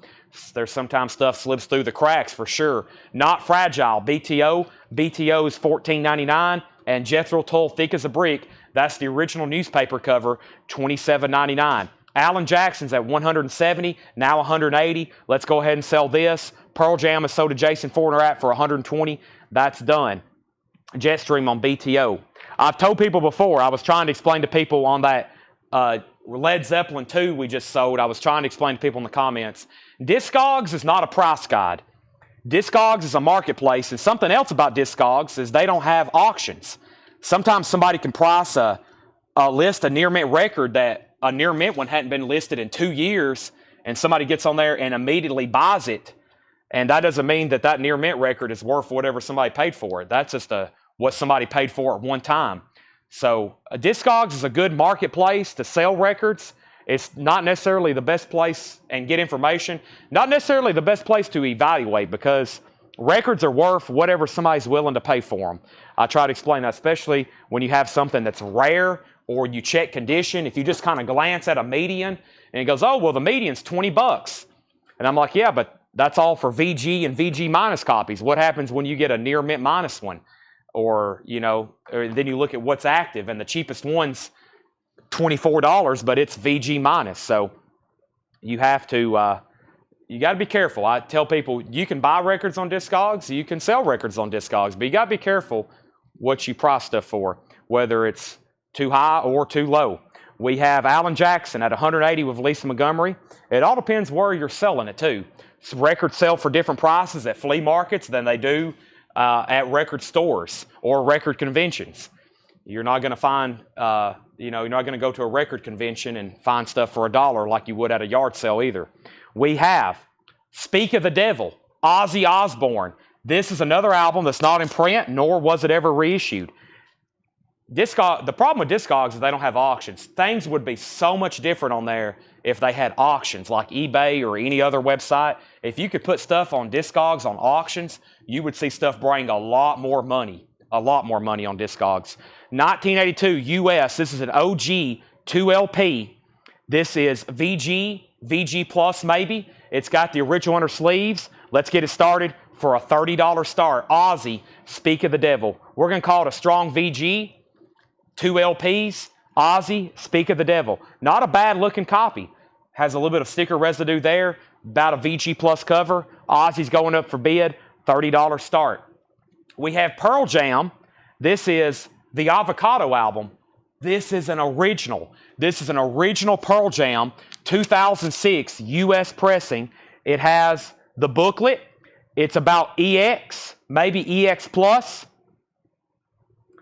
there's sometimes stuff slips through the cracks for sure. Not Fragile, BTO. BTO is $14.99. And Jethro Tull, Thick as a Brick. That's the original newspaper cover, $27.99. Alan Jackson's at $170, now $180. Let's go ahead and sell this. Pearl Jam is sold to Jason Fortnerat for $120. That's done. Jetstream on BTO. I've told people before, I was trying to explain to people on that Led Zeppelin 2 we just sold. I was trying to explain to people in the comments. Discogs is not a price guide. Discogs is a marketplace, and something else about Discogs is they don't have auctions. Sometimes somebody can price a list a near mint record that a near mint one hadn't been listed in 2 years, and somebody gets on there and immediately buys it. And that doesn't mean that that near mint record is worth whatever somebody paid for it. That's just what somebody paid for at one time. So Discogs is a good marketplace to sell records. It's not necessarily the best place and get information. Not necessarily the best place to evaluate, because records are worth whatever somebody's willing to pay for them. I try to explain that, especially when you have something that's rare or you check condition. If you just kind of glance at a median and it goes, oh, well, the median's $20. And I'm like, yeah, but that's all for VG and VG minus copies. What happens when you get a near mint minus one? Or, or then you look at what's active, and the cheapest one's $24, but it's VG minus. So you have to, you got to be careful. I tell people, you can buy records on Discogs, you can sell records on Discogs, but you got to be careful what you price stuff for, whether it's too high or too low. We have Alan Jackson at 180 with Lisa Montgomery. It all depends where you're selling it to. Records sell for different prices at flea markets than they do at record stores or record conventions. You're not going to find, you're not going to go to a record convention and find stuff for $1 like you would at a yard sale either. We have Speak of the Devil, Ozzy Osbourne. This is another album that's not in print, nor was it ever reissued. The problem with Discogs is they don't have auctions. Things would be so much different on there if they had auctions like eBay or any other website. If you could put stuff on Discogs on auctions, you would see stuff bring a lot more money on Discogs. 1982 US, this is an OG 2LP. This is VG Plus maybe. It's got the original under sleeves. Let's get it started for a $30 start. Ozzy, Speak of the Devil. We're going to call it a strong VG. 2 LPs, Ozzy, Speak of the Devil. Not a bad looking copy. Has a little bit of sticker residue there. About a VG Plus cover. Ozzy's going up for bid. $30 start. We have Pearl Jam. This is the Avocado album. This is an original. This is an original Pearl Jam 2006 US pressing. It has the booklet. It's about EX, maybe EX Plus.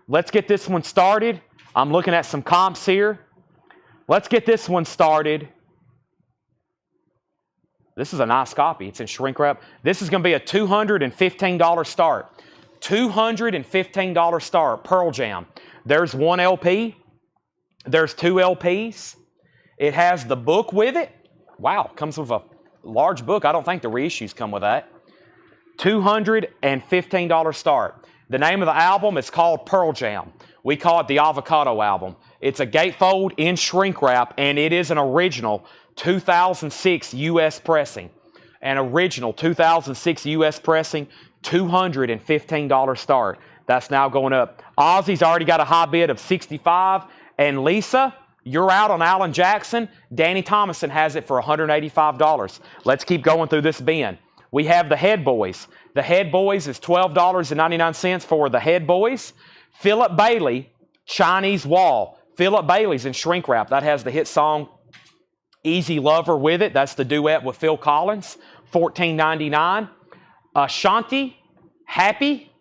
Let's get this one started. I'm looking at some comps here. Let's get this one started. This is a nice copy. It's in shrink wrap. This is going to be a $215 start. $215 start, Pearl Jam. There's 1 LP. There's 2 LPs. It has the book with it. Wow, comes with a large book. I don't think the reissues come with that. $215 start. The name of the album is called Pearl Jam. We call it the Avocado album. It's a gatefold in shrink wrap, and it is an original 2006 US pressing. An original 2006 US pressing, $215 start. That's now going up. Ozzy's already got a high bid of $65. And Lisa, you're out on Alan Jackson. Danny Thomason has it for $185. Let's keep going through this bin. We have the Head Boys. The Head Boys is $12.99 for the Head Boys. Philip Bailey, Chinese Wall. Philip Bailey's in shrink wrap. That has the hit song Easy Lover with it. That's the duet with Phil Collins. $14.99. Ashanti, Happy,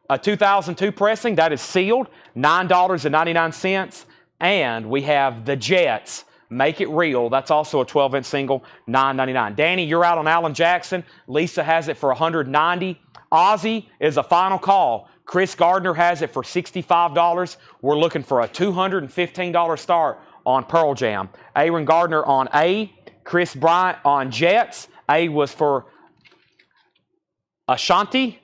a 2002 pressing. That is sealed. $9.99. And we have the Jets, Make It Real. That's also a 12-inch single, $9.99. Danny, you're out on Alan Jackson. Lisa has it for $190. Ozzy is a final call. Chris Gardner has it for $65. We're looking for a $215 start on Pearl Jam. Aaron Gardner on A. Chris Bryant on Jets. A was for Ashanti.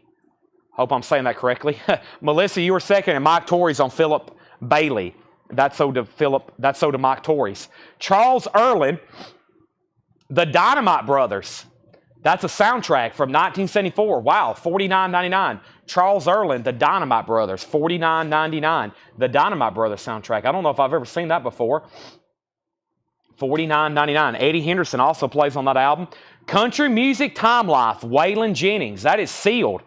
Hope I'm saying that correctly. Melissa, you were second, and Mike Torrey's on Philip Bailey. That's so to Mike Torrey's. Charles Erlin, the Dynamite Brothers. That's a soundtrack from 1974. Wow, $49.99. Charles Erlin, the Dynamite Brothers, $49.99. The Dynamite Brothers soundtrack. I don't know if I've ever seen that before. $49.99. Eddie Henderson also plays on that album. Country Music Time Life, Waylon Jennings. That is sealed.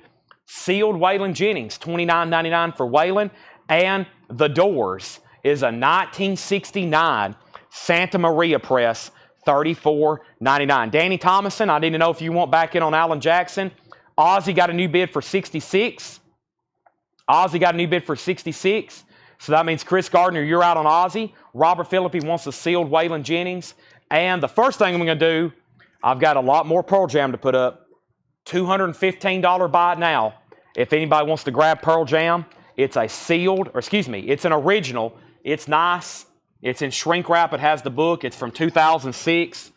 Sealed Waylon Jennings, $29.99 for Waylon. And The Doors is a 1969 Santa Maria press, $34.99. Danny Thomason, I need to know if you want back in on Alan Jackson. Ozzy got a new bid for $66. Ozzy got a new bid for $66. So that means Chris Gardner, you're out on Ozzy. Robert Philippi wants a sealed Waylon Jennings. And the first thing I'm going to do, I've got a lot more Pearl Jam to put up. $215 buy it now. If anybody wants to grab Pearl Jam, it's a sealed, or excuse me, it's an original. It's nice. It's in shrink wrap. It has the book. It's from 2006.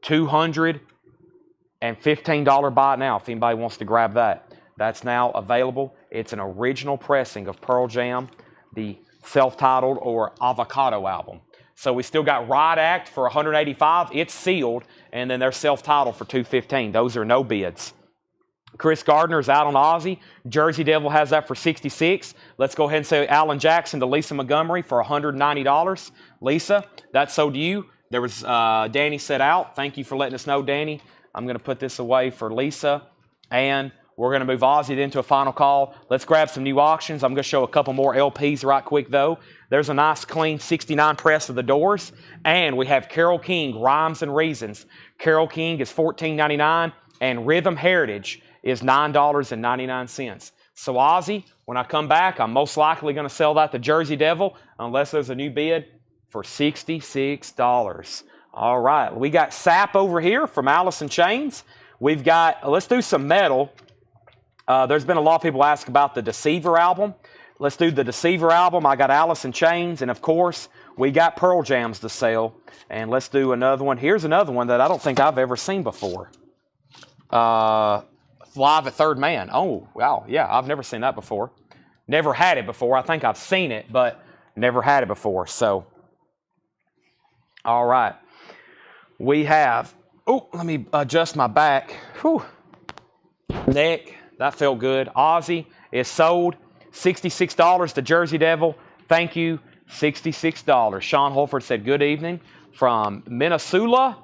$215 buy it now if anybody wants to grab that. That's now available. It's an original pressing of Pearl Jam, the self-titled or Avocado album. So we still got Riot Act for $185. It's sealed, and then they're self-titled for $215. Those are no bids. Chris Gardner is out on Ozzy. Jersey Devil has that for $66. Let's go ahead and say Alan Jackson to Lisa Montgomery for $190. Lisa, that's sold to you. There was Danny set out. Thank you for letting us know, Danny. I'm going to put this away for Lisa, and we're going to move Ozzy into a final call. Let's grab some new auctions. I'm going to show a couple more LPs right quick, though. There's a nice, clean 69 press of The Doors, and we have Carole King, Rhymes and Reasons. Carole King is $14.99, and Rhythm Heritage is $9.99. So Ozzy, when I come back, I'm most likely going to sell that to Jersey Devil unless there's a new bid for $66. All right, we got Sap over here from Alice in Chains. We've got, let's do some metal. There's been a lot of people ask about the Deceiver album. Let's do the Deceiver album. I got Alice in Chains, and of course, we got Pearl Jams to sell. And let's do another one. Here's another one that I don't think I've ever seen before. Live at Third Man. Oh, wow. Yeah, I've never seen that before. Never had it before. I think I've seen it, but never had it before. So, all right. We have, oh, let me adjust my back. Whew. Neck, that felt good. Ozzy is sold. $66 to Jersey Devil. Thank you, $66. Sean Holford said good evening from Minnesota,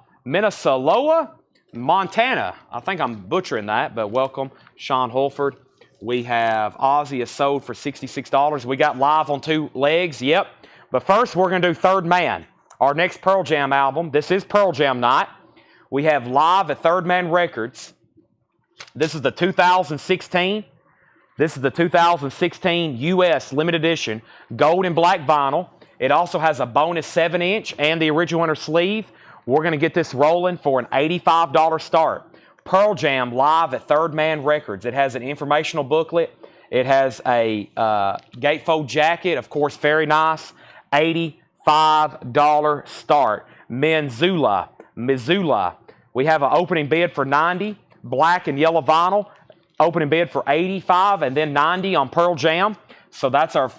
Montana. I think I'm butchering that, but welcome, Sean Holford. We have Ozzy is sold for $66. We got Live on Two Legs, yep. But first, we're going to do Third Man, our next Pearl Jam album. This is Pearl Jam night. We have Live at Third Man Records. This is the 2016. This is the 2016 U.S. limited edition gold and black vinyl. It also has a bonus 7-inch and the original inner sleeve. We're going to get this rolling for an $85 start. Pearl Jam Live at Third Man Records. It has an informational booklet. It has a gatefold jacket, of course, very nice. $85 start. Missoula. We have an opening bid for $90. Black and yellow vinyl. Opening bid for $85 and then $90 on Pearl Jam. So that's our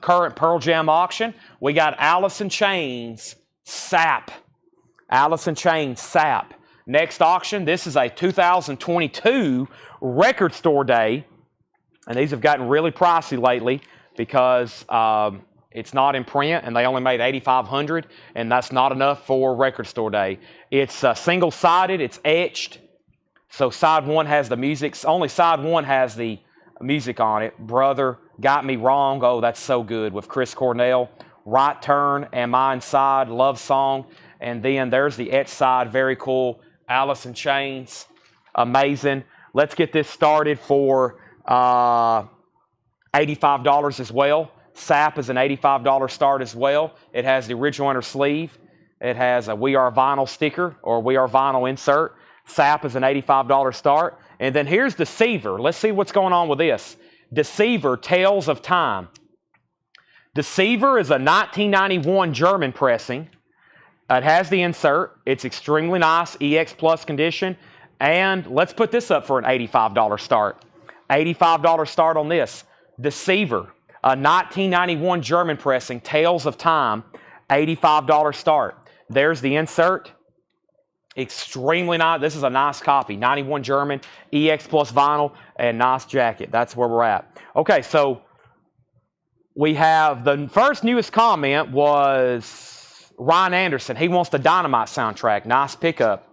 current Pearl Jam auction. We got Alice in Chains, Sap. Alice in Chains, Sap. Next auction, this is a 2022 Record Store Day. And these have gotten really pricey lately because it's not in print and they only made $8,500, and that's not enough for Record Store Day. It's single-sided, it's etched. So side one has the music. Only side one has the music on it. Brother Got Me Wrong. Oh, that's so good with Chris Cornell. Right Turn, Am I Inside, Love Song. And then there's the etched side. Very cool. Alice in Chains. Amazing. Let's get this started for $85 as well. Sap is an $85 start as well. It has the original inner sleeve. It has a We Are Vinyl sticker or We Are Vinyl insert. Sap is an $85 start. And then here's Deceiver. Let's see what's going on with this. Deceiver, Tales of Time. Deceiver is a 1991 German pressing. It has the insert. It's extremely nice, EX Plus condition. And let's put this up for an $85 start. $85 start on this. Deceiver, a 1991 German pressing, Tales of Time, $85 start. There's the insert. Extremely nice. This is a nice copy. 91 German, EX Plus vinyl, and nice jacket. That's where we're at. Okay, so we have the first newest comment was Ryan Anderson. He wants the Dynamite soundtrack. Nice pickup.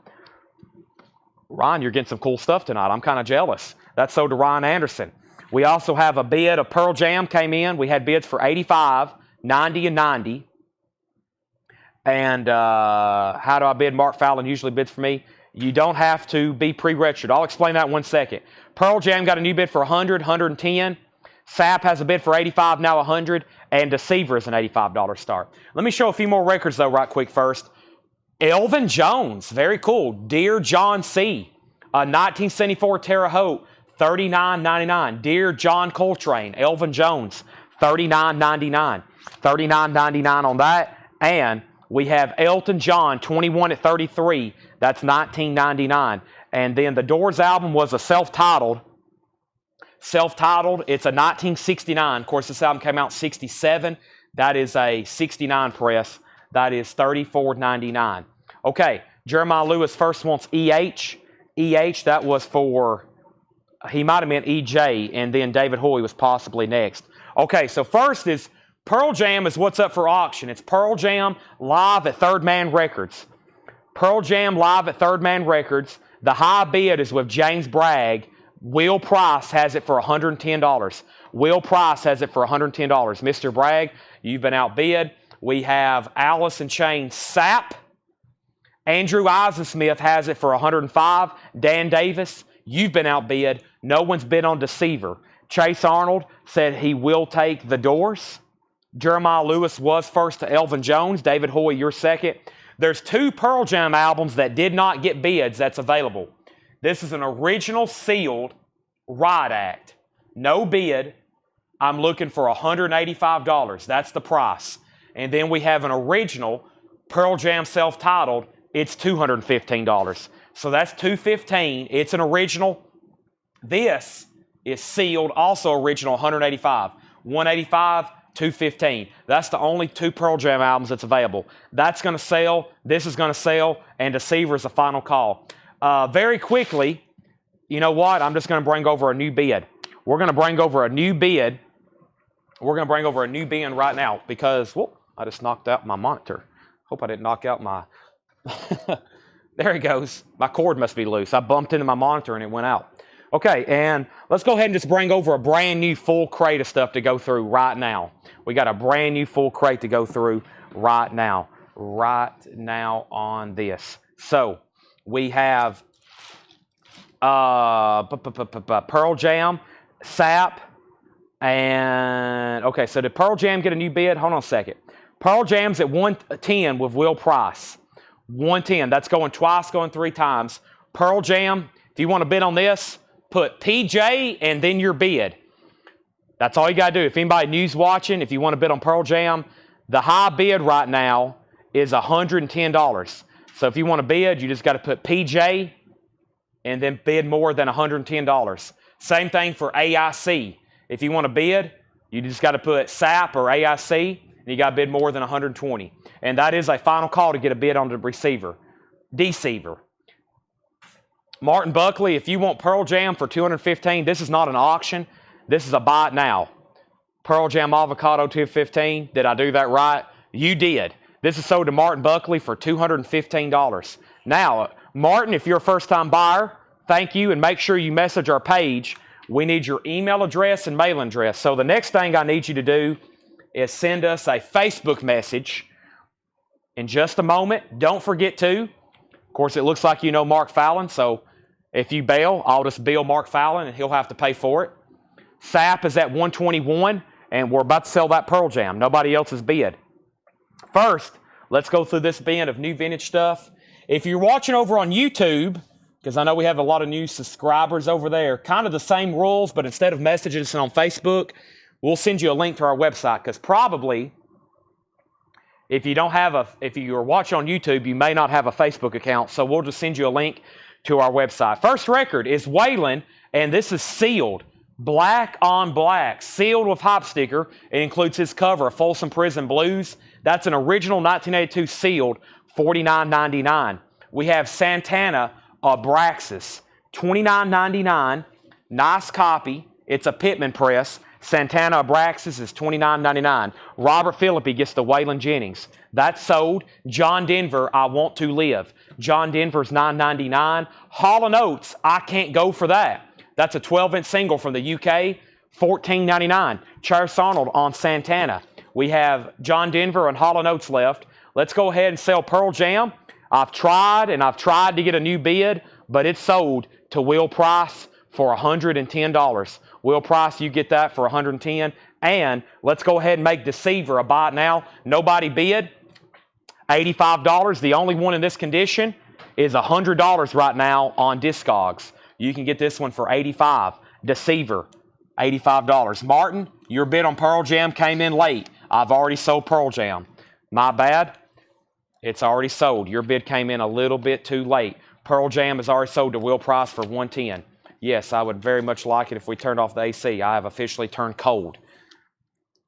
Ryan, you're getting some cool stuff tonight. I'm kind of jealous. That's sold to Ryan Anderson. We also have a bid of Pearl Jam came in. We had bids for $85, $90, and $90. And how do I bid? Mark Fallon usually bids for me. You don't have to be pre-registered. I'll explain that in 1 second. Pearl Jam got a new bid for 100, 110. Sap has a bid for 85, now 100. And Deceiver is an $85 start. Let me show a few more records, though, right quick first. Elvin Jones, very cool. Dear John C., a 1974 Terre Haute, $39.99. Dear John Coltrane, Elvin Jones, $39.99. $39.99 on that. And we have Elton John, 21 at 33. That's $19.99. And then the Doors album was a self-titled. Self-titled. It's a 1969. Of course, this album came out in 67. That is a 69 press. That is $34.99. Okay, Jeremiah Lewis first wants EH. EH, that was for, he might have meant EJ, and then David Hoy was possibly next. Okay, so first is Pearl Jam is what's up for auction. It's Pearl Jam live at Third Man Records. Pearl Jam live at Third Man Records. The high bid is with James Bragg. Will Price has it for $110. Will Price has it for $110. Mr. Bragg, you've been outbid. We have Alice in Chains Sap. Andrew Eisensmith has it for $105. Dan Davis, you've been outbid. No one's bid on Deceiver. Chase Arnold said he will take The Doors. Jeremiah Lewis was first to Elvin Jones. David Hoy, you're second. There's 2 Pearl Jam albums that did not get bids that's available. This is an original sealed Riot Act. No bid. I'm looking for $185. That's the price. And then we have an original Pearl Jam self-titled. It's $215. So that's $215. It's an original. This is sealed, also original, $185. $185, $215. That's the only 2 Pearl Jam albums that's available. That's going to sell. This is going to sell. And Deceiver is the final call. Very quickly, you know what? I'm just going to bring over a new bid. We're going to bring over a new bid. We're going to bring over a new bid right now because, whoop, I just knocked out my monitor. Hope I didn't knock out my... There he goes. My cord must be loose. I bumped into my monitor and it went out. Okay, and let's go ahead and just bring over a brand new full crate of stuff to go through right now. We got a brand new full crate to go through right now. Right now on this. So, we have Pearl Jam, Sap, and... Okay, so did Pearl Jam get a new bid? Hold on a second. Pearl Jam's at 110 with Will Price. 110. That's going twice, going 3 times. Pearl Jam, if you want to bid on this, put PJ and then your bid. That's all you got to do. If anybody news watching, if you want to bid on Pearl Jam, the high bid right now is $110. So if you want to bid, you just got to put PJ and then bid more than $110. Same thing for AIC. If you want to bid, you just got to put SAP or AIC, and you got to bid more than $120. And that is a final call to get a bid on the Deceiver. Martin Buckley, if you want Pearl Jam for $215, this is not an auction. This is a buy it now. Pearl Jam Avocado $215. Did I do that right? You did. This is sold to Martin Buckley for $215. Now, Martin, if you're a first-time buyer, thank you, and make sure you message our page. We need your email address and mailing address. So the next thing I need you to do is send us a Facebook message in just a moment. Don't forget to. Of course, it looks like you know Mark Fallon, so if you bail, I'll just bill Mark Fallon, and he'll have to pay for it. SAP is at 121, and we're about to sell that Pearl Jam. Nobody else has bid. First, let's go through this bin of new vintage stuff. If you're watching over on YouTube, because I know we have a lot of new subscribers over there, kind of the same rules, but instead of messaging us on Facebook, we'll send you a link to our website, because probably if you're watching on YouTube, you may not have a Facebook account, so we'll just send you a link to our website. First record is Waylon, and this is sealed. Black on black, sealed with hop sticker. It includes his cover of Folsom Prison Blues. That's an original 1982 sealed, $49.99. We have Santana Abraxas, $29.99. Nice copy. It's a Pittman press. Santana Abraxas is $29.99. Robert Philippi gets the Waylon Jennings. That's sold. John Denver, I Want to Live. John Denver's $9.99. Hall & Oates, I Can't Go for That. That's a 12-inch single from the UK, $14.99. Chase Arnold on Santana. We have John Denver and Hall & Oates left. Let's go ahead and sell Pearl Jam. I've tried to get a new bid, but it's sold to Will Price for $110. Will Price, you get that for $110. And let's go ahead and make Deceiver a buy it now. Nobody bid. $85. The only one in this condition is $100 right now on Discogs. You can get this one for $85. Deceiver, $85. Martin, your bid on Pearl Jam came in late. I've already sold Pearl Jam. My bad. It's already sold. Your bid came in a little bit too late. Pearl Jam is already sold to Will Price for $110. Yes, I would very much like it if we turned off the AC. I have officially turned cold.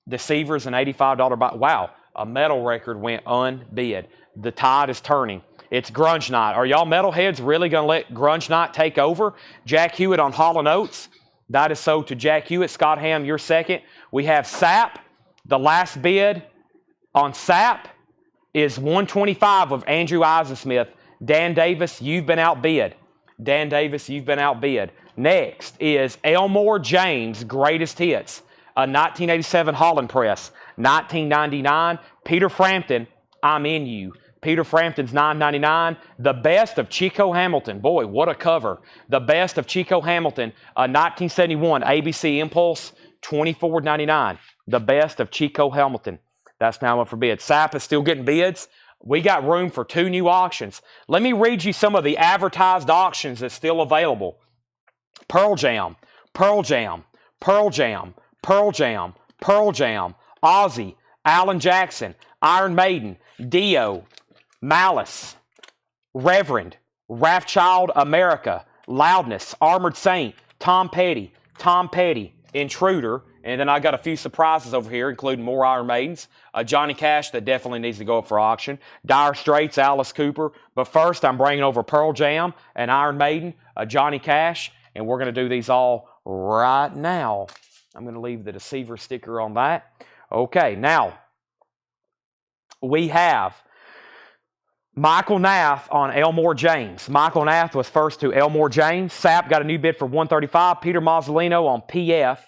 Deceiver's an $85 buy. Wow, a metal record went unbid. The tide is turning. It's Grunge night. Are y'all metalheads really going to let Grunge night take over? Jack Hewitt on Hall & Oates. That is sold to Jack Hewitt. Scott Ham, you're second. We have Sap. The last bid on Sap is $125 of Andrew Eisensmith. Dan Davis, you've been outbid. Dan Davis, you've been outbid. Next is Elmore James, Greatest Hits. A 1987 Holland Press. 1999. Peter Frampton, I'm In You. Peter Frampton's $9.99. The Best of Chico Hamilton. Boy, what a cover. The Best of Chico Hamilton. A 1971 ABC Impulse. $24.99. The Best of Chico Hamilton. That's now up for bid. SAP is still getting bids. We got room for 2 new auctions. Let me read you some of the advertised auctions that's still available. Pearl Jam, Pearl Jam, Pearl Jam, Pearl Jam, Pearl Jam, Ozzy, Alan Jackson, Iron Maiden, Dio, Malice, Reverend, Wrathchild America, Loudness, Armored Saint, Tom Petty, Intruder, and then I got a few surprises over here, including more Iron Maidens, Johnny Cash that definitely needs to go up for auction, Dire Straits, Alice Cooper. But first, I'm bringing over Pearl Jam, an Iron Maiden, Johnny Cash, and we're going to do these all right now. I'm going to leave the Deceiver sticker on that. Okay, now we have Michael Nath on Elmore James. Michael Nath was first to Elmore James. Sap got a new bid for $135. Peter Mazzolino on PF.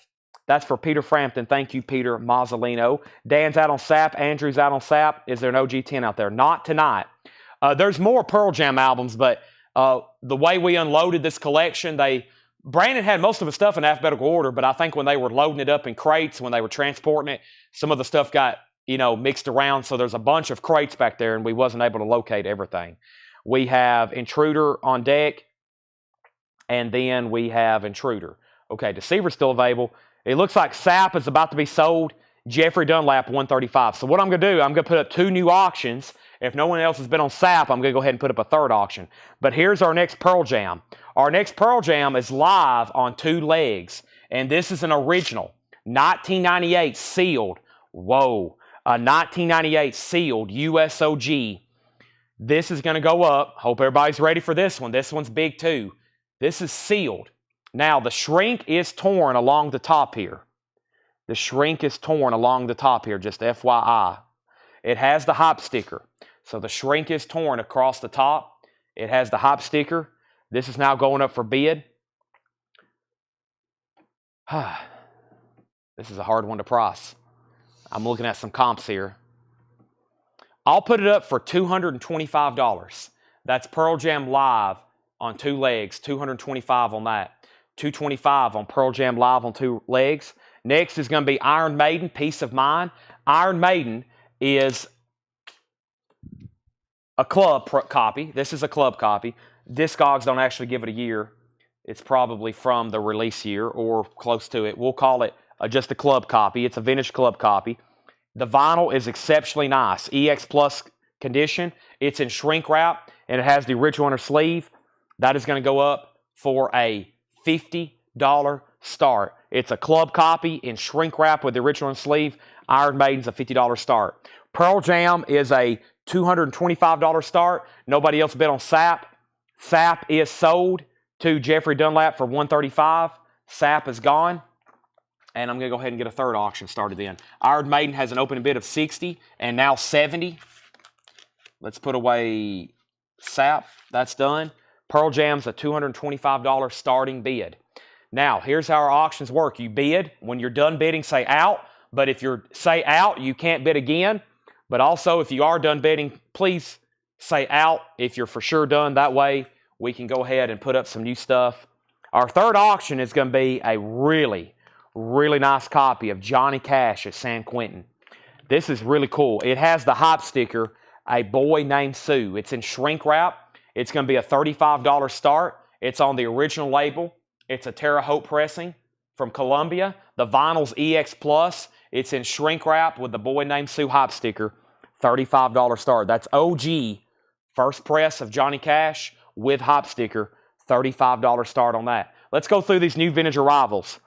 That's for Peter Frampton. Thank you, Peter Mazzolino. Dan's out on Sap. Andrew's out on Sap. Is there an OG10 out there? Not tonight. There's more Pearl Jam albums, but the way we unloaded this collection, Brandon had most of the stuff in alphabetical order, but I think when they were loading it up in crates, when they were transporting it, some of the stuff got, mixed around. So there's a bunch of crates back there, and we wasn't able to locate everything. We have Intruder on deck, and then we have Intruder. Okay, Deceiver's still available. It looks like Sap is about to be sold. Jeffrey Dunlap, $135. So what I'm going to do, I'm going to put up 2 new auctions. If no one else has been on Sap, I'm going to go ahead and put up a 3rd auction. But here's our next Pearl Jam. Our next Pearl Jam is live on 2 legs. And this is an original. 1998 sealed. Whoa. A 1998 sealed USOG. This is going to go up. Hope everybody's ready for this one. This one's big too. This is sealed. Now, the shrink is torn along the top here. The shrink is torn along the top here, just FYI. It has the hop sticker. So the shrink is torn across the top. It has the hop sticker. This is now going up for bid. This is a hard one to price. I'm looking at some comps here. I'll put it up for $225. That's Pearl Jam Live on 2 legs. $225 on that. $225 on Pearl Jam Live on 2 legs. Next is going to be Iron Maiden, Peace of Mind. Iron Maiden is a club copy. This is a club copy. Discogs don't actually give it a year. It's probably from the release year or close to it. We'll call it just a club copy. It's a vintage club copy. The vinyl is exceptionally nice. EX Plus condition. It's in shrink wrap, and it has the original inner sleeve. That is going to go up for a $50 start. It's a club copy in shrink wrap with the original sleeve. Iron Maiden's a $50 start. Pearl Jam is a $225 start. Nobody else bid on Sap. Sap is sold to Jeffrey Dunlap for $135. Sap is gone. And I'm going to go ahead and get a 3rd auction started then. Iron Maiden has an open bid of $60 and now $70. Let's put away Sap. That's done. Pearl Jam's a $225 starting bid. Now, here's how our auctions work. You bid. When you're done bidding, say out. But if you say out, you can't bid again. But also, if you are done bidding, please say out if you're for sure done. That way, we can go ahead and put up some new stuff. Our third auction is going to be a really, really nice copy of Johnny Cash at San Quentin. This is really cool. It has the hype sticker, A Boy Named Sue. It's in shrink wrap. It's going to be a $35 start. It's on the original label. It's a Terre Haute pressing from Columbia. The vinyl's EX Plus. It's in shrink wrap with the Boy Named Sue hype sticker. $35 start. That's OG first press of Johnny Cash with hype sticker. $35 start on that. Let's go through these new vintage arrivals.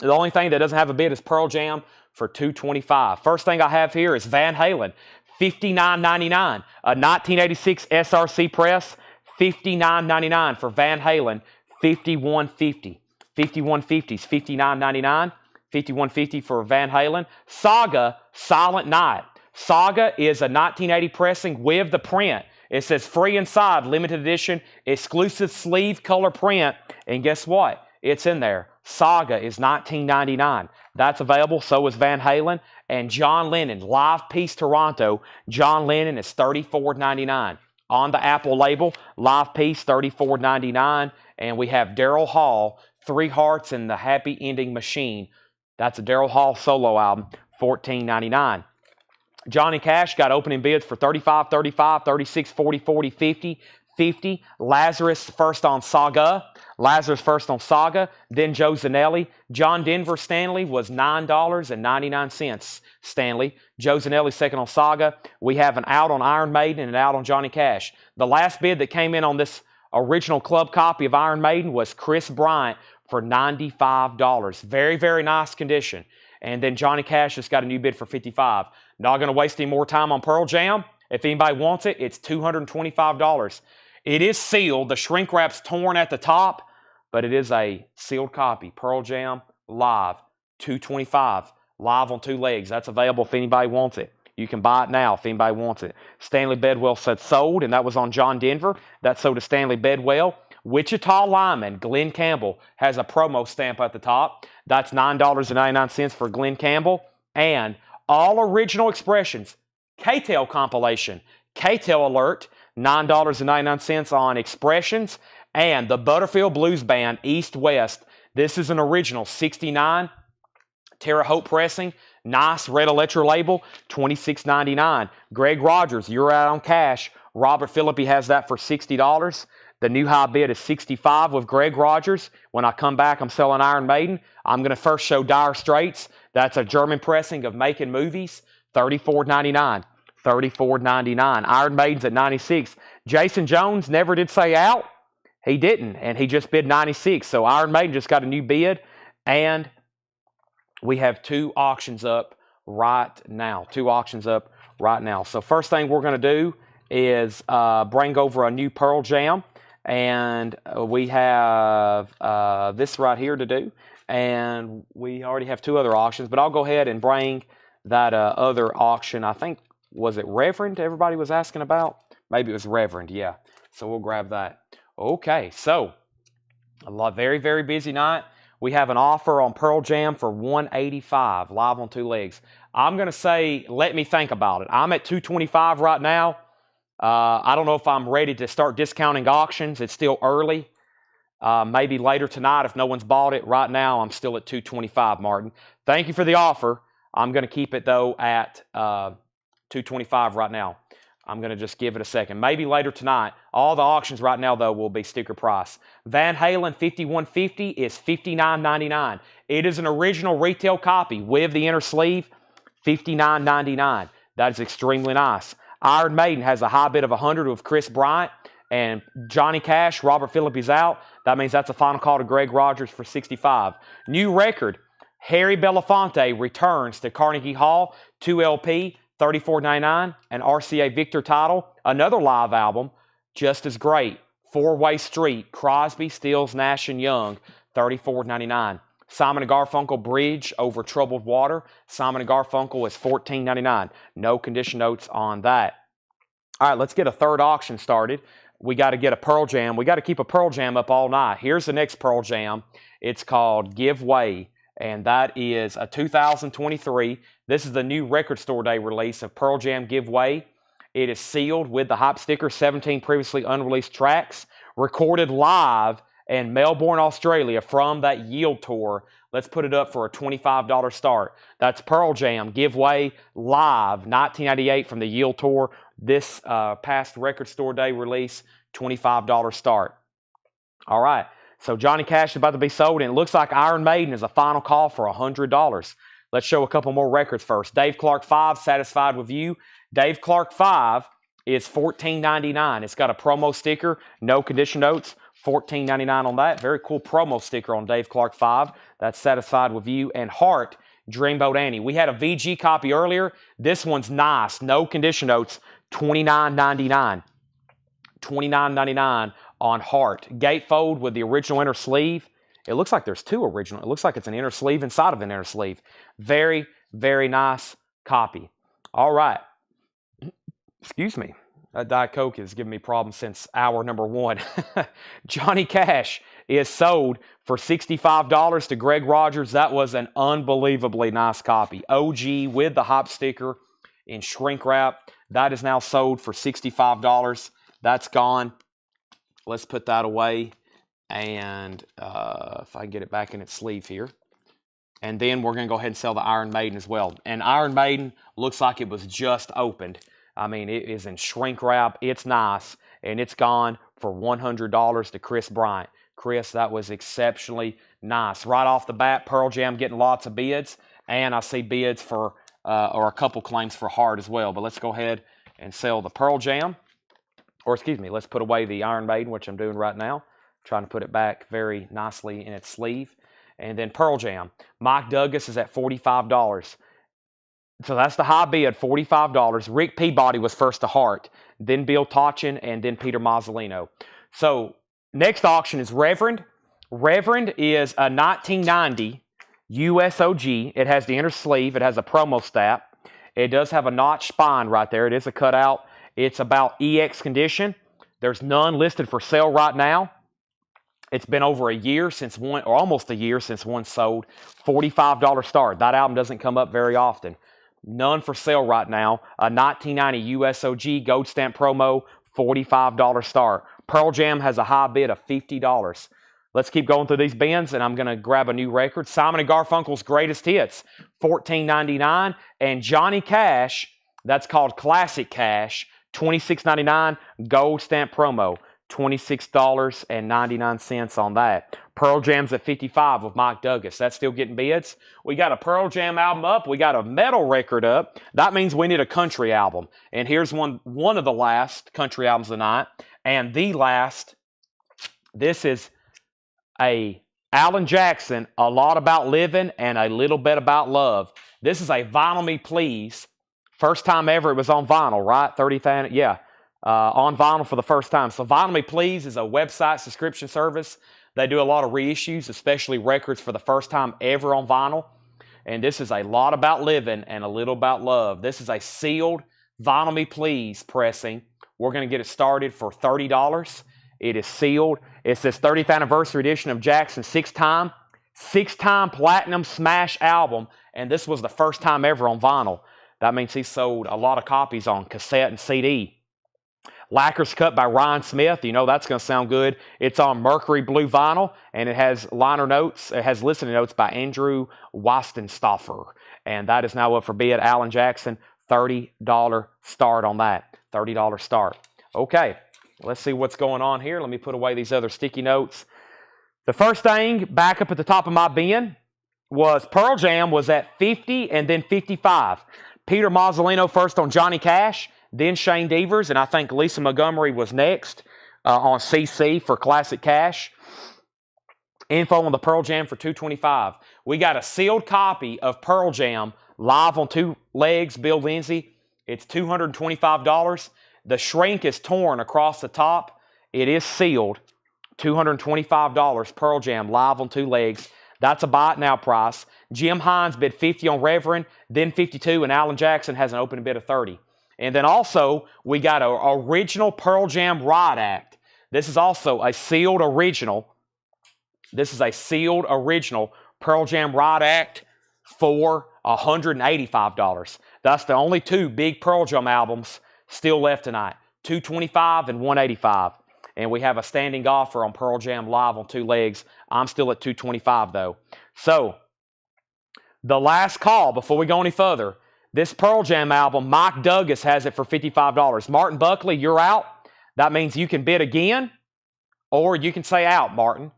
The only thing that doesn't have a bid is Pearl Jam for $225. First thing I have here is Van Halen, $59.99. A 1986 SRC press, $59.99 for Van Halen, $51.50. 5150s, $59.99. $51.50 for Van Halen. Saga, Silent Night. Saga is a 1980 pressing with the print. It says free inside, limited edition, exclusive sleeve color print. And guess what? It's in there. Saga is $19.99. That's available. So is Van Halen. And John Lennon, Live Piece Toronto. John Lennon is $34.99. On the Apple label, Live Piece, $34.99. And we have Daryl Hall, Three Hearts and the Happy Ending Machine. That's a Daryl Hall solo album, $14.99. Johnny Cash got opening bids for $35, $35, $36, $40, $40, $50, $50. Lazarus first on Saga. Lazarus first on Saga. Then Joe Zanelli. John Denver Stanley was $9.99. Stanley. Joe Zanelli second on Saga. We have an out on Iron Maiden and an out on Johnny Cash. The last bid that came in on this original club copy of Iron Maiden was Chris Bryant for $95. Very, very nice condition. And then Johnny Cash just got a new bid for $55. Not going to waste any more time on Pearl Jam. If anybody wants it, it's $225. It is sealed. The shrink wrap's torn at the top, but it is a sealed copy. Pearl Jam live, $225. Live on 2 legs. That's available if anybody wants it. You can buy it now if anybody wants it. Stanley Bedwell said sold, and that was on John Denver. That sold to Stanley Bedwell. Wichita Lineman, Glenn Campbell, has a promo stamp at the top. That's $9.99 for Glenn Campbell. And all original expressions, K-Tel compilation, K-Tel alert, $9.99 on expressions. And the Butterfield Blues Band, East West. This is an original, 69, Terre Haute pressing. Nice red electro label, $26.99. Greg Rogers, you're out on cash. Robert Philippi has that for $60. The new high bid is $65 with Greg Rogers. When I come back, I'm selling Iron Maiden. I'm going to first show Dire Straits. That's a German pressing of Making Movies, $34.99. $34.99. Iron Maiden's at $96. Jason Jones never did say out. He didn't, and he just bid $96. So Iron Maiden just got a new bid, and we have 2 auctions up right now. 2 auctions up right now. So first thing we're going to do is bring over a new Pearl Jam. And we have this right here to do. And we already have 2 other auctions. But I'll go ahead and bring that other auction. I think, was it Reverend everybody was asking about? Maybe it was Reverend, yeah. So we'll grab that. Okay, so a very, very busy night. We have an offer on Pearl Jam for $185, live on 2 legs. I'm going to say, let me think about it. I'm at $225 right now. I don't know if I'm ready to start discounting auctions. It's still early. Maybe later tonight if no one's bought it. Right now, I'm still at $225, Martin. Thank you for the offer. I'm going to keep it, though, at $225 right now. I'm going to just give it a second. Maybe later tonight. All the auctions right now, though, will be sticker price. Van Halen 5150 is $59.99. It is an original retail copy with the inner sleeve, $59.99. That is extremely nice. Iron Maiden has a high bid of $100 with Chris Bryant. And Johnny Cash, Robert Philippi's out. That means that's a final call to Greg Rogers for $65. New record, Harry Belafonte returns to Carnegie Hall, 2 LP, $34.99, an RCA Victor title. Another live album, just as great, 4-Way Street, Crosby, Stills, Nash & Young, $34.99. Simon & Garfunkel, Bridge Over Troubled Water. Simon & Garfunkel is $14.99. No condition notes on that. All right, let's get a third auction started. We got to get a Pearl Jam. We got to keep a Pearl Jam up all night. Here's the next Pearl Jam. It's called Give Way. and that is a 2023. This is the new Record Store Day release of Pearl Jam Giveaway. It is sealed with the hype sticker, 17 previously unreleased tracks, recorded live in Melbourne, Australia from that Yield Tour. Let's put it up for a $25 start. That's Pearl Jam Giveaway live, 1988 from the Yield Tour. This past Record Store Day release, $25 start. All right, so Johnny Cash is about to be sold, and it looks like Iron Maiden is a final call for $100. Let's show a couple more records first. Dave Clark 5, Satisfied With You. Dave Clark 5 is $14.99. It's got a promo sticker, no condition notes, $14.99 on that. Very cool promo sticker on Dave Clark 5. That's Satisfied With You. And Heart, Dreamboat Annie. We had a VG copy earlier. This one's nice, no condition notes, $29.99. $29.99 on Heart. Gatefold with the original inner sleeve. It looks like there's two original. It looks like it's an inner sleeve inside of an inner sleeve. Very, very nice copy. All right. Excuse me. That Diet Coke is giving me problems since hour number 1. Johnny Cash is sold for $65 to Greg Rogers. That was an unbelievably nice copy. OG with the hype sticker in shrink wrap. That is now sold for $65. That's gone. Let's put that away. And if I can get it back in its sleeve here. And then we're going to go ahead and sell the Iron Maiden as well. And Iron Maiden looks like it was just opened. I mean, it is in shrink wrap. It's nice. And it's gone for $100 to Chris Bryant. Chris, that was exceptionally nice. Right off the bat, Pearl Jam getting lots of bids. And I see bids for, or a couple claims for Heart as well. But let's go ahead and sell the Pearl Jam. Or excuse me, let's put away the Iron Maiden, which I'm doing right now. Trying to put it back very nicely in its sleeve. And then Pearl Jam. Mike Douglas is at $45. So that's the high bid, $45. Rick Peabody was first to Heart, then Bill Tachin, and then Peter Mazzolino. So next auction is Reverend. Reverend is a 1990 USOG. It has the inner sleeve. It has a promo stat. It does have a notch spine right there. It is a cutout. It's about EX condition. There's none listed for sale right now. It's been over a year since one, or almost a year since one sold. $45 start. That album doesn't come up very often. None for sale right now. A 1990 USOG Gold Stamp promo, $45 start. Pearl Jam has a high bid of $50. Let's keep going through these bins, and I'm going to grab a new record. Simon & Garfunkel's Greatest Hits, $14.99. And Johnny Cash, that's called Classic Cash, $26.99. Gold Stamp promo, $26.99 on that. Pearl Jam's at $55 with Mike Douglas. That's still getting bids. We got a Pearl Jam album up. We got a metal record up. That means we need a country album. And here's one of the last country albums of the night. And the last, this is a Alan Jackson, A Lot About Living and A Little Bit About Love. This is a Vinyl Me Please. First time ever it was on vinyl, right? 30,000, yeah. On vinyl for the first time. So Vinyl Me Please is a website subscription service. They do a lot of reissues, especially records for the first time ever on vinyl. And this is A Lot About Living and A Little About Love. This is a sealed Vinyl Me Please pressing. We're going to get it started for $30. It is sealed. It's this 30th anniversary edition of Jackson's six-time platinum smash album. And this was the first time ever on vinyl. That means he sold a lot of copies on cassette and CD. Lacquer's Cut by Ryan Smith. You know that's going to sound good. It's on Mercury Blue vinyl, and it has liner notes. It has listening notes by Andrew Weistenstoffer. And that is now up for bid. Alan Jackson, $30 start on that. $30 start. Okay, let's see what's going on here. Let me put away these other sticky notes. The first thing back up at the top of my bin was Pearl Jam was at 50 and then 55. Peter Mazzolino first on Johnny Cash. Then Shane Devers, and I think Lisa Montgomery was next on CC for Classic Cash. Info on the Pearl Jam for $225. We got a sealed copy of Pearl Jam live on 2 legs, Bill Lindsay. It's $225. The shrink is torn across the top. It is sealed. $225. Pearl Jam live on 2 legs. That's a buy it now price. Jim Hines bid $50 on Reverend, then $52, and Alan Jackson has an open bid of $30. And then also, we got an original Pearl Jam Riot Act. This is also a sealed original. This is a sealed original Pearl Jam Riot Act for $185. That's the only two big Pearl Jam albums still left tonight. $225 and $185. And we have a standing offer on Pearl Jam live on 2 legs. I'm still at $225 though. So, the last call before we go any further. This Pearl Jam album, Mike Douglas has it for $55. Martin Buckley, you're out. That means you can bid again, or you can say out, Martin.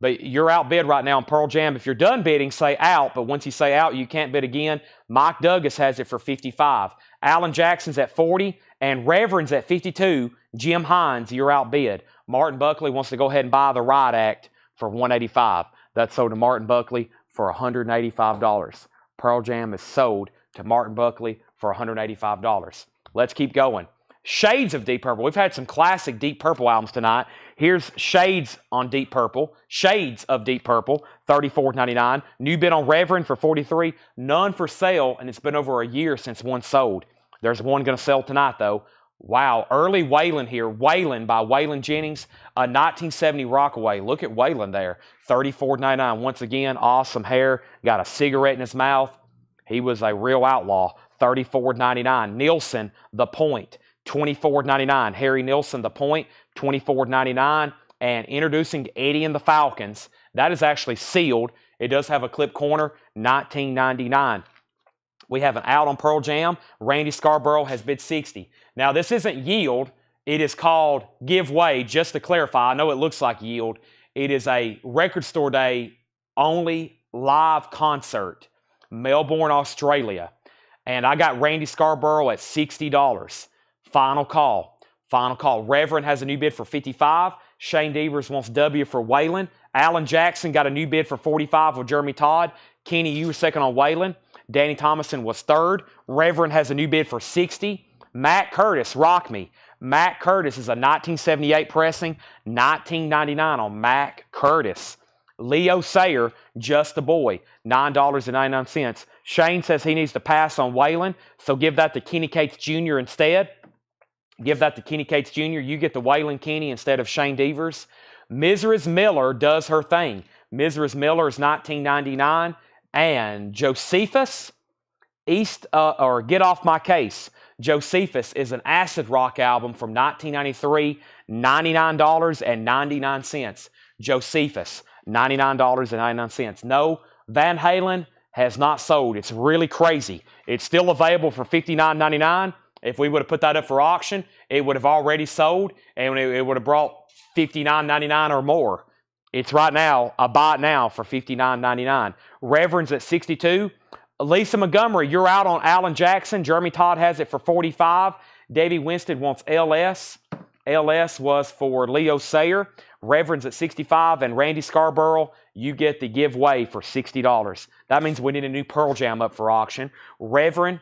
But you're outbid right now on Pearl Jam. If you're done bidding, say out. But once you say out, you can't bid again. Mike Douglas has it for $55. Alan Jackson's at $40. And Reverend's at $52. Jim Hines, you're outbid. Martin Buckley wants to go ahead and buy the Riot Act for $185. That's sold to Martin Buckley for $185. Pearl Jam is sold to Martin Buckley for $185. Let's keep going. Shades of Deep Purple. We've had some classic Deep Purple albums tonight. Here's Shades on Deep Purple. Shades of Deep Purple, $34.99. New bid on Reverend for $43. None for sale, and it's been over a year since one sold. There's one going to sell tonight, though. Wow, early Waylon here. Waylon by Waylon Jennings, a 1970 Rockaway. Look at Waylon there, $34.99. Once again, awesome hair, got a cigarette in his mouth. He was a real outlaw, $34.99. Nielsen, The Point, $24.99. Harry Nilsson, The Point, $24.99. And introducing Eddie and the Falcons, that is actually sealed. It does have a clip corner, $19.99. We have an out on Pearl Jam. Randy Scarborough has bid $60. Now, this isn't yield. It is called Give Way, just to clarify. I know it looks like yield. It is a Record Store Day only live concert, Melbourne, Australia. And I got Randy Scarborough at $60. Final call. Final call. Reverend has a new bid for $55. Shane Devers wants W for Waylon. Alan Jackson got a new bid for $45 with Jeremy Todd. Kenny, you were second on Waylon. Danny Thomason was third. Reverend has a new bid for $60. Matt Curtis, Rock Me. Matt Curtis is a 1978 pressing, $19.99 on Matt Curtis. Leo Sayer, Just a Boy, $9.99. Shane says he needs to pass on Waylon, so give that to Kenny Cates Jr. instead. Give that to Kenny Cates Jr. You get the Waylon Kenny instead of Shane Devers. Mrs. Miller does her thing. Mrs. Miller is $19.99. And Josephus, Get Off My Case. Josephus is an acid rock album from 1993, $99.99. Josephus, $99.99. No, Van Halen has not sold. It's really crazy. It's still available for $59.99. If we would have put that up for auction, it would have already sold, and it would have brought $59.99 or more. It's right now, I buy it now for $59.99. Reverend's at $62. Lisa Montgomery, you're out on Alan Jackson. Jeremy Todd has it for $45. Davey Winston wants LS. LS was for Leo Sayer. Reverend's at $65. And Randy Scarborough, you get the Give Way for $60. That means we need a new Pearl Jam up for auction. Reverend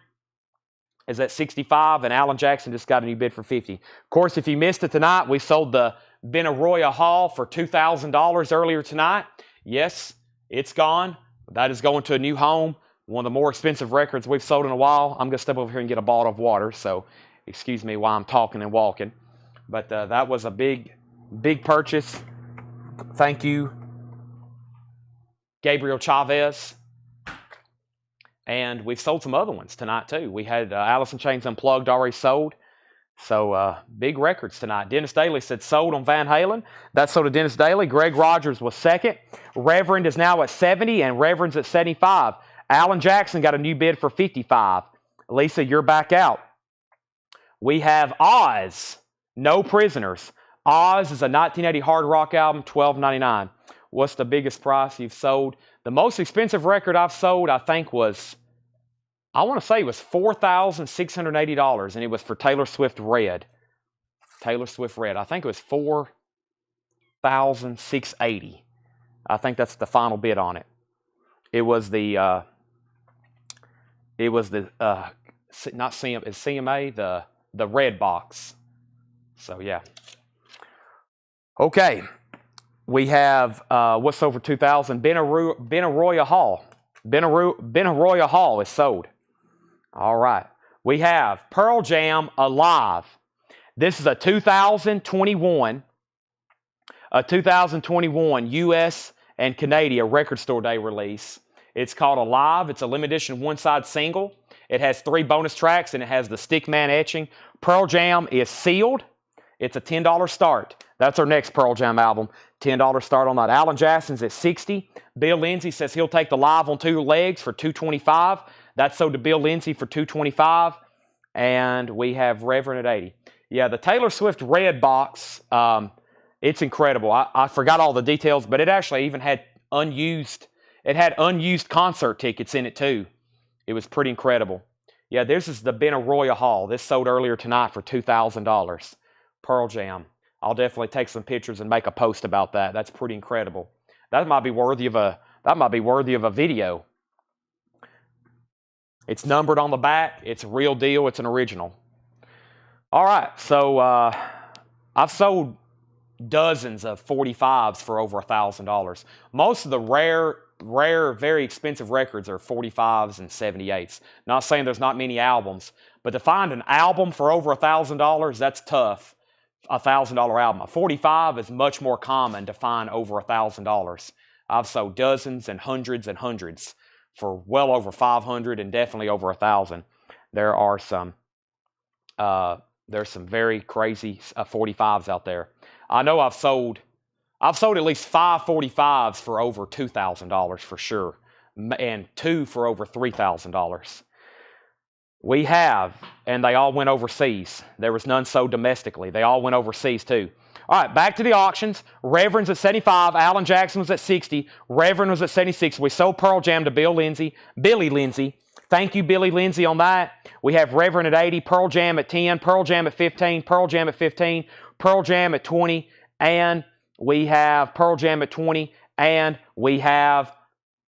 is at $65, and Alan Jackson just got a new bid for $50. Of course, if you missed it tonight, we sold the Benaroya Hall for $2,000 earlier tonight. Yes, it's gone. That is going to a new home. One of the more expensive records we've sold in a while. I'm going to step over here and get a bottle of water, so excuse me while I'm talking and walking. But that was a big, big purchase. Thank you, Gabriel Chavez. And we've sold some other ones tonight, too. We had Alice in Chains Unplugged already sold. So, big records tonight. Dennis Daly said sold on Van Halen. That's sold to Dennis Daly. Greg Rogers was second. Reverend is now at 70, and Reverend's at 75. Alan Jackson got a new bid for 55. Lisa, you're back out. We have Oz, No Prisoners. Oz is a 1980 hard rock album, $12.99. What's the biggest price you've sold? The most expensive record I've sold, I think, was, I want to say it was $4,680, and it was for Taylor Swift Red. Taylor Swift Red. I think it was $4,680. I think that's the final bid on it. It was the, not CMA, it's CMA, the red box. So, yeah. Okay. We have, what's over 2,000? Benaroya Hall. Benaroya Hall is sold. All right. We have Pearl Jam Alive. This is a 2021 U.S. and Canada Record Store Day release. It's called Alive. It's a limited edition one-side single. It has 3 bonus tracks, and it has the Stickman etching. Pearl Jam is sealed. It's a $10 start. That's our next Pearl Jam album. $10 start on that. Alan Jackson's at $60. Bill Lindsay says he'll take the Live on 2 legs for $225. That's sold to Bill Lindsay for $225. And we have Reverend at $80. Yeah, the Taylor Swift Red box, it's incredible. I forgot all the details, but it actually even had unused concert tickets in it too. It was pretty incredible. Yeah, this is the Benaroya Hall. This sold earlier tonight for $2,000. Pearl Jam. I'll definitely take some pictures and make a post about that. That's pretty incredible. That might be worthy of a video. It's numbered on the back. It's a real deal. It's an original. All right, so I've sold dozens of 45s for over $1,000. Most of the rare, very expensive records are 45s and 78s. Not saying there's not many albums, but to find an album for over $1,000, that's tough. A $1,000 album. A 45 is much more common to find over $1,000. I've sold dozens and hundreds for well over 500 and definitely over 1,000. There's some very crazy 45s out there. I know I've sold at least 5 45s for over $2,000 for sure, and 2 for over $3,000. We have, and they all went overseas. There was none sold domestically. They all went overseas too. All right, back to the auctions. Reverend's at 75. Alan Jackson was at 60. Reverend was at 76. We sold Pearl Jam to Billy Lindsay. Thank you, Billy Lindsay, on that. We have Reverend at 80, Pearl Jam at 10, Pearl Jam at 15, Pearl Jam at 15, Pearl Jam at 20, and we have Pearl Jam at 20, and we have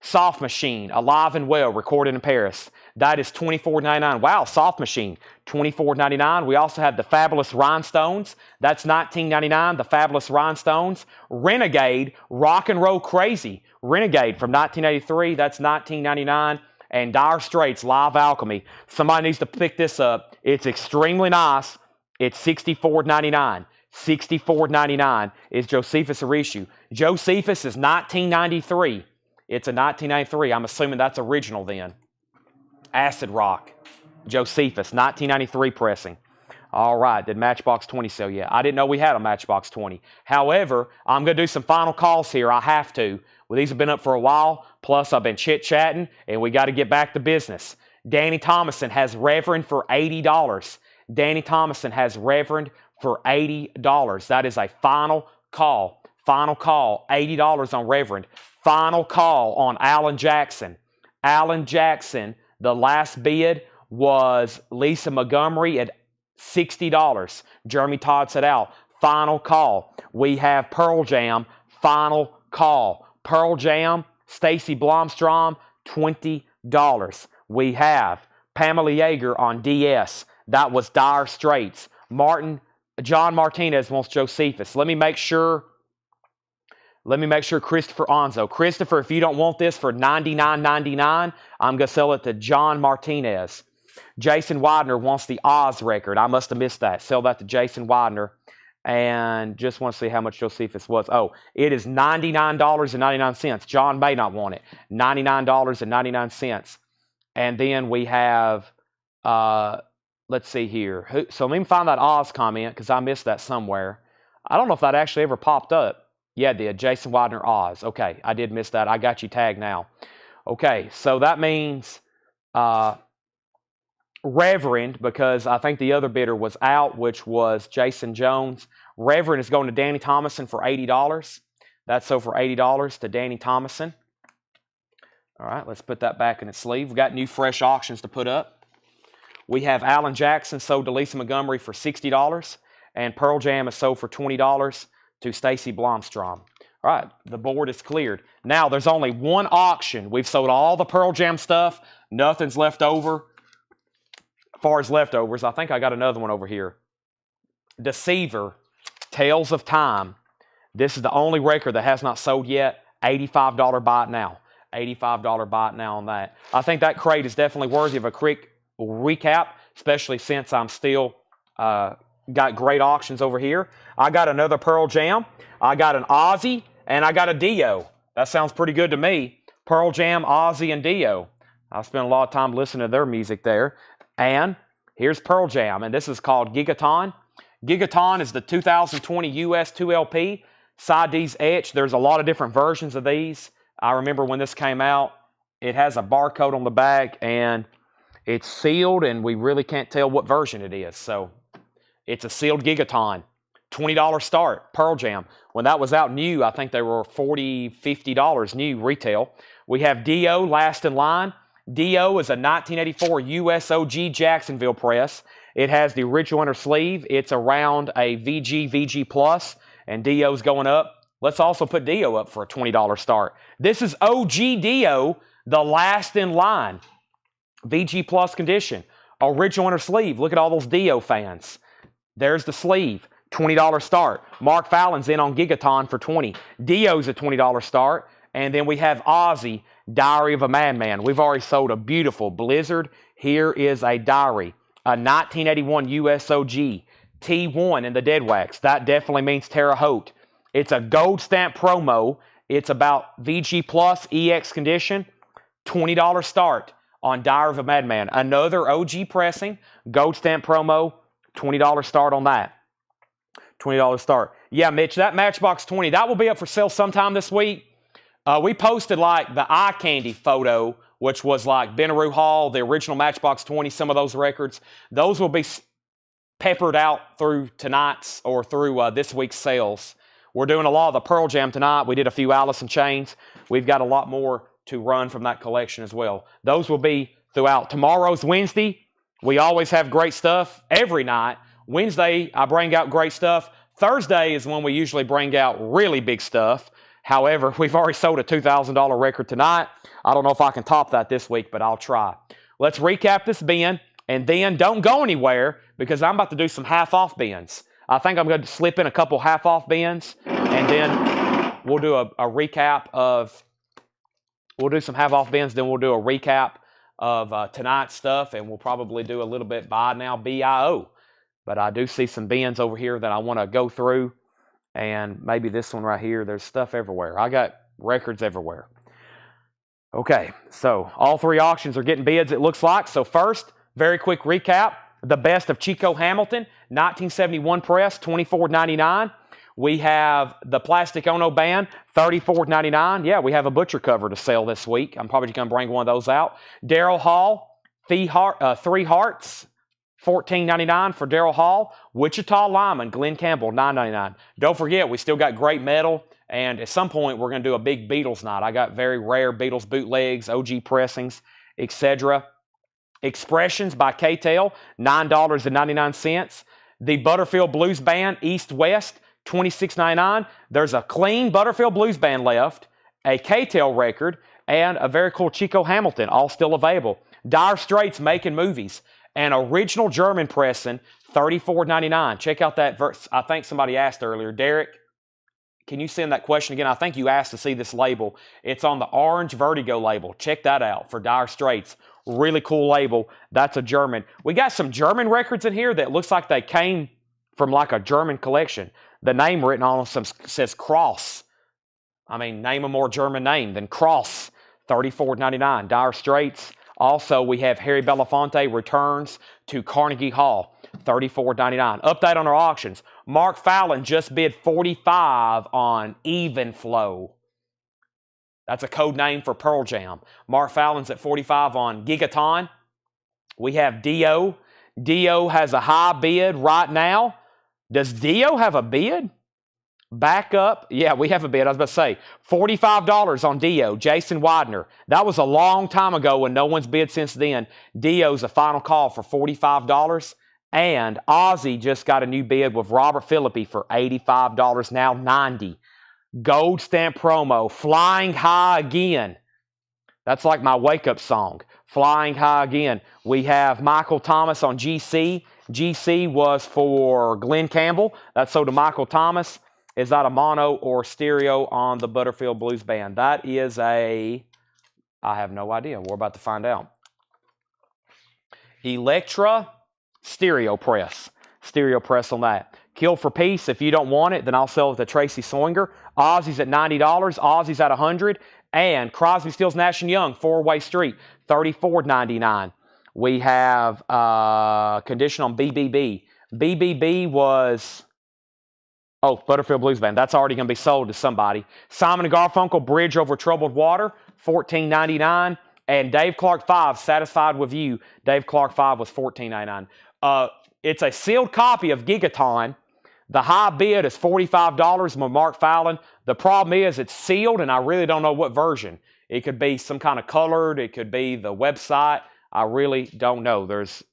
Soft Machine, Alive and Well, recorded in Paris. That is $24.99. Wow, Soft Machine, $24.99. We also have the Fabulous Rhinestones. That's $19.99. The Fabulous Rhinestones. Renegade, Rock and Roll Crazy. Renegade from 1983. That's $19.99. And Dire Straits, Live Alchemy. Somebody needs to pick this up. It's extremely nice. It's $64.99. $64.99 is Josephus Arishu. Josephus is 1993. It's a 1993. I'm assuming that's original then. Acid Rock. Josephus, 1993 pressing. All right, did Matchbox 20 sell yet? I didn't know we had a Matchbox 20. However, I'm going to do some final calls here. I have to. Well, these have been up for a while. Plus, I've been chit-chatting, and we got to get back to business. Danny Thomason has Reverend for $80. Danny Thomason has Reverend for $80. That is a final call. Final call, $80 on Reverend. Final call on Alan Jackson. Alan Jackson, the last bid was Lisa Montgomery at $60. Jeremy Todd said out. Final call. We have Pearl Jam. Final call. Pearl Jam, Stacy Blomstrom, $20. We have Pamela Yeager on DS. That was Dire Straits. John Martinez wants Josephus. Let me make sure Christopher Onzo. Christopher, if you don't want this for $99.99, I'm going to sell it to John Martinez. Jason Widener wants the Oz record. I must have missed that. Sell that to Jason Widener. And just want to see how much Josephus was. Oh, it is $99.99. John may not want it. $99.99. And then we have, let's see here. So let me find that Oz comment because I missed that somewhere. I don't know if that actually ever popped up. Yeah, it did. Jason Widener, Oz. Okay, I did miss that. I got you tagged now. Okay, so that means Reverend, because I think the other bidder was out, which was Jason Jones. Reverend is going to Danny Thomason for $80. That's sold for $80 to Danny Thomason. All right, let's put that back in its sleeve. We've got new fresh auctions to put up. We have Alan Jackson sold to Lisa Montgomery for $60. And Pearl Jam is sold for $20 to Stacy Blomstrom. All right, the board is cleared. Now, there's only one auction. We've sold all the Pearl Jam stuff. Nothing's left over. As far as leftovers, I think I got another one over here. Deceiver, Tales of Time. This is the only record that has not sold yet. $85 buy it now. $85 buy it now on that. I think that crate is definitely worthy of a quick recap, especially since I'm still got great auctions over here. I got another Pearl Jam. I got an Ozzy, and I got a Dio. That sounds pretty good to me. Pearl Jam, Ozzy, and Dio. I spent a lot of time listening to their music there. And here's Pearl Jam, and this is called Gigaton. Gigaton is the 2020 US 2LP. Side D's etched. There's a lot of different versions of these. I remember when this came out, it has a barcode on the back, and it's sealed, and we really can't tell what version it is. So it's a sealed Gigaton. $20 start, Pearl Jam. When that was out new, I think they were $40, $50 new retail. We have Dio, Last in Line. Dio is a 1984 US OG Jacksonville press. It has the original inner sleeve. It's around a VG Plus, and Dio's going up. Let's also put Dio up for a $20 start. This is OG Dio, the Last in Line. VG Plus condition. Original inner sleeve. Look at all those Dio fans. There's the sleeve. $20 start. Mark Fallon's in on Gigaton for $20. Dio's a $20 start. And then we have Ozzy, Diary of a Madman. We've already sold a beautiful Blizzard. Here is a diary. A 1981 US OG. T1 in the dead wax. That definitely means Terre Haute. It's a gold stamp promo. It's about VG Plus EX condition. $20 start on Diary of a Madman. Another OG pressing. Gold stamp promo. $20 start on that. $20 start. Yeah, Mitch, that Matchbox 20, that will be up for sale sometime this week. We posted like the eye candy photo, which was like Bonnaroo Hall, the original Matchbox 20, some of those records. Those will be peppered out through tonight's or through this week's sales. We're doing a lot of the Pearl Jam tonight. We did a few Alice in Chains. We've got a lot more to run from that collection as well. Those will be throughout. Tomorrow's Wednesday. We always have great stuff every night. Wednesday, I bring out great stuff. Thursday is when we usually bring out really big stuff. However, we've already sold a $2,000 record tonight. I don't know if I can top that this week, but I'll try. Let's recap this bin, and then don't go anywhere because I'm about to do some half-off bins. I think I'm going to slip in a couple half-off bins, and then we'll do a recap of, we'll do some half-off bins, then we'll do a recap of tonight's stuff, and we'll probably do a little bit buy now, BIO. But I do see some bins over here that I want to go through, and maybe this one right here. There's stuff everywhere. I got records everywhere. Okay, so all three auctions are getting bids, it looks like. So first, very quick recap. The best of Chico Hamilton, 1971 press, $24.99. We have the Plastic Ono band, $34.99. Yeah, we have a butcher cover to sell this week. I'm probably going to bring one of those out. Daryl Hall, Three Hearts, $14.99 for Daryl Hall. Wichita Lyman, Glenn Campbell, $9.99. Don't forget, we still got great metal, and at some point, we're going to do a big Beatles night. I got very rare Beatles bootlegs, OG pressings, etc. Expressions by K-Tel, $9.99. The Butterfield Blues Band, East-West, $26.99. There's a clean Butterfield Blues Band left, a K-Tel record, and a very cool Chico Hamilton, all still available. Dire Straits Making Movies, an original German pressing, $34.99. Check out that verse. I think somebody asked earlier, Derek, can you send that question again? I think you asked to see this label. It's on the orange Vertigo label. Check that out for Dire Straits. Really cool label. That's a German. We got some German records in here that looks like they came from like a German collection. The name written on them says Cross. I mean, name a more German name than Cross. $34.99. Dire Straits. Also, we have Harry Belafonte returns to Carnegie Hall. $34.99. Update on our auctions. Mark Fallon just bid $45 on Even Flow. That's a code name for Pearl Jam. Mark Fallon's at $45 on Gigaton. We have Dio. Dio has a high bid right now. Does Dio have a bid? Back up. Yeah, we have a bid. I was about to say $45 on Dio. Jason Widener. That was a long time ago and no one's bid since then. Dio's a final call for $45. And Ozzy just got a new bid with Robert Philippi for $85, now $90. Gold stamp promo, Flying High Again. That's like my wake-up song, Flying High Again. We have Michael Thomas on GC. GC was for Glenn Campbell. That's sold to Michael Thomas. Is that a mono or stereo on the Butterfield Blues Band? That is I have no idea. We're about to find out. Electra stereo press. Stereo press on that. Kill for Peace. If you don't want it, then I'll sell it to Tracy Swinger. Ozzy's at $90. Ozzy's at $100. And Crosby, Stills, Nash & Young, 4-Way Street, $34.99. We have condition on BBB. BBB was... Oh, Butterfield Blues Band. That's already going to be sold to somebody. Simon & Garfunkel, Bridge Over Troubled Water, $14.99. And Dave Clark 5, Satisfied With You. Dave Clark 5 was $14.99. It's a sealed copy of Gigaton. The high bid is $45 from Mark Fallon. The problem is it's sealed, and I really don't know what version. It could be some kind of colored. It could be the website. I really don't know.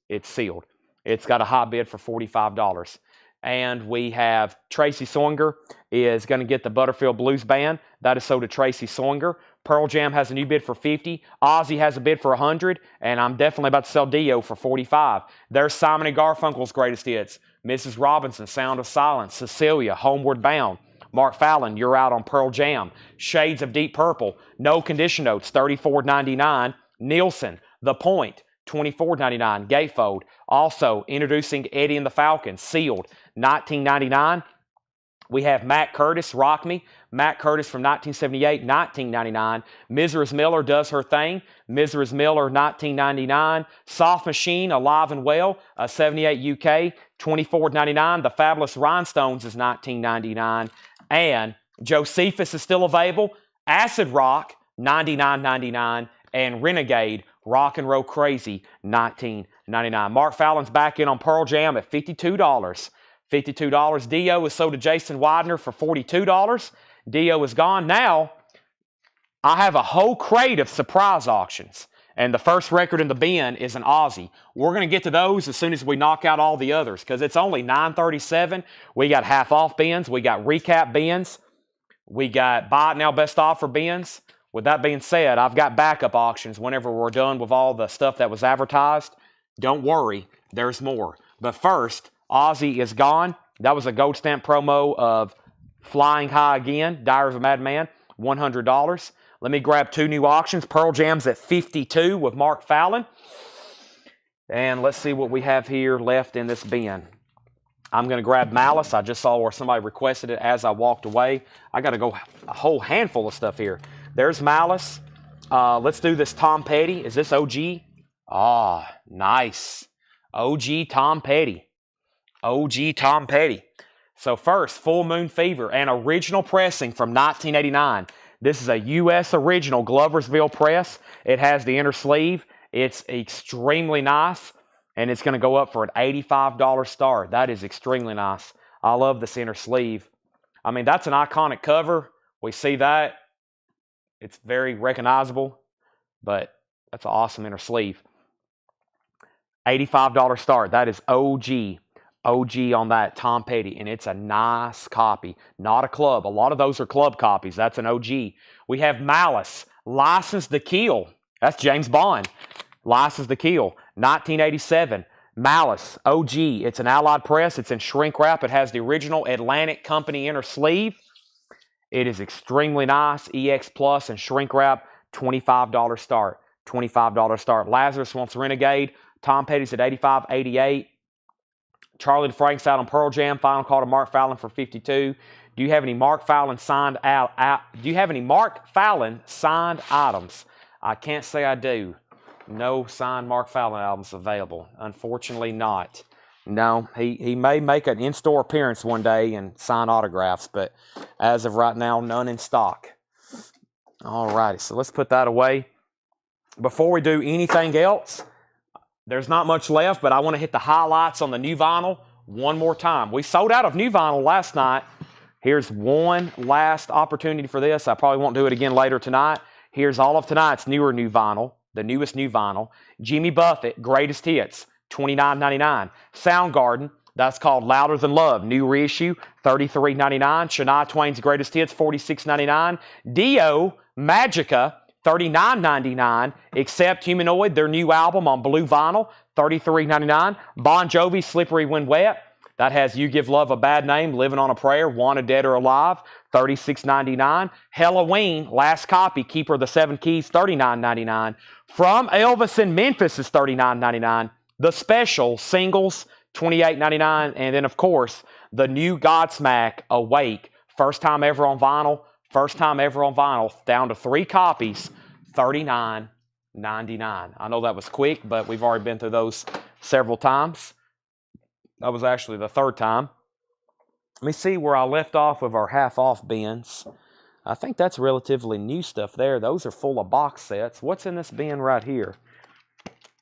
It's sealed. It's got a high bid for $45. And we have Tracy Swinger is going to get the Butterfield Blues Band. That is sold to Tracy Swinger. Pearl Jam has a new bid for $50. Ozzy has a bid for $100. And I'm definitely about to sell Dio for $45. There's Simon & Garfunkel's greatest hits. Mrs. Robinson, Sound of Silence. Cecilia, Homeward Bound. Mark Fallon, You're Out on Pearl Jam. Shades of Deep Purple. No Condition Notes, $34.99. Nielsen, The Point, $24.99. Gatefold. Also, introducing Eddie and the Falcons, sealed, $19.99. We have Matt Curtis, Rock Me. Matt Curtis from 1978, $19.99. Mrs. Miller, Does Her Thing. Mrs. Miller, $19.99. Soft Machine, Alive and Well, 78 UK, $24.99. The Fabulous Rhinestones is $19.99. And Josephus is still available. Acid Rock, $99.99. And Renegade, Rock and Roll Crazy, $19.99. Mark Fallon's back in on Pearl Jam at $52. $52. Dio is sold to Jason Widener for $42. Dio is gone. Now, I have a whole crate of surprise auctions. And the first record in the bin is an Ozzy. We're going to get to those as soon as we knock out all the others because it's only $9.37. We got half off bins. We got recap bins. We got buy it now best offer bins. With that being said, I've got backup auctions whenever we're done with all the stuff that was advertised. Don't worry, there's more. But first, Ozzy is gone. That was a gold stamp promo of Flying High Again, Diary of a Madman, $100. Let me grab two new auctions. Pearl Jam's at $52 with Mark Fallon. And let's see what we have here left in this bin. I'm going to grab Malice. I just saw where somebody requested it as I walked away. I got to go a whole handful of stuff here. There's Malice. Let's do this Tom Petty. Is this OG? Ah, nice. OG Tom Petty. OG Tom Petty. So first, Full Moon Fever, an original pressing from 1989. This is a U.S. original Gloversville press. It has the inner sleeve. It's extremely nice, and it's going to go up for an $85 start. That is extremely nice. I love this inner sleeve. I mean, that's an iconic cover. We see that. It's very recognizable, but that's an awesome inner sleeve. $85 start. That is OG. OG on that, Tom Petty, and it's a nice copy, not a club. A lot of those are club copies. That's an OG. We have Malice, License to Kill. That's James Bond. License to Kill, 1987. Malice, OG. It's an Allied press. It's in shrink wrap. It has the original Atlantic Company inner sleeve. It is extremely nice. EX Plus and shrink wrap, $25 start. $25 start. Lazarus wants Renegade. Tom Petty's at $85, $88. Charlie DeFrank's out on Pearl Jam. Final call to Mark Fallon for $52. Do you have any Mark Fallon signed Do you have any Mark Fallon signed items? I can't say I do. No signed Mark Fallon albums available. Unfortunately not. No, he may make an in-store appearance one day and sign autographs, but as of right now, none in stock. All righty, so let's put that away. Before we do anything else, there's not much left, but I want to hit the highlights on the new vinyl one more time. We sold out of new vinyl last night. Here's one last opportunity for this. I probably won't do it again later tonight. Here's all of tonight's newer new vinyl, the newest new vinyl. Jimmy Buffett, Greatest Hits, $29.99. Soundgarden, that's called Louder Than Love, new reissue, $33.99. Shania Twain's Greatest Hits, $46.99. Dio, Magica, $39.99. Accept Humanoid, their new album on blue vinyl, $33.99. Bon Jovi, Slippery When Wet. That has You Give Love a Bad Name, Living on a Prayer, Wanted Dead or Alive, $36.99. Halloween, last copy, Keeper of the Seven Keys, $39.99. From Elvis in Memphis is $39.99. The Special Singles, $28.99. And then, of course, the new Godsmack Awake. First time ever on vinyl. First time ever on vinyl. Down to 3 copies. $39.99. I know that was quick, but we've already been through those several times. That was actually the 3rd time. Let me see where I left off with our half-off bins. I think that's relatively new stuff there. Those are full of box sets. What's in this bin right here?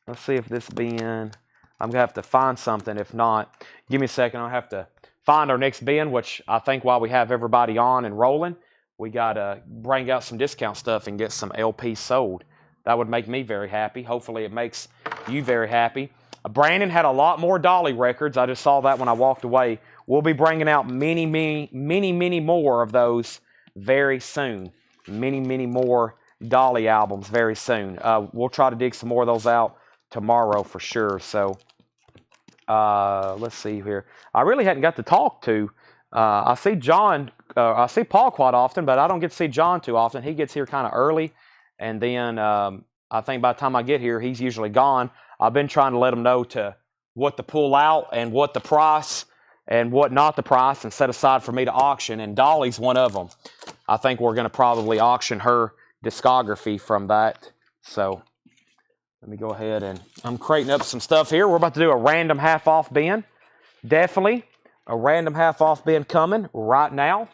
Let's see if this bin... I'm going to have to find something. If not, give me a second. I'll have to find our next bin, which I think while we have everybody on and rolling, we got to bring out some discount stuff and get some LPs sold. That would make me very happy. Hopefully it makes you very happy. Brandon had a lot more Dolly records. I just saw that when I walked away. We'll be bringing out many more of those very soon. Many more Dolly albums very soon. We'll try to dig some more of those out tomorrow for sure. So let's see here. I really hadn't got to talk to. I see John. I see Paul quite often, but I don't get to see John too often. He gets here kind of early, and then I think by the time I get here, he's usually gone. I've been trying to let him know what to pull out and what the price and what not the price and set aside for me to auction, and Dolly's one of them. I think we're going to probably auction her discography from that. So let me go ahead and I'm crating up some stuff here. We're about to do a random half-off bin. Definitely a random half-off bin coming right now.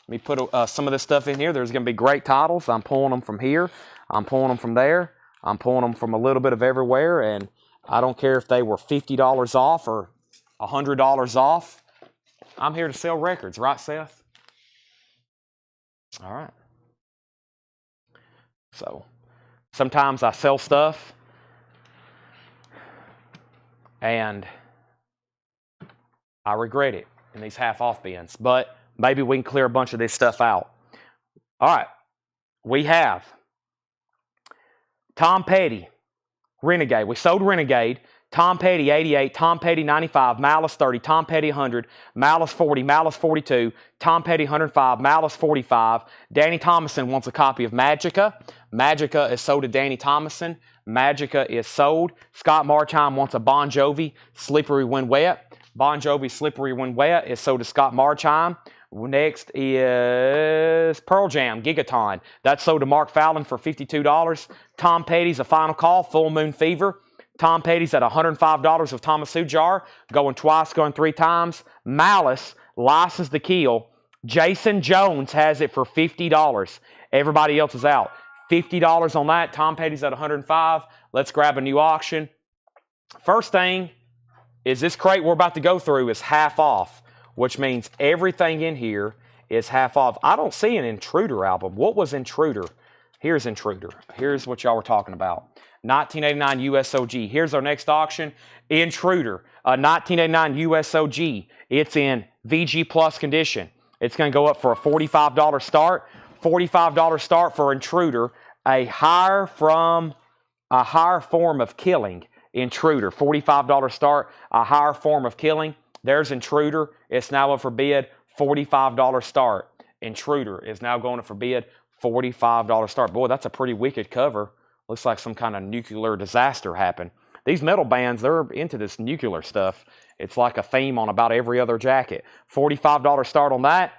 Let me put some of this stuff in here. There's going to be great titles. I'm pulling them from here. I'm pulling them from there. I'm pulling them from a little bit of everywhere, and I don't care if they were $50 off or $100 off. I'm here to sell records, right, Seth? All right. So sometimes I sell stuff and I regret it in these half-off bins, but maybe we can clear a bunch of this stuff out. All right. We have Tom Petty, Renegade. We sold Renegade. Tom Petty 88, Tom Petty 95, Malice 30, Tom Petty 100, Malice 40, Malice 42, Tom Petty 105, Malice 45. Danny Thomason wants a copy of Magica. Magica is sold to Danny Thomason. Magica is sold. Scott Marchheim wants a Bon Jovi Slippery When Wet. Bon Jovi Slippery When Wet is sold to Scott Marchheim. Next is Pearl Jam Gigaton. That's sold to Mark Fallon for $52. Tom Petty's A Final Call, Full Moon Fever. Tom Petty's at $105 with Thomas Ujar, going twice, going 3 times. Malice, License to Kill. Jason Jones has it for $50. Everybody else is out. $50 on that. Tom Petty's at $105. Let's grab a new auction. First thing is this crate we're about to go through is half off, which means everything in here is half off. I don't see an Intruder album. What was Intruder? Here's Intruder. Here's what y'all were talking about. 1989 USOG. Here's our next auction. Intruder, a 1989 USOG. It's in VG Plus condition. It's going to go up for a $45 start. $45 start for Intruder. A higher form of killing. Intruder. $45 start. A higher form of killing. There's Intruder. It's now up for bid. $45 start. Intruder is now going for bid. $45 start. Boy, that's a pretty wicked cover. Looks like some kind of nuclear disaster happened. These metal bands, they're into this nuclear stuff. It's like a theme on about every other jacket. $45 start on that.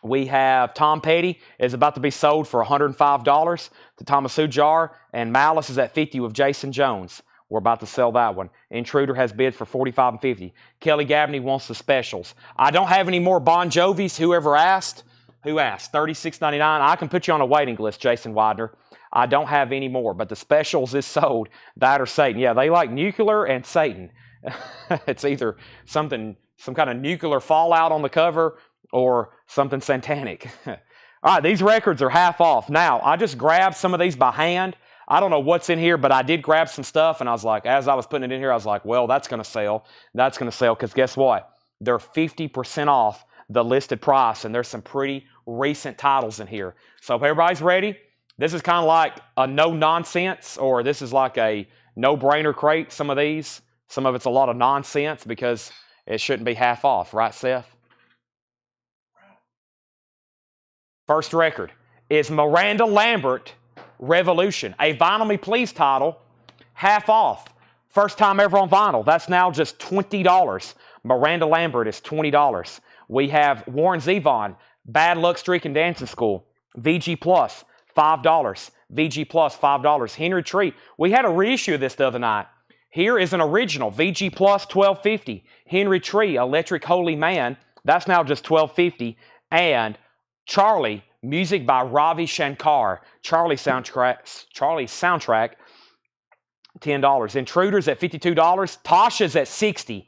We have Tom Petty is about to be sold for $105 to Thomas Ujar, and Malice is at $50 with Jason Jones. We're about to sell that one. Intruder has bids for $45 and $50. Kelly Gabney wants the specials. I don't have any more Bon Jovis. Whoever asked? Who asked? $36.99. I can put you on a waiting list, Jason Widener. I don't have any more, but the specials is sold. That or Satan. Yeah, they like nuclear and Satan. It's either some kind of nuclear fallout on the cover or something satanic. All right, these records are half off. Now, I just grabbed some of these by hand. I don't know what's in here, but I did grab some stuff, and I was like, as I was putting it in here, I was like, well, that's going to sell. That's going to sell, because guess what? They're 50% off the listed price, and there's some pretty recent titles in here. So if everybody's ready, this is kind of like a no-nonsense, or this is like a no-brainer crate, some of these. Some of it's a lot of nonsense because it shouldn't be half off, right, Seth? First record is Miranda Lambert, Revolution, a Vinyl Me Please title, half off. First time ever on vinyl. That's now just $20. Miranda Lambert is $20. We have Warren Zevon, Bad Luck Streak and Dancing School. VG Plus, $5. VG Plus, $5. Henry Tree. We had a reissue of this the other night. Here is an original. VG Plus, $12.50. Henry Tree, Electric Holy Man. That's now just $12.50. And Charlie, music by Ravi Shankar. Charlie soundtrack, $10. Intruders at $52. Tasha's at $60.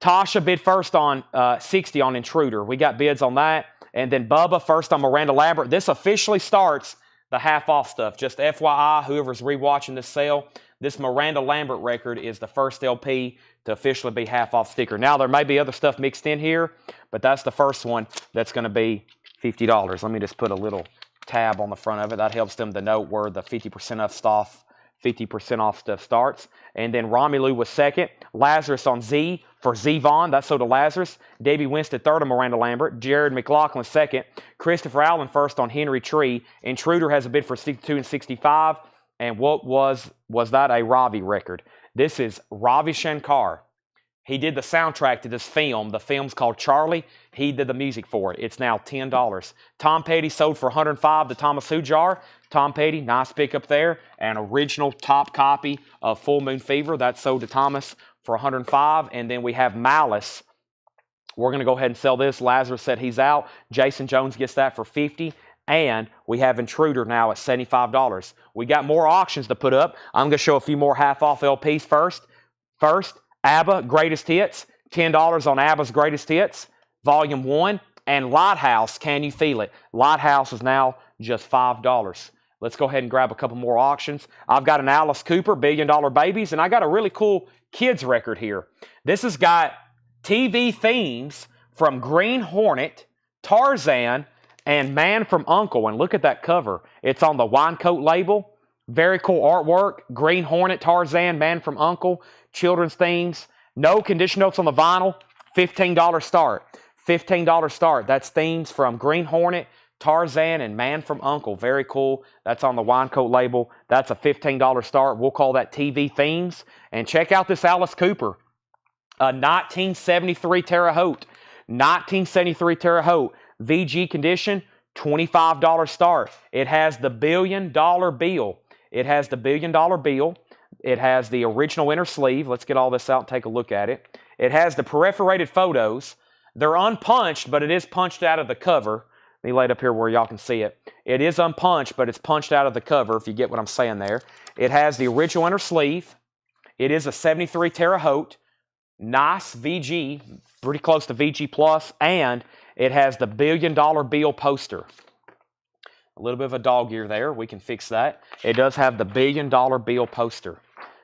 Tasha bid first on $60 on Intruder. We got bids on that. And then Bubba first on Miranda Lambert. This officially starts the half-off stuff. Just FYI, whoever's rewatching this sale, this Miranda Lambert record is the first LP to officially be half-off sticker. Now, there may be other stuff mixed in here, but that's the first one that's going to be $50. Let me just put a little tab on the front of it. That helps them to note where the 50% off stuff starts. And then Romelu was second. Lazarus on Z for Zevon. That's so to Lazarus. Debbie Winston third on Miranda Lambert. Jared McLaughlin second. Christopher Allen first on Henry Tree. Intruder has a bid for 62 and 65. And what was that a Ravi record? This is Ravi Shankar. He did the soundtrack to this film. The film's called Charlie. He did the music for it. It's now $10. Tom Petty sold for $105 to Thomas Hujar. Tom Petty, nice pickup there. An original top copy of Full Moon Fever. That's sold to Thomas for $105. And then we have Malice. We're going to go ahead and sell this. Lazarus said he's out. Jason Jones gets that for $50. And we have Intruder now at $75. We got more auctions to put up. I'm going to show a few more half-off LPs first. First, ABBA Greatest Hits. $10 on ABBA's Greatest Hits. Volume 1. And Lighthouse, Can You Feel It? Lighthouse is now just $5. Let's go ahead and grab a couple more auctions. I've got an Alice Cooper, $1 Billion Babies, and I got a really cool kids record here. This has got TV themes from Green Hornet, Tarzan, and Man from U.N.C.L.E. And look at that cover. It's on the Winecoat label. Very cool artwork. Green Hornet, Tarzan, Man from U.N.C.L.E. Children's themes. No condition notes on the vinyl. $15 start. $15 start. That's themes from Green Hornet, Tarzan, and Man from U.N.C.L.E. Very cool. That's on the Winecoat label. That's a $15 start. We'll call that TV themes. And check out this Alice Cooper. A 1973 Terre Haute. 1973 Terre Haute. VG condition, $25 start. It has the $1 billion bill. It has the $1 billion bill. It has the original inner sleeve. Let's get all this out and take a look at it. It has the perforated photos. They're unpunched, but it is punched out of the cover. Let me lay it up here where y'all can see it. It is unpunched, but it's punched out of the cover, if you get what I'm saying there. It has the original inner sleeve. It is a 73 Terre Haute. Nice VG, pretty close to VG Plus, and it has the $1 billion bill poster. A little bit of a dog ear there. We can fix that. It does have the $1 billion bill poster.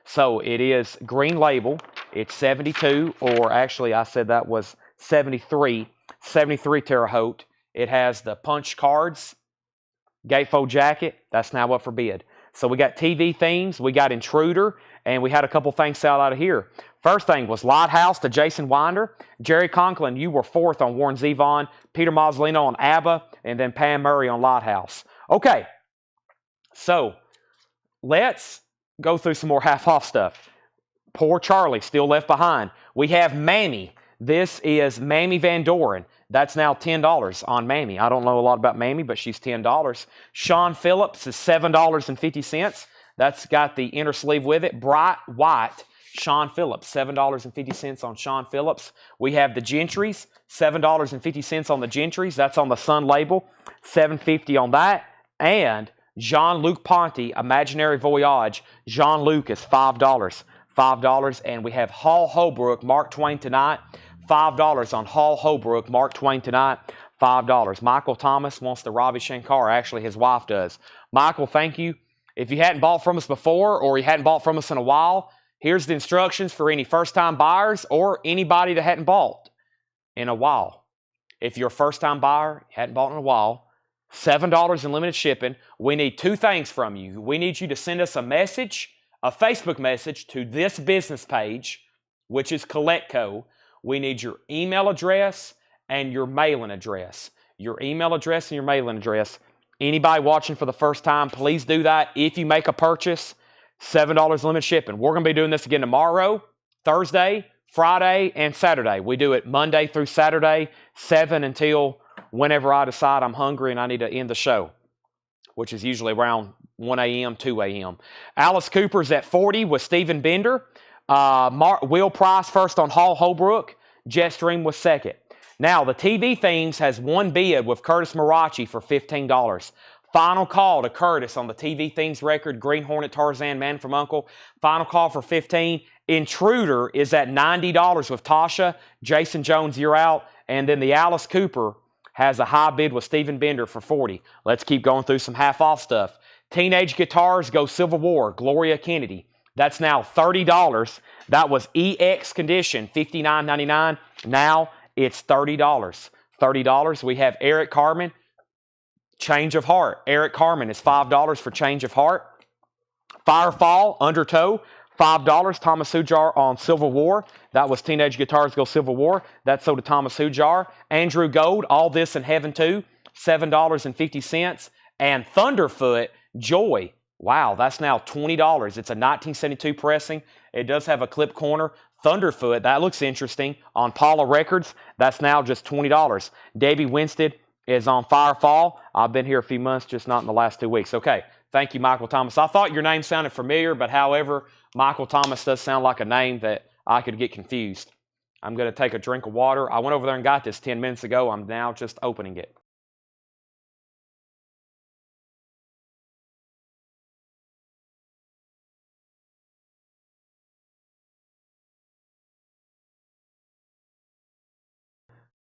So it is green label. It's 72, or actually I said that was 73. 73 Terre Haute. It has the punch cards, gatefold jacket. That's now up for bid. So we got TV themes. We got Intruder. And we had a couple things sell out of here. First thing was Lighthouse to Jason Winder. Jerry Conklin, you were fourth on Warren Zevon. Peter Mazzolino on ABBA. And then Pam Murray on Lighthouse. Okay, so let's go through some more half-off stuff. Poor Charlie, still left behind. We have Mammy. This is Mammy Van Doren. That's now $10 on Mammy. I don't know a lot about Mammy, but she's $10. Sean Phillips is $7.50. That's got the inner sleeve with it. Bright White, Sean Phillips, $7.50 on Sean Phillips. We have the Gentrys, $7.50 on the Gentrys. That's on the Sun label, $7.50 on that. And Jean-Luc Ponty, Imaginary Voyage, Jean-Luc is $5. $5. And we have Hall Holbrook, Mark Twain Tonight, $5 on Hall Holbrook, Mark Twain Tonight, $5. Michael Thomas wants the Ravi Shankar. Actually, his wife does. Michael, thank you. If you hadn't bought from us before or you hadn't bought from us in a while, here's the instructions for any first-time buyers or anybody that hadn't bought in a while. If you're a first-time buyer, you hadn't bought in a while, $7 in limited shipping. We need two things from you. We need you to send us a message, a Facebook message to this business page, which is Collectco. We need your email address and your mailing address. Your email address and your mailing address. Anybody watching for the first time, please do that. If you make a purchase, $7 limit shipping. We're going to be doing this again tomorrow, Thursday, Friday, and Saturday. We do it Monday through Saturday, 7 until whenever I decide I'm hungry and I need to end the show, which is usually around 1 a.m., 2 a.m. Alice Cooper's at 40 with Stephen Bender. Will Price first on Hall Holbrook. Jetstream was second. Now, the TV Themes has one bid with Curtis Marachi for $15. Final call to Curtis on the TV Themes record, Green Hornet, Tarzan, Man from U.N.C.L.E. Final call for $15. Intruder is at $90 with Tasha. Jason Jones, you're out. And then the Alice Cooper has a high bid with Stephen Bender for $40. Let's keep going through some half-off stuff. Teenage Guitars go Civil War, Gloria Kennedy. That's now $30. That was EX condition, $59.99. Now it's $30. $30. We have Eric Carmen, Change of Heart. Eric Carmen is $5 for Change of Heart. Firefall, Undertow, $5. Thomas Hujar on Civil War. That was Teenage Guitars Go Civil War. That's sold to Thomas Hujar. Andrew Gold, All This in Heaven Too, $7.50. And Thunderfoot, Joy. Wow, that's now $20. It's a 1972 pressing. It does have a clip corner. Thunderfoot, that looks interesting. On Paula Records, that's now just $20. Debbie Winstead is on Firefall. I've been here a few months, just not in the last 2 weeks. Okay, thank you, Michael Thomas. I thought your name sounded familiar, but however, Michael Thomas does sound like a name that I could get confused. I'm going to take a drink of water. I went over there and got this 10 minutes ago. I'm now just opening it.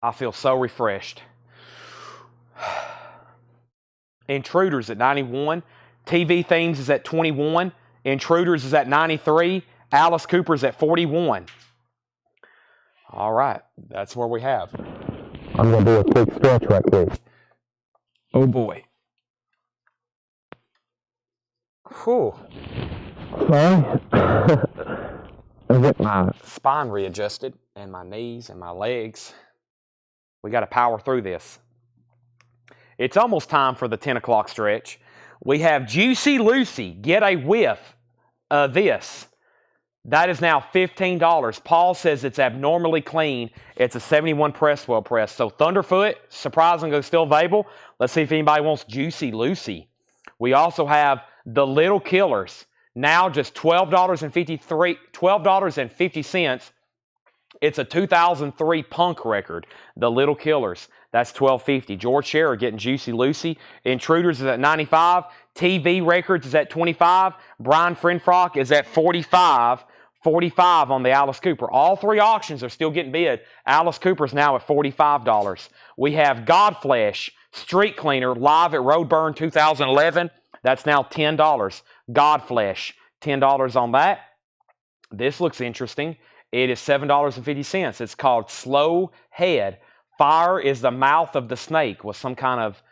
I feel so refreshed. Intruders at 91. TV Themes is at 21. Intruders is at 93. Alice Cooper's at 41. All right, that's where we have. I'm going to do a quick stretch right quick. Oh boy. Whew. Sorry. I get my spine readjusted and my knees and my legs. We got to power through this. It's almost time for the 10 o'clock stretch. We have Juicy Lucy. Get a whiff of this. That is now $15. Paul says it's abnormally clean. It's a 71 Presswell press. So Thunderfoot, surprisingly still available. Let's see if anybody wants Juicy Lucy. We also have The Little Killers. Now just $12.50. It's a 2003 punk record, The Little Killers. That's $12.50. George Scherer getting Juicy Lucy. Intruders is at $95. TV Records is at $25. Brian Frenfrock is at $45. $45 on the Alice Cooper. All three auctions are still getting bid. Alice Cooper's now at $45. We have Godflesh, Street Cleaner, live at Roadburn 2011. That's now $10. Godflesh, $10 on that. This looks interesting. It is $7.50. It's called Slow Head. Fire is the mouth of the snake with some kind of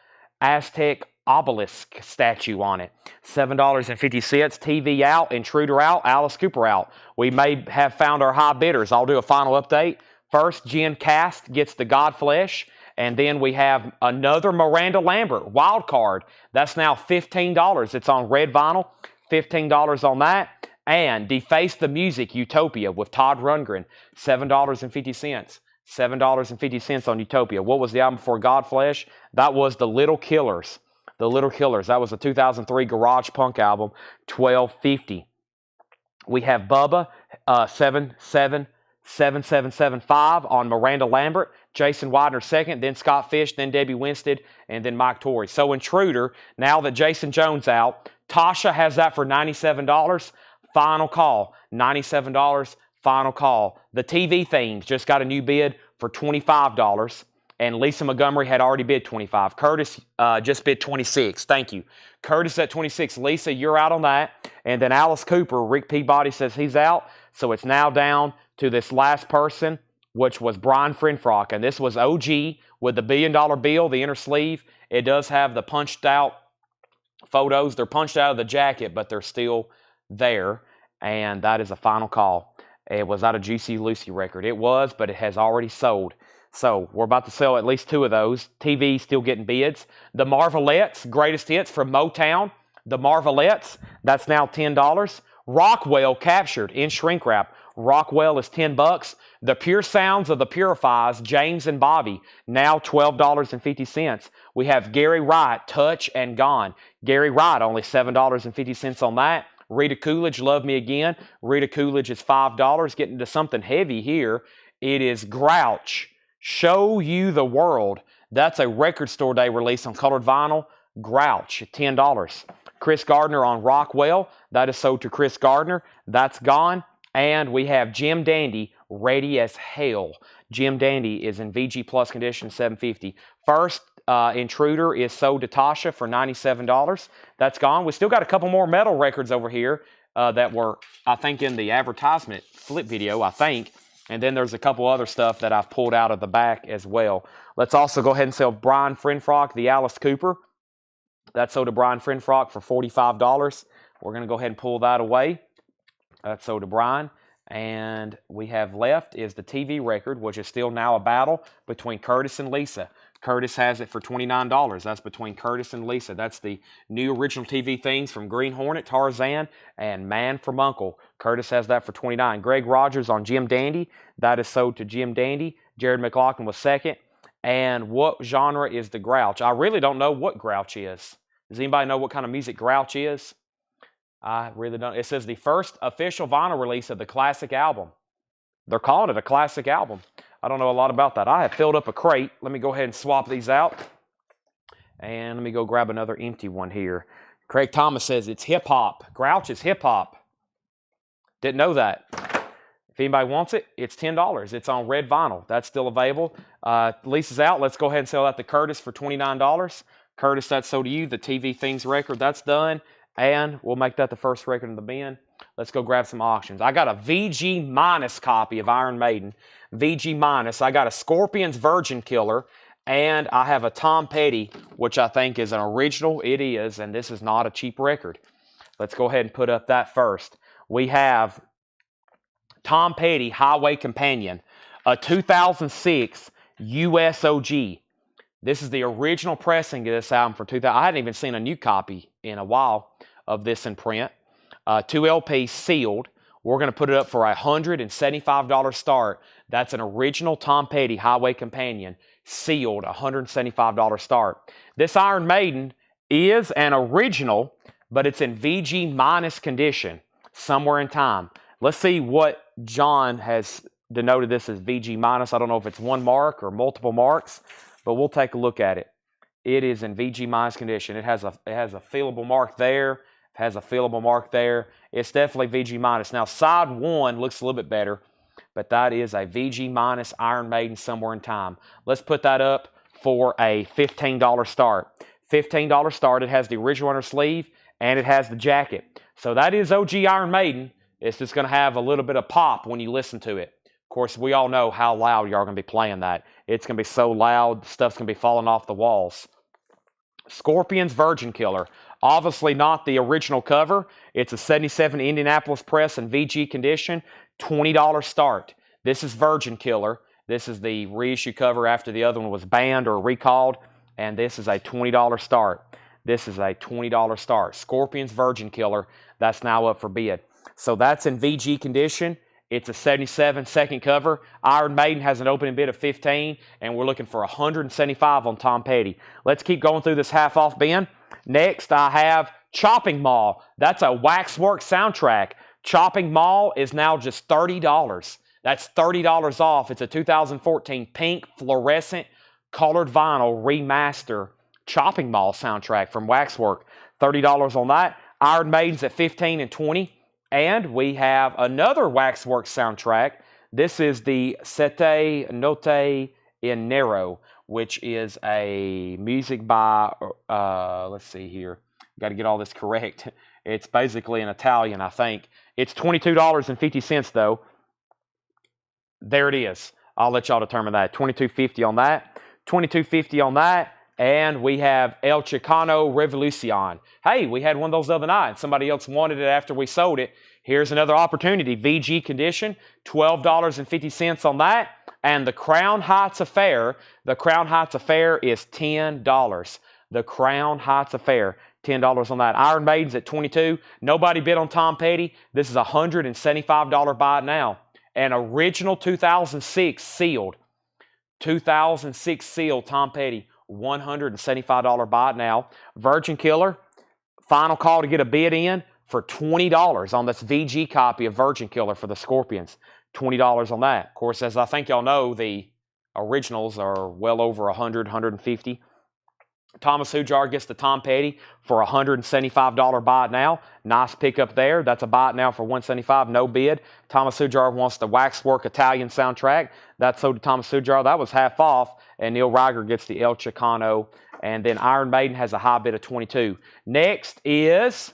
Aztec obelisk statue on it. $7.50. TV out, Intruder out, Alice Cooper out. We may have found our high bidders. I'll do a final update. First, Jen Cast gets the Godflesh. And then we have another Miranda Lambert wild card. That's now $15. It's on red vinyl. $15 on that. And Deface the Music, Utopia with Todd Rundgren. $7.50. $7.50 on Utopia. What was the album before Godflesh? That was The Little Killers. The Little Killers. That was a 2003 garage punk album. $12.50. We have Bubba, 7775 on Miranda Lambert. Jason Widener second, then Scott Fish, then Debbie Winstead, and then Mike Torrey. So Intruder, now that Jason Jones out, Tasha has that for $97. Final call, $97. Final call. The TV Themes just got a new bid for $25. And Lisa Montgomery had already bid $25. Curtis just bid $26. Thank you. Curtis at $26. Lisa, you're out on that. And then Alice Cooper, Rick Peabody says he's out. So it's now down to this last person, which was Brian Frenfrock. And this was OG with the $1 billion bill, the inner sleeve. It does have the punched out photos. They're punched out of the jacket, but they're still there. And that is a final call. It was not a Juicy Lucy record. It was, but it has already sold. So we're about to sell at least 2 of those. TV still getting bids. The Marvelettes, greatest hits from Motown. The Marvelettes, that's now $10. Rockwell captured in shrink wrap. Rockwell is $10. The Pure Sounds of the Purifies, James and Bobby, now $12.50. We have Gary Wright, Touch and Gone. Gary Wright, only $7.50 on that. Rita Coolidge, Love Me Again. Rita Coolidge is $5. Getting to something heavy here. It is Grouch, Show You the World. That's a Record Store Day release on colored vinyl. Grouch, $10. Chris Gardner on Rockwell. That is sold to Chris Gardner. That's gone. And we have Jim Dandy, Ready as Hell. Jim Dandy is in VG Plus condition, $7.50. First Intruder is sold to Tasha for $97. That's gone. We still got a couple more metal records over here that were, I think, in the advertisement flip video, I think. And then there's a couple other stuff that I've pulled out of the back as well. Let's also go ahead and sell Brian Frinfrock, the Alice Cooper. That's sold to Brian Frinfrock for $45. We're going to go ahead and pull that away. That's sold to Brian. And we have left is the TV record, which is still now a battle between Curtis and Lisa. Curtis has it for $29. That's between Curtis and Lisa. That's the new original TV things from Green Hornet, Tarzan, and Man from Uncle. Curtis has that for $29. Greg Rogers on Jim Dandy. That is sold to Jim Dandy. Jared McLaughlin was second. And what genre is the Grouch? I really don't know what Grouch is. Does anybody know what kind of music Grouch is? I really don't. It says the first official vinyl release of the classic album. They're calling it a classic album. I don't know a lot about that. I have filled up a crate. Let me go ahead and swap these out. And let me go grab another empty one here. Craig Thomas says it's hip-hop. Grouch is hip-hop. Didn't know that. If anybody wants it, it's $10. It's on red vinyl. That's still available. Lease is out. Let's go ahead and sell that to Curtis for $29. Curtis, that's sold to you. The TV Things record, that's done. And we'll make that the first record in the bin. Let's go grab some auctions. I got a VG minus copy of Iron Maiden. VG minus. I got a Scorpions Virgin Killer. And I have a Tom Petty, which I think is an original. It is, and this is not a cheap record. Let's go ahead and put up that first. We have Tom Petty, Highway Companion, a 2006 USOG. This is the original pressing of this album for 2000. I hadn't even seen a new copy in a while of this in print. 2 LPs sealed. We're going to put it up for a $175 start. That's an original Tom Petty Highway Companion, sealed, $175 start. This Iron Maiden is an original, but it's in VG minus condition somewhere in time. Let's see what John has denoted this as VG minus. I don't know if it's one mark or multiple marks, but we'll take a look at it. It is in VG minus condition. It has a feelable mark there. It has a feelable mark there. It's definitely VG minus. Now, side one looks a little bit better, but that is a VG minus Iron Maiden somewhere in time. Let's put that up for a $15 start. $15 start. It has the original inner sleeve, and it has the jacket. So that is OG Iron Maiden. It's just going to have a little bit of pop when you listen to it. Of course, we all know how loud you are going to be playing that. It's going to be so loud, stuff's going to be falling off the walls. Scorpions Virgin Killer. Obviously not the original cover. It's a 77 Indianapolis press in VG condition. $20 start. This is Virgin Killer. This is the reissue cover after the other one was banned or recalled. And this is a $20 start. This is a $20 start. Scorpions Virgin Killer. That's now up for bid. So that's in VG condition. It's a 77 second cover. Iron Maiden has an opening bid of $15, and we're looking for $175 on Tom Petty. Let's keep going through this half-off bin. Next, I have Chopping Mall. That's a Waxwork soundtrack. Chopping Mall is now just $30. That's $30 off. It's a 2014 pink fluorescent colored vinyl remaster Chopping Mall soundtrack from Waxwork. $30 on that. Iron Maiden's at $15 and $20. And we have another Waxworks soundtrack. This is the Sette Note in Nero, which is a music by, let's see here. Got to get all this correct. It's basically in Italian, I think. It's $22.50 though. There it is. I'll let y'all determine that. $22.50 on that. $22.50 on that. And we have El Chicano Revolucion. Hey, we had one of those the other night. Somebody else wanted it after we sold it. Here's another opportunity. VG condition, $12.50 on that. And the Crown Heights Affair. The Crown Heights Affair is $10. The Crown Heights Affair, $10 on that. Iron Maiden's at $22. Nobody bid on Tom Petty. This is a $175 buy it now. An original 2006 sealed. 2006 sealed Tom Petty. $175 buy it now. Virgin Killer. Final call to get a bid in for $20 on this VG copy of Virgin Killer for the Scorpions. $20 on that. Of course, as I think y'all know, the originals are well over 100, 150. Thomas Hujar gets the Tom Petty for a $175 buy it now. Nice pickup there. That's a buy it now for $175, no bid. Thomas Hujar wants the Waxwork Italian soundtrack. That's sold to Thomas Hujar. That was half off. And Neil Reiger gets the El Chicano. And then Iron Maiden has a high bid of $22. Next is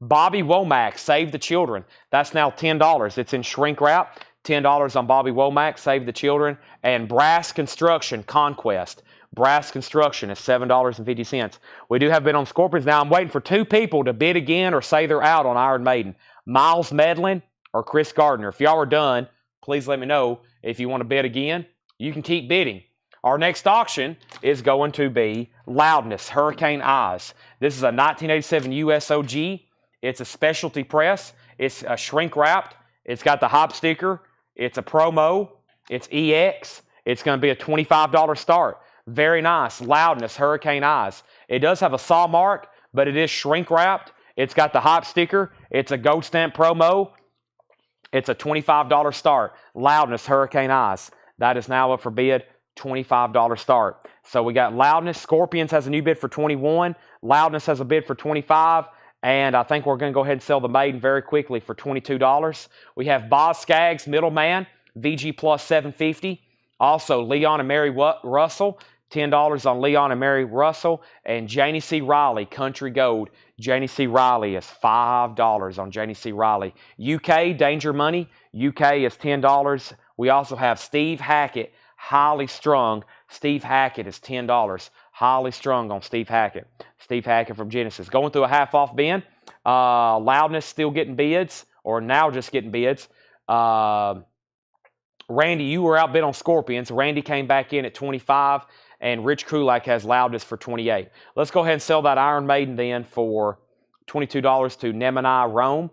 Bobby Womack, Save the Children. That's now $10. It's in shrink wrap. $10 on Bobby Womack, Save the Children. And Brass Construction, Conquest. Brass Construction is $7.50. We do have bid on Scorpions. Now, I'm waiting for two people to bid again or say they're out on Iron Maiden. Miles Medlin or Chris Gardner. If y'all are done, please let me know. If you want to bid again, you can keep bidding. Our next auction is going to be Loudness, Hurricane Eyes. This is a 1987 USOG. It's a specialty press. It's shrink wrapped. It's got the hop sticker. It's a promo. It's EX. It's going to be a $25 start. Very nice. Loudness, Hurricane Eyes. It does have a saw mark, but it is shrink wrapped. It's got the hop sticker. It's a gold stamp promo. It's a $25 start. Loudness, Hurricane Eyes. That is now up for bid. $25 start. So we got Loudness. Scorpions has a new bid for $21. Loudness has a bid for $25. And I think we're going to go ahead and sell the Maiden very quickly for $22. We have Boz Scaggs, Middleman, VG plus $750. Also, Leon and Mary Russell, $10 on Leon and Mary Russell. And Janie C. Riley, Country Gold. Janie C. Riley is $5 on Janie C. Riley. UK, Danger Money. UK is $10. We also have Steve Hackett, Highly Strung. Steve Hackett is $10. Highly Strung on Steve Hackett. Steve Hackett from Genesis. Going through a half-off bin. Loudness still getting bids, or now just getting bids. Randy, you were outbid on Scorpions. Randy came back in at 25, and Rich Krulak has Loudness for 28. Let's go ahead and sell that Iron Maiden then for $22 to Nemani Rome.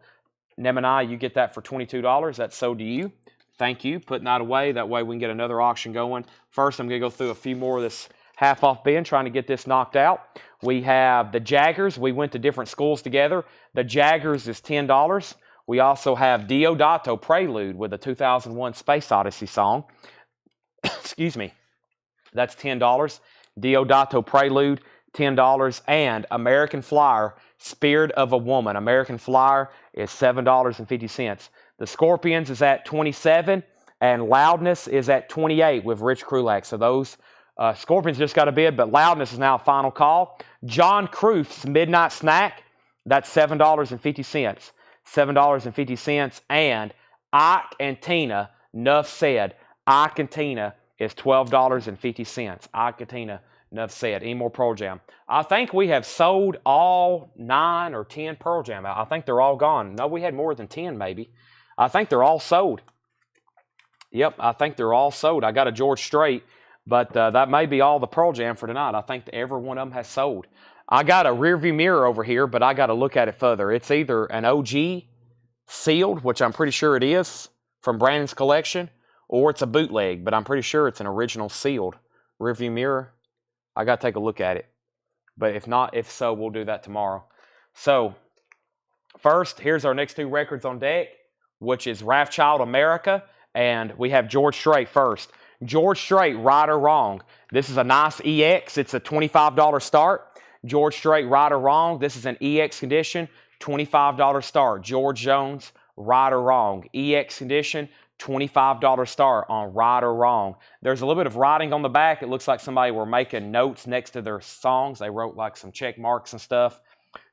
Nemani, you get that for $22. That's sold to you. Thank you. Putting that away. That way we can get another auction going. First, I'm going to go through a few more of this half-off bin, trying to get this knocked out. We have the Jaggers. We went to different schools together. The Jaggers is $10. We also have Diodato Prelude with a 2001 Space Odyssey song. Excuse me. That's $10. Diodato Prelude, $10. And American Flyer, Spirit of a Woman. American Flyer is $7.50. The Scorpions is at $27, and Loudness is at $28 with Rich Krulak. So those Scorpions just got a bid, but Loudness is now a final call. John Cruth's Midnight Snack, that's $7.50. $7.50. And Ike and Tina, Nuff Said. Ike and Tina is $12.50. Ike and Tina, Nuff Said. Any more Pearl Jam? I think we have sold all 9 or 10 Pearl Jam out. I think they're all gone. No, we had more than 10 maybe. I think they're all sold. Yep, I think they're all sold. I got a George Strait, but that may be all the Pearl Jam for tonight. I think that every one of them has sold. I got a rearview mirror over here, but I got to look at it further. It's either an OG sealed, which I'm pretty sure it is, from Brandon's collection, or it's a bootleg, but I'm pretty sure it's an original sealed rearview mirror. I got to take a look at it. But if not, if so, we'll do that tomorrow. So, first, here's our next 2 records on deck, which is Wrathchild America, and we have George Strait first. George Strait, Right or Wrong. This is a nice EX. It's a $25 start. George Strait, Right or Wrong. This is an EX condition, $25 start. George Jones, Right or Wrong. EX condition, $25 start on Right or Wrong. There's a little bit of writing on the back. It looks like somebody were making notes next to their songs. They wrote like some check marks and stuff.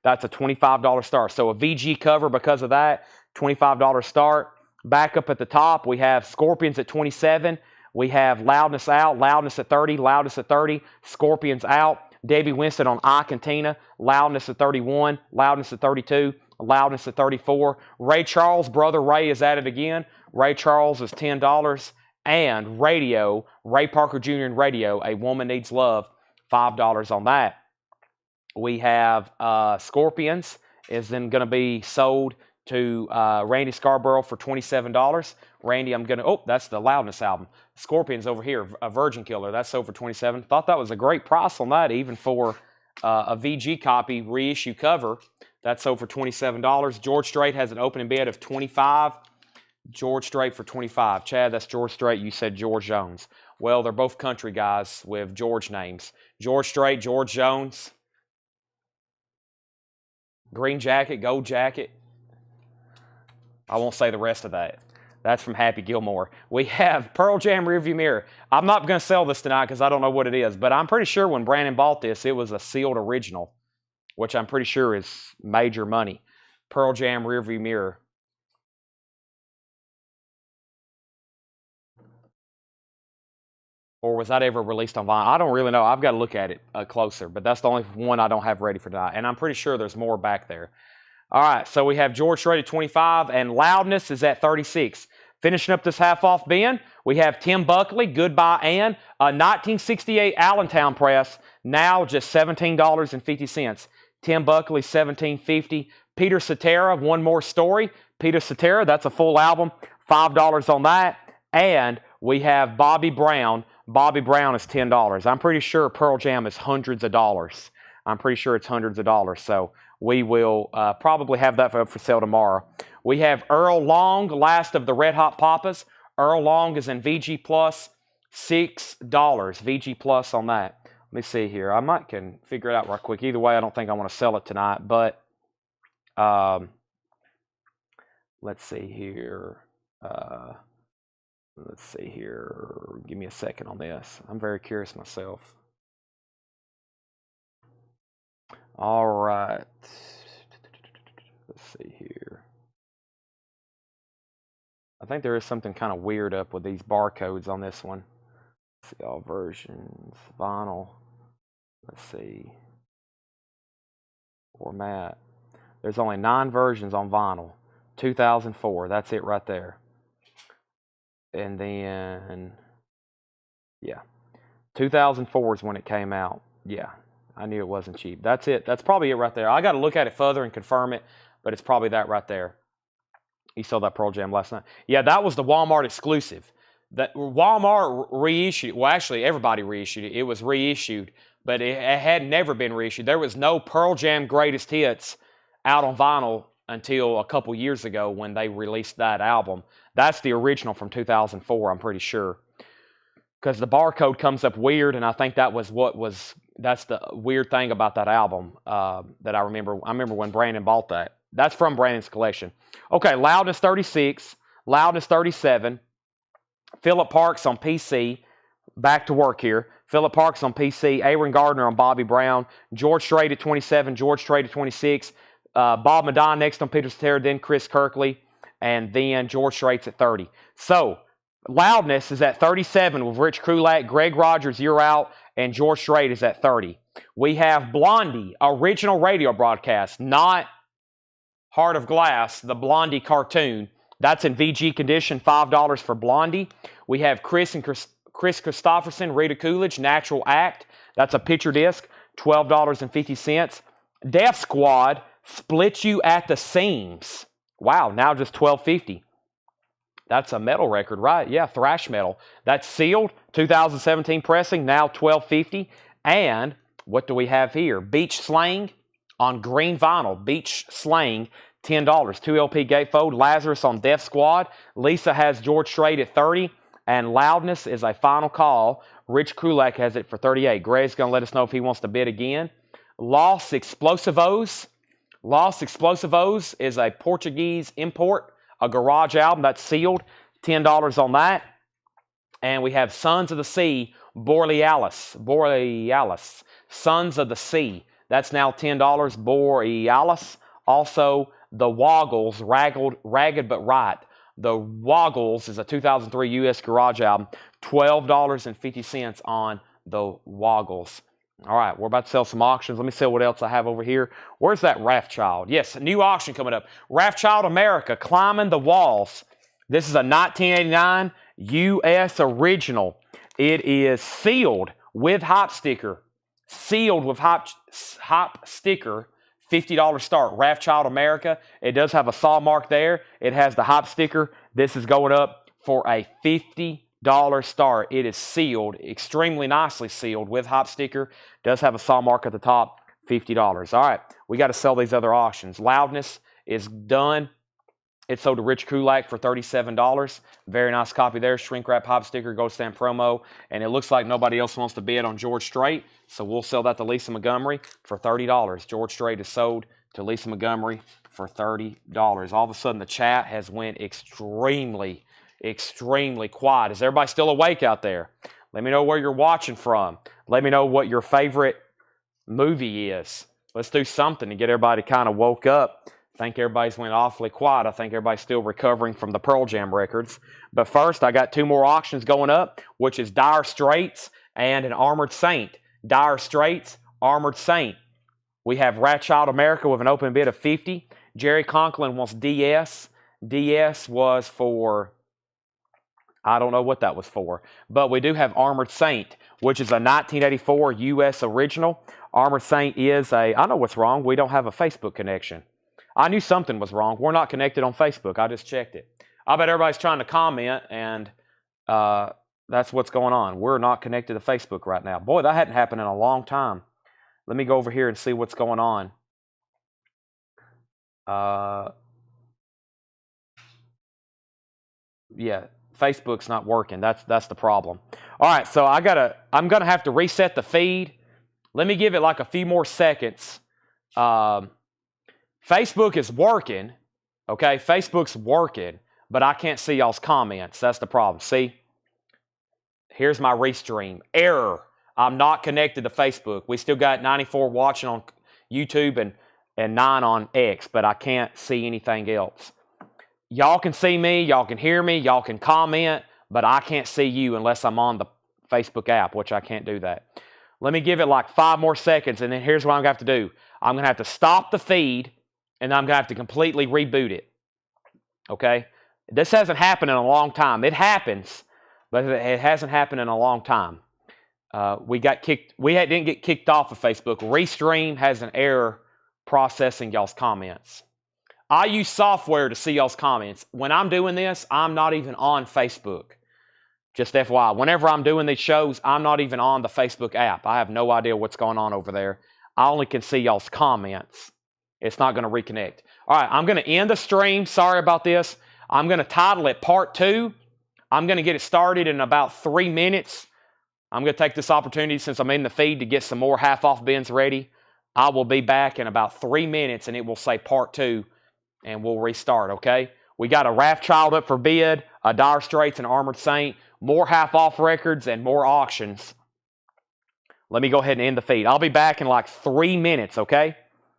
That's a $25 start. So a VG cover because of that, $25 start. Back up at the top, we have Scorpions at 27. We have Loudness out, Loudness at 30, Loudness at 30, Scorpions out. Debbie Winston on Ike and Tina, Loudness at 31, Loudness at 32, Loudness at 34. Ray Charles, Brother Ray is at it again. Ray Charles is $10. And Radio, Ray Parker Jr. and Radio, A Woman Needs Love, $5 on that. We have Scorpions is then going to be sold to Randy Scarborough for $27. Randy, I'm going to, oh, that's the Loudness album. Scorpions over here, a Virgin Killer, that's sold for $27. Thought that was a great price on that, even for a VG copy reissue cover. That's sold for $27. George Strait has an opening bid of $25. George Strait for $25. Chad, that's George Strait. You said George Jones. Well, they're both country guys with George names. George Strait, George Jones. Green jacket, gold jacket. I won't say the rest of that. That's from Happy Gilmore. We have Pearl Jam rearview mirror. I'm not going to sell this tonight because I don't know what it is, but I'm pretty sure when Brandon bought this, it was a sealed original, which I'm pretty sure is major money. Pearl Jam rearview mirror. Or was that ever released on vinyl? I don't really know. I've got to look at it closer, but that's the only one I don't have ready for tonight. And I'm pretty sure there's more back there. All right, so we have George Strait at 25, and Loudness is at 36. Finishing up this half-off bin, we have Tim Buckley, Goodbye Ann, a 1968 Allentown press, now just $17.50. Tim Buckley, $17.50. Peter Cetera, One More Story. Peter Cetera, that's a full album, $5 on that. And we have Bobby Brown. Bobby Brown is $10. I'm pretty sure Pearl Jam is hundreds of dollars. I'm pretty sure it's hundreds of dollars. So we will probably have that for sale tomorrow. We have Earl Long, last of the Red Hot Papas. Earl Long is in VG Plus, $6. VG Plus on that. Let me see here. I might can figure it out right quick. Either way, I don't think I want to sell it tonight. But let's see here. Let's see here. Give me a second on this. I'm very curious myself. All right. Let's see here. I think there is something kind of weird up with these barcodes on this one. Let's see, all versions, vinyl. Let's see. Format. There's only 9 versions on vinyl. 2004. That's it right there. And then, yeah, 2004 is when it came out. Yeah, I knew it wasn't cheap. That's it. That's probably it right there. I got to look at it further and confirm it, but it's probably that right there. You saw that Pearl Jam last night. Yeah, that was the Walmart exclusive. That Walmart reissued. Well, actually, everybody reissued it. It was reissued, but it had never been reissued. There was no Pearl Jam Greatest Hits out on vinyl until a couple years ago when they released that album. That's the original from 2004, I'm pretty sure. Because the barcode comes up weird, and I think that was that's the weird thing about that album that I remember. I remember when Brandon bought that. That's from Brandon's collection. Okay, Loudness 36, Loudness 37, Philip Parks on PC, back to work here. Philip Parks on PC, Aaron Gardner on Bobby Brown, George Strait at 27, George Strait at 26, Bob Madon next on Peter Cetera, then Chris Kirkley, and then George Strait's at 30. So, Loudness is at 37 with Rich Krulak, Greg Rogers, You're Out, and George Strait is at 30. We have Blondie, original radio broadcast, not Heart of Glass, the Blondie cartoon. That's in VG condition, $5 for Blondie. We have Chris Christopherson, Rita Coolidge, Natural Act. That's a picture disc, $12.50. Death Squad, Split You at the Seams. Wow, now just $12.50. That's a metal record, right? Yeah, thrash metal. That's sealed, 2017 pressing, now $12.50. And what do we have here? Beach Slang on green vinyl. Beach Slang, $10. 2 LP gatefold. Lazarus on Death Squad. Lisa has George Strait at 30. And Loudness is a final call. Rich Krulak has it for 38. Greg's going to let us know if he wants to bid again. Los Explosivos. Los Explosivos is a Portuguese import, a garage album that's sealed, $10 on that. And we have Sons of the Sea, Borealis. Sons of the Sea. That's now $10, Borealis. Also, The Woggles, Ragged But Right. The Woggles is a 2003 U.S. garage album, $12.50 on The Woggles. All right, we're about to sell some auctions. Let me see what else I have over here. Where's that Rathchild? Yes, a new auction coming up. Rathchild America, Climbing the Walls. This is a 1989 U.S. original. It is sealed with hop sticker. sealed with hop sticker, $50 start. Wrathchild America. It does have a saw mark there. It has the hop sticker. This is going up for a $50 start. It is sealed, extremely nicely sealed with hop sticker. Does have a saw mark at the top. $50. All right, we got to sell these other auctions. Loudness is done. It sold to Rich Kulak for $37. Very nice copy there. Shrink wrap hop sticker, gold stamp promo. And it looks like nobody else wants to bid on George Strait. So we'll sell that to Lisa Montgomery for $30. George Strait is sold to Lisa Montgomery for $30. All of a sudden the chat has went extremely quiet. Is everybody still awake out there? Let me know where you're watching from. Let me know what your favorite movie is. Let's do something to get everybody kind of woke up. I think everybody's went awfully quiet. I think everybody's still recovering from the Pearl Jam records. But first, I got two more auctions going up, which is Dire Straits and an Armored Saint. Dire Straits, Armored Saint. We have Wrathchild America with an open bid of $50. Jerry Conklin wants DS. DS was for, I don't know what that was for. But we do have Armored Saint, which is a 1984 U.S. original. Armored Saint is a, I know what's wrong. We don't have a Facebook connection. I knew something was wrong. We're not connected on Facebook. I just checked it. I bet everybody's trying to comment, and that's what's going on. We're not connected to Facebook right now. Boy, that hadn't happened in a long time. Let me go over here and see what's going on. Yeah, Facebook's not working. That's the problem. All right, so I'm gonna have to reset the feed. Let me give it like a few more seconds. Facebook is working, okay? Facebook's working, but I can't see y'all's comments. That's the problem. See? Here's my restream. Error. I'm not connected to Facebook. We still got 94 watching on YouTube and 9 on X, but I can't see anything else. Y'all can see me. Y'all can hear me. Y'all can comment, but I can't see you unless I'm on the Facebook app, which I can't do that. Let me give it like 5 more seconds, and then here's what I'm going to have to do. I'm going to have to stop the feed, and I'm going to have to completely reboot it. Okay? This hasn't happened in a long time. It happens, but it hasn't happened in a long time. We got kicked. We didn't get kicked off of Facebook. Restream has an error processing y'all's comments. I use software to see y'all's comments. When I'm doing this, I'm not even on Facebook. Just FYI. Whenever I'm doing these shows, I'm not even on the Facebook app. I have no idea what's going on over there. I only can see y'all's comments. It's not going to reconnect. All right, I'm going to end the stream. Sorry about this. I'm going to title it Part 2. I'm going to get it started in about 3 minutes. I'm going to take this opportunity since I'm in the feed to get some more half-off bins ready. I will be back in about 3 minutes, and it will say Part 2, and we'll restart, okay? We got a Wrathchild up for bid, a Dire Straits, and Armored Saint, more half-off records, and more auctions. Let me go ahead and end the feed. I'll be back in like 3 minutes, okay?